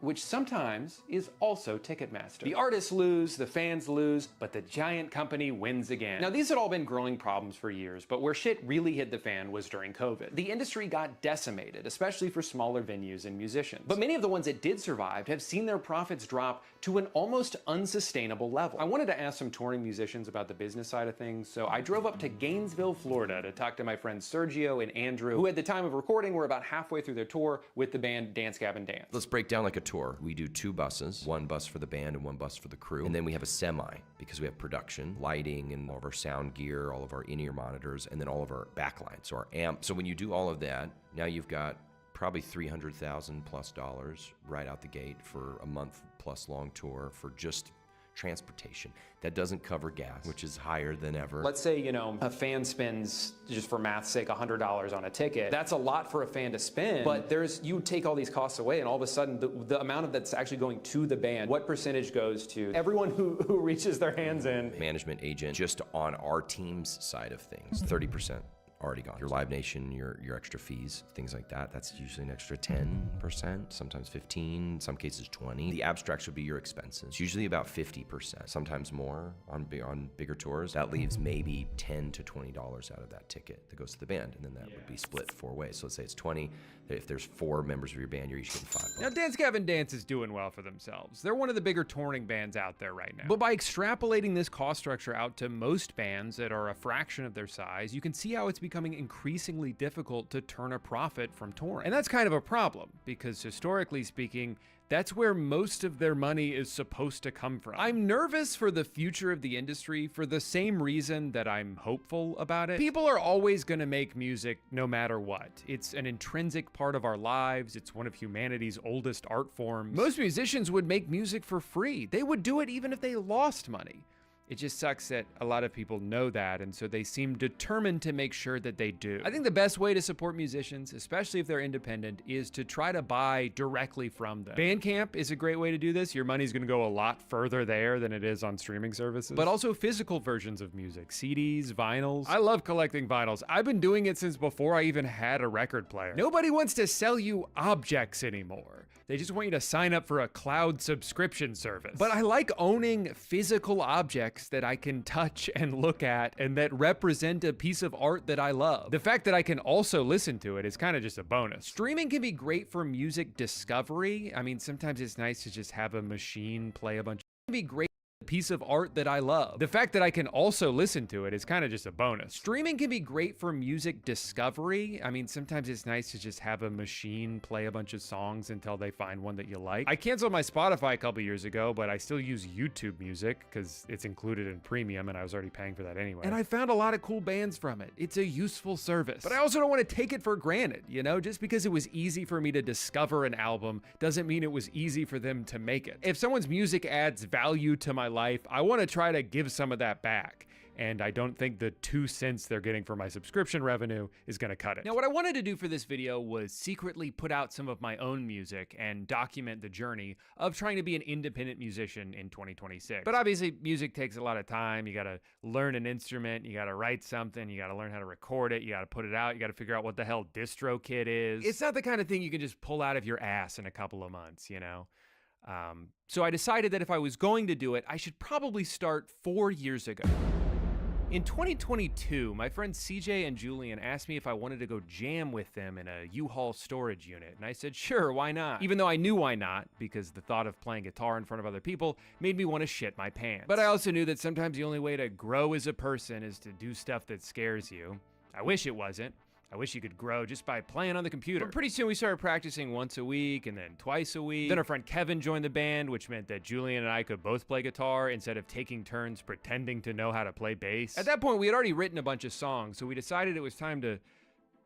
Which sometimes is also Ticketmaster. The artists lose, the fans lose, but the giant company wins again. Now, these had all been growing problems for years, but where shit really hit the fan was during COVID. The industry got decimated, especially for smaller venues and musicians. But many of the ones that did survive have seen their profits drop to an almost unsustainable level. I wanted to ask some touring musicians about the business side of things, so I drove up to Gainesville, Florida to talk to my friends Sergio and Andrew, who at the time of recording were about halfway through their tour with the band Dance Gavin Dance. Let's break down like a tour. We do 2 buses, 1 bus for the band and 1 bus for the crew. And then we have a semi because we have production, lighting, and all of our sound gear, all of our in-ear monitors, and then all of our backlights, so our amp. So when you do all of that, now you've got probably $300,000+ right out the gate for a month plus long tour for just transportation. That doesn't cover gas, which is higher than ever. Let's say, you know, a fan spends, just for math's sake, $100 on a ticket. That's a lot for a fan to spend, but you take all these costs away and all of a sudden the amount of that's actually going to the band, what percentage goes to everyone who reaches their hands in? Management agent, just on our team's side of things, 30%. Already gone. Your Live Nation, your extra fees, things like that, that's usually an extra 10%, sometimes 15, in some cases 20. The abstracts would be your expenses, usually about 50%, sometimes more on bigger tours. That leaves maybe $10 to $20 out of that ticket that goes to the band, and then that would be split 4 ways. So let's say it's 20. If there's 4 members of your band, you're each getting $5. Now, Dance Gavin Dance is doing well for themselves. They're one of the bigger touring bands out there right now. But by extrapolating this cost structure out to most bands that are a fraction of their size, you can see how it's becoming increasingly difficult to turn a profit from touring. And that's kind of a problem, because historically speaking, that's where most of their money is supposed to come from. I'm nervous for the future of the industry for the same reason that I'm hopeful about it. People are always gonna make music no matter what. It's an intrinsic part of our lives. It's one of humanity's oldest art forms. Most musicians would make music for free. They would do it even if they lost money. It just sucks that a lot of people know that, and so they seem determined to make sure that they do. I think the best way to support musicians, especially if they're independent, is to try to buy directly from them. Bandcamp is a great way to do this. Your money's gonna go a lot further there than it is on streaming services. But also physical versions of music, CDs, vinyls. I love collecting vinyls. I've been doing it since before I even had a record player. Nobody wants to sell you objects anymore. They just want you to sign up for a cloud subscription service. But I like owning physical objects that I can touch and look at and that represent a piece of art that I love. The fact that I can also listen to it is kind of just a bonus. Streaming can be great for music discovery. I mean, sometimes it's nice to just have a machine play a bunch. It can be great. Piece of art that I love. The fact that I can also listen to it is kind of just a bonus. Streaming can be great for music discovery. I mean, sometimes it's nice to just have a machine play a bunch of songs until they find one that you like. I canceled my Spotify a couple years ago, but I still use YouTube Music because it's included in premium and I was already paying for that anyway. And I found a lot of cool bands from it. It's a useful service. But I also don't want to take it for granted, you know? Just because it was easy for me to discover an album doesn't mean it was easy for them to make it. If someone's music adds value to my life, I want to try to give some of that back. And I don't think the 2 cents they're getting for my subscription revenue is gonna cut it. Now, what I wanted to do for this video was secretly put out some of my own music and document the journey of trying to be an independent musician in 2026. But obviously, music takes a lot of time. You gotta learn an instrument, you gotta write something, you gotta learn how to record it, you gotta put it out, you gotta figure out what the hell DistroKid is. It's not the kind of thing you can just pull out of your ass in a couple of months, you know? So I decided that if I was going to do it, I should probably start 4 years ago. In 2022, my friends CJ and Julian asked me if I wanted to go jam with them in a U-Haul storage unit, and I said, sure, why not? Even though I knew why not, because the thought of playing guitar in front of other people made me want to shit my pants. But I also knew that sometimes the only way to grow as a person is to do stuff that scares you. I wish it wasn't. I wish you could grow just by playing on the computer. But pretty soon we started practicing once a week and then twice a week. Then our friend Kevin joined the band, which meant that Julian and I could both play guitar instead of taking turns pretending to know how to play bass. At that point, we had already written a bunch of songs, so we decided it was time to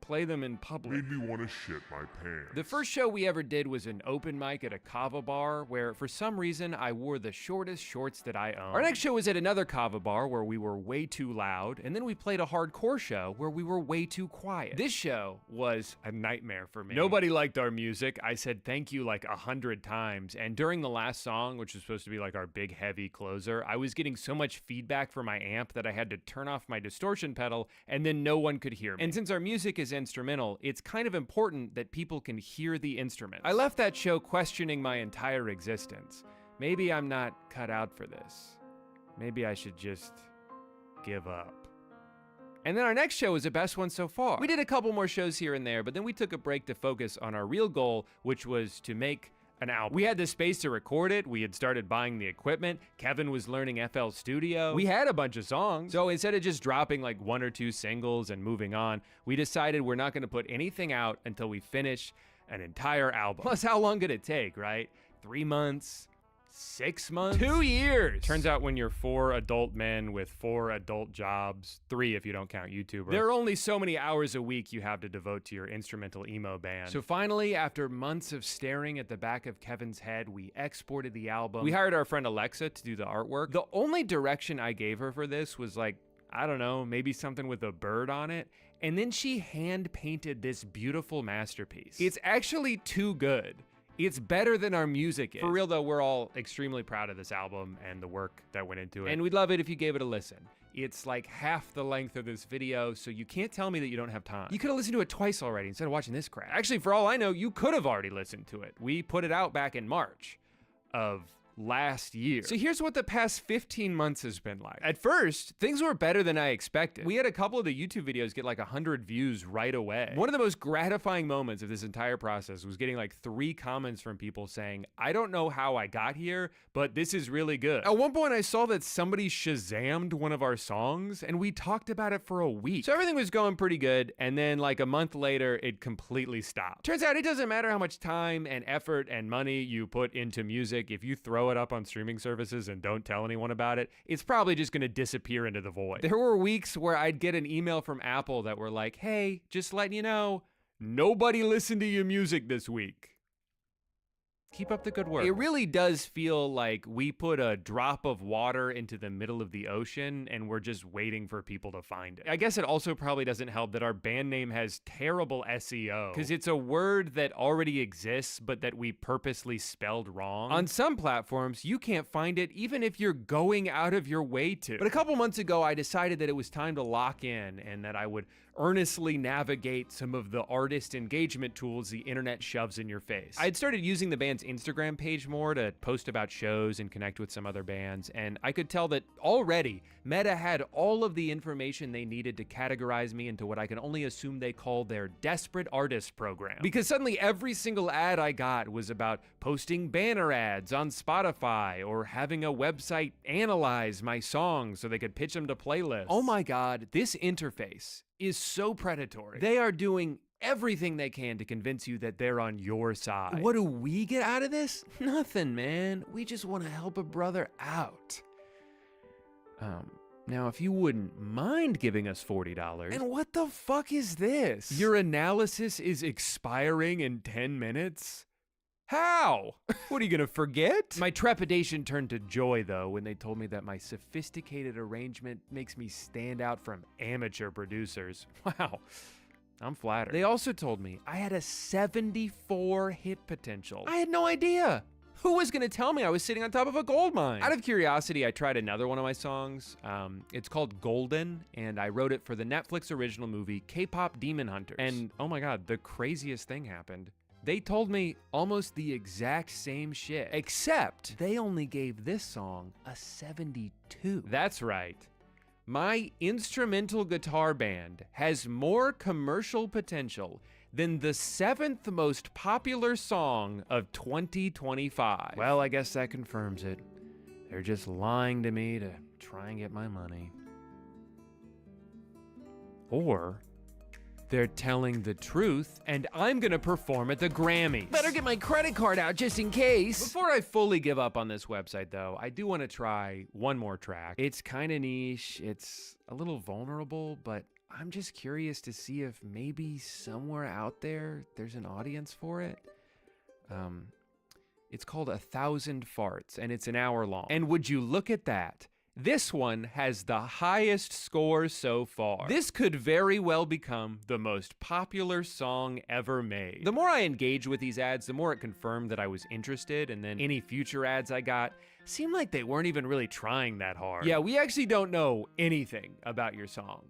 play them in public. Made me want to shit my pants. The first show we ever did was an open mic at a kava bar where for some reason I wore the shortest shorts that I own. Our next show was at another kava bar where we were way too loud, and then we played a hardcore show where we were way too quiet. This show was a nightmare for me. Nobody liked our music. I said thank you like 100 times, and during the last song, which was supposed to be like our big heavy closer, I was getting so much feedback from my amp that I had to turn off my distortion pedal, and then no one could hear me. And since our music is instrumental, it's kind of important that people can hear the instruments. I left that show questioning my entire existence. Maybe I'm not cut out for this. Maybe I should just give up. And then our next show was the best one so far. We did a couple more shows here and there, but then we took a break to focus on our real goal, which was to make an album. We had the space to record it. We had started buying the equipment. Kevin was learning FL Studio. We had a bunch of songs. So instead of just dropping like 1 or 2 singles and moving on, we decided we're not gonna put anything out until we finish an entire album. Plus, how long could it take, right? 3 months? 6 months? 2 years! Turns out when you're 4 adult men with 4 adult jobs, 3 if you don't count YouTuber, there are only so many hours a week you have to devote to your instrumental emo band. So finally, after months of staring at the back of Kevin's head, we exported the album. We hired our friend Alexa to do the artwork. The only direction I gave her for this was like, I don't know, maybe something with a bird on it. And then she hand painted this beautiful masterpiece. It's actually too good. It's better than our music is. For real though, we're all extremely proud of this album and the work that went into it. And we'd love it if you gave it a listen. It's like half the length of this video, so you can't tell me that you don't have time. You could have listened to it twice already instead of watching this crap. Actually, for all I know, you could have already listened to it. We put it out back in March of last year. So here's what the past 15 months has been like. At first, things were better than I expected. We had a couple of the YouTube videos get like 100 views right away. One of the most gratifying moments of this entire process was getting like 3 comments from people saying, I don't know how I got here, but this is really good. At one point I saw that somebody Shazammed one of our songs and we talked about it for a week. So everything was going pretty good, and then like a month later, it completely stopped. Turns out it doesn't matter how much time and effort and money you put into music. If you throw it up on streaming services and don't tell anyone about it, it's probably just gonna disappear into the void. There were weeks where I'd get an email from Apple that were like, hey, just letting you know, nobody listened to your music this week. Keep up the good work. It really does feel like we put a drop of water into the middle of the ocean and we're just waiting for people to find it. I guess it also probably doesn't help that our band name has terrible SEO, because it's a word that already exists but that we purposely spelled wrong. On some platforms, you can't find it even if you're going out of your way to. But a couple months ago, I decided that it was time to lock in and that I would earnestly navigate some of the artist engagement tools the internet shoves in your face. I had started using the band's Instagram page more to post about shows and connect with some other bands, and I could tell that already Meta had all of the information they needed to categorize me into what I can only assume they call their desperate artist program. Because suddenly every single ad I got was about posting banner ads on Spotify or having a website analyze my songs so they could pitch them to playlists. Oh my God, this interface is so predatory. They are doing everything they can to convince you that they're on your side. What do we get out of this? Nothing, man. We just want to help a brother out. Now, if you wouldn't mind giving us $40. And what the fuck is this? Your analysis is expiring in 10 minutes? How? What, are you gonna forget? My trepidation turned to joy, though, when they told me that my sophisticated arrangement makes me stand out from amateur producers. Wow, I'm flattered. They also told me I had a 74 hit potential. I had no idea. Who was gonna tell me I was sitting on top of a gold mine? Out of curiosity, I tried another one of my songs. It's called Golden, and I wrote it for the Netflix original movie K-Pop Demon Hunters. And oh my God, the craziest thing happened. They told me almost the exact same shit, except they only gave this song a 72. That's right. My instrumental guitar band has more commercial potential than the 7th most popular song of 2025. Well, I guess that confirms it. They're just lying to me to try and get my money. Or they're telling the truth, and I'm gonna perform at the Grammys. Better get my credit card out just in case. Before I fully give up on this website, though, I do want to try one more track. It's kind of niche, it's a little vulnerable, but I'm just curious to see if maybe somewhere out there's an audience for it. It's called 1,000 Farts, and it's an hour long. And would you look at that? This one has the highest score so far. This could very well become the most popular song ever made. The more I engaged with these ads, the more it confirmed that I was interested, and then any future ads I got seemed like they weren't even really trying that hard. Yeah, we actually don't know anything about your song.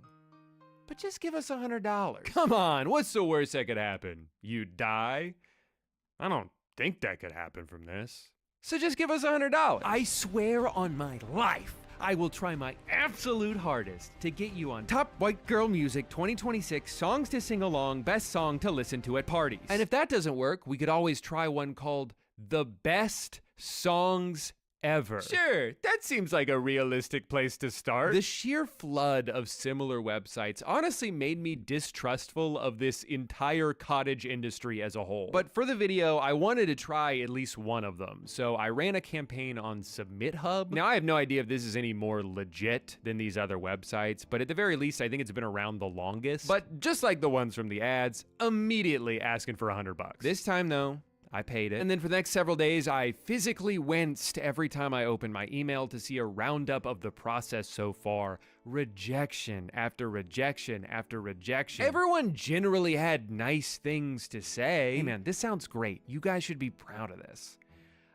But just give us $100. Come on, what's the worst that could happen? You die? I don't think that could happen from this. So just give us $100. I swear on my life, I will try my absolute hardest to get you on Top White Girl Music 2026 Songs to Sing Along, Best Song to Listen to at Parties. And if that doesn't work, we could always try one called The Best Songs Ever. Sure, that seems like a realistic place to start. The sheer flood of similar websites honestly made me distrustful of this entire cottage industry as a whole. But for the video, I wanted to try at least one of them, so I ran a campaign on SubmitHub. Now, I have no idea if this is any more legit than these other websites, but at the very least, I think it's been around the longest. But just like the ones from the ads, immediately asking for $100. This time, though, I paid it. And then for the next several days, I physically winced every time I opened my email to see a roundup of the process so far. Rejection after rejection after rejection. Everyone generally had nice things to say. Hey man, this sounds great. You guys should be proud of this.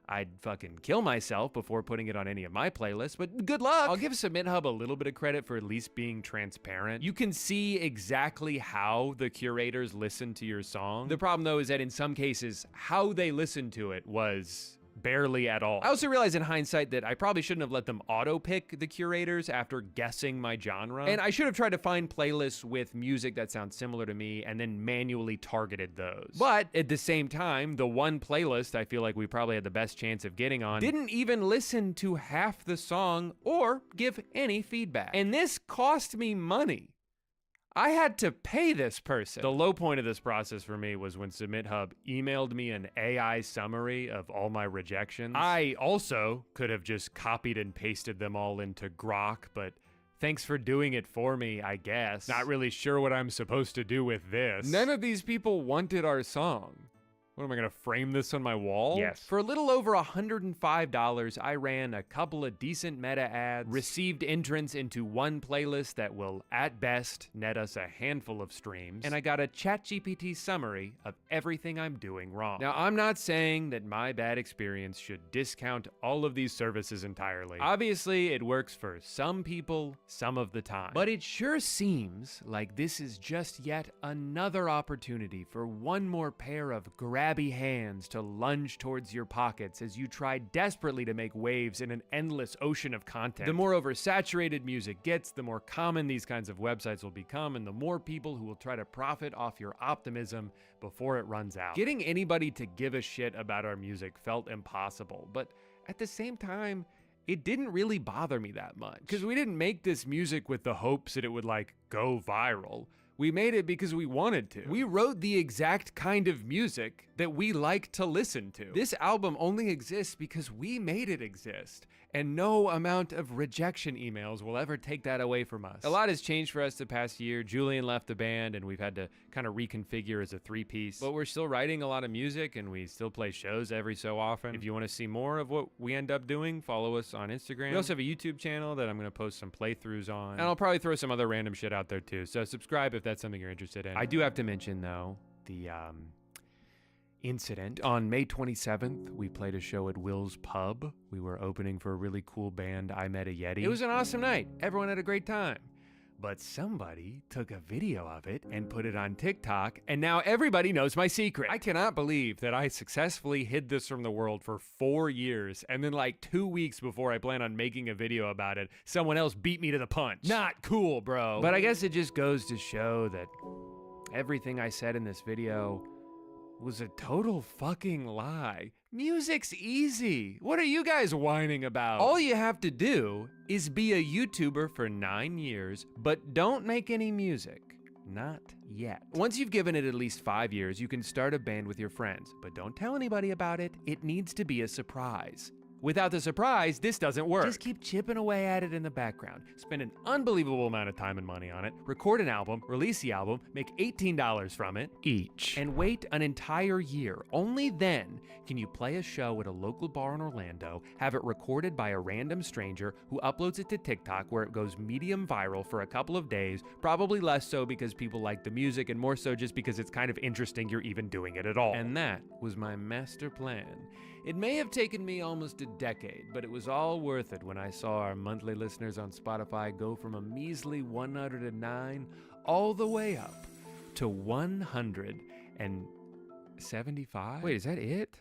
I'd fucking kill myself before putting it on any of my playlists, but good luck. I'll give SubmitHub a little bit of credit for at least being transparent. You can see exactly how the curators listen to your song. The problem though is that in some cases, how they listened to it was barely at all. I also realized in hindsight that I probably shouldn't have let them auto-pick the curators after guessing my genre. And I should have tried to find playlists with music that sounds similar to me and then manually targeted those. But at the same time, the one playlist I feel like we probably had the best chance of getting on didn't even listen to half the song or give any feedback. And this cost me money. I had to pay this person. The low point of this process for me was when SubmitHub emailed me an AI summary of all my rejections. I also could have just copied and pasted them all into Grok, but thanks for doing it for me, I guess. Not really sure what I'm supposed to do with this. None of these people wanted our song. What, am I gonna frame this on my wall? Yes. For a little over $105, I ran a couple of decent meta ads, received entrance into one playlist that will, at best, net us a handful of streams, and I got a ChatGPT summary of everything I'm doing wrong. Now, I'm not saying that my bad experience should discount all of these services entirely. Obviously, it works for some people, some of the time. But it sure seems like this is just yet another opportunity for one more pair of grabby hands to lunge towards your pockets as you try desperately to make waves in an endless ocean of content. The more oversaturated music gets, the more common these kinds of websites will become, and the more people who will try to profit off your optimism before it runs out. Getting anybody to give a shit about our music felt impossible, but at the same time, it didn't really bother me that much. Because we didn't make this music with the hopes that it would, like, go viral. We made it because we wanted to. We wrote the exact kind of music that we like to listen to. This album only exists because we made it exist, and no amount of rejection emails will ever take that away from us. A lot has changed for us the past year. Julian left the band, and we've had to kind of reconfigure as a three-piece, but we're still writing a lot of music, and we still play shows every so often. If you want to see more of what we end up doing, follow us on Instagram. We also have a YouTube channel that I'm going to post some playthroughs on, and I'll probably throw some other random shit out there too, so subscribe if that's something you're interested in. I do have to mention, though, the incident. On May 27th, we played a show at Will's Pub. We were opening for a really cool band, I Met a Yeti. It was an awesome night. Everyone had a great time. But somebody took a video of it and put it on TikTok, and now everybody knows my secret. I cannot believe that I successfully hid this from the world for 4 years, and then like 2 weeks before I plan on making a video about it, someone else beat me to the punch. Not cool, bro. But I guess it just goes to show that everything I said in this video was a total fucking lie. Music's easy. What are you guys whining about? All you have to do is be a YouTuber for 9 years, but don't make any music. Not yet. Once you've given it at least 5 years, you can start a band with your friends, but don't tell anybody about it. It needs to be a surprise. Without the surprise, this doesn't work. Just keep chipping away at it in the background. Spend an unbelievable amount of time and money on it. Record an album, release the album, make $18 from it each, and wait an entire year. Only then can you play a show at a local bar in Orlando, have it recorded by a random stranger who uploads it to TikTok, where it goes medium viral for a couple of days, probably less so because people like the music and more so just because it's kind of interesting you're even doing it at all. And that was my master plan. It may have taken me almost a decade, but it was all worth it when I saw our monthly listeners on Spotify go from a measly 109 all the way up to 175. Wait, is that it?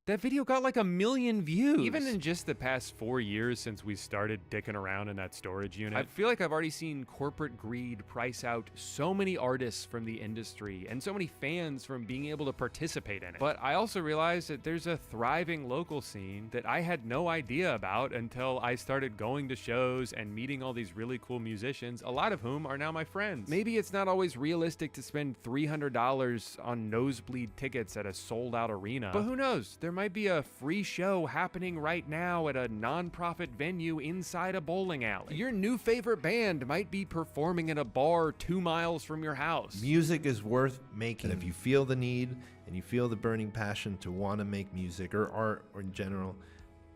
That video got like 1 million views. Even in just the past 4 years since we started dicking around in that storage unit, I feel like I've already seen corporate greed price out so many artists from the industry and so many fans from being able to participate in it. But I also realized that there's a thriving local scene that I had no idea about until I started going to shows and meeting all these really cool musicians, a lot of whom are now my friends. Maybe it's not always realistic to spend $300 on nosebleed tickets at a sold-out arena, but who knows? There might be a free show happening right now at a non-profit venue inside a bowling alley. Your new favorite band might be performing at a bar 2 miles from your house. Music is worth making. And if you feel the need and you feel the burning passion to want to make music or art or in general,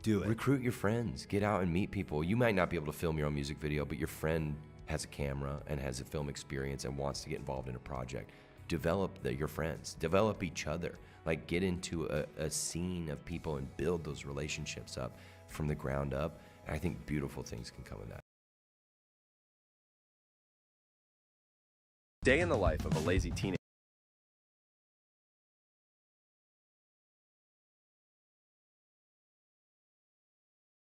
do it. Recruit your friends. Get out and meet people. You might not be able to film your own music video, but your friend has a camera and has a film experience and wants to get involved in a project. Develop your friends. Develop each other. Like, get into a scene of people and build those relationships up from the ground up. And I think beautiful things can come of that. Day in the life of a lazy teenager.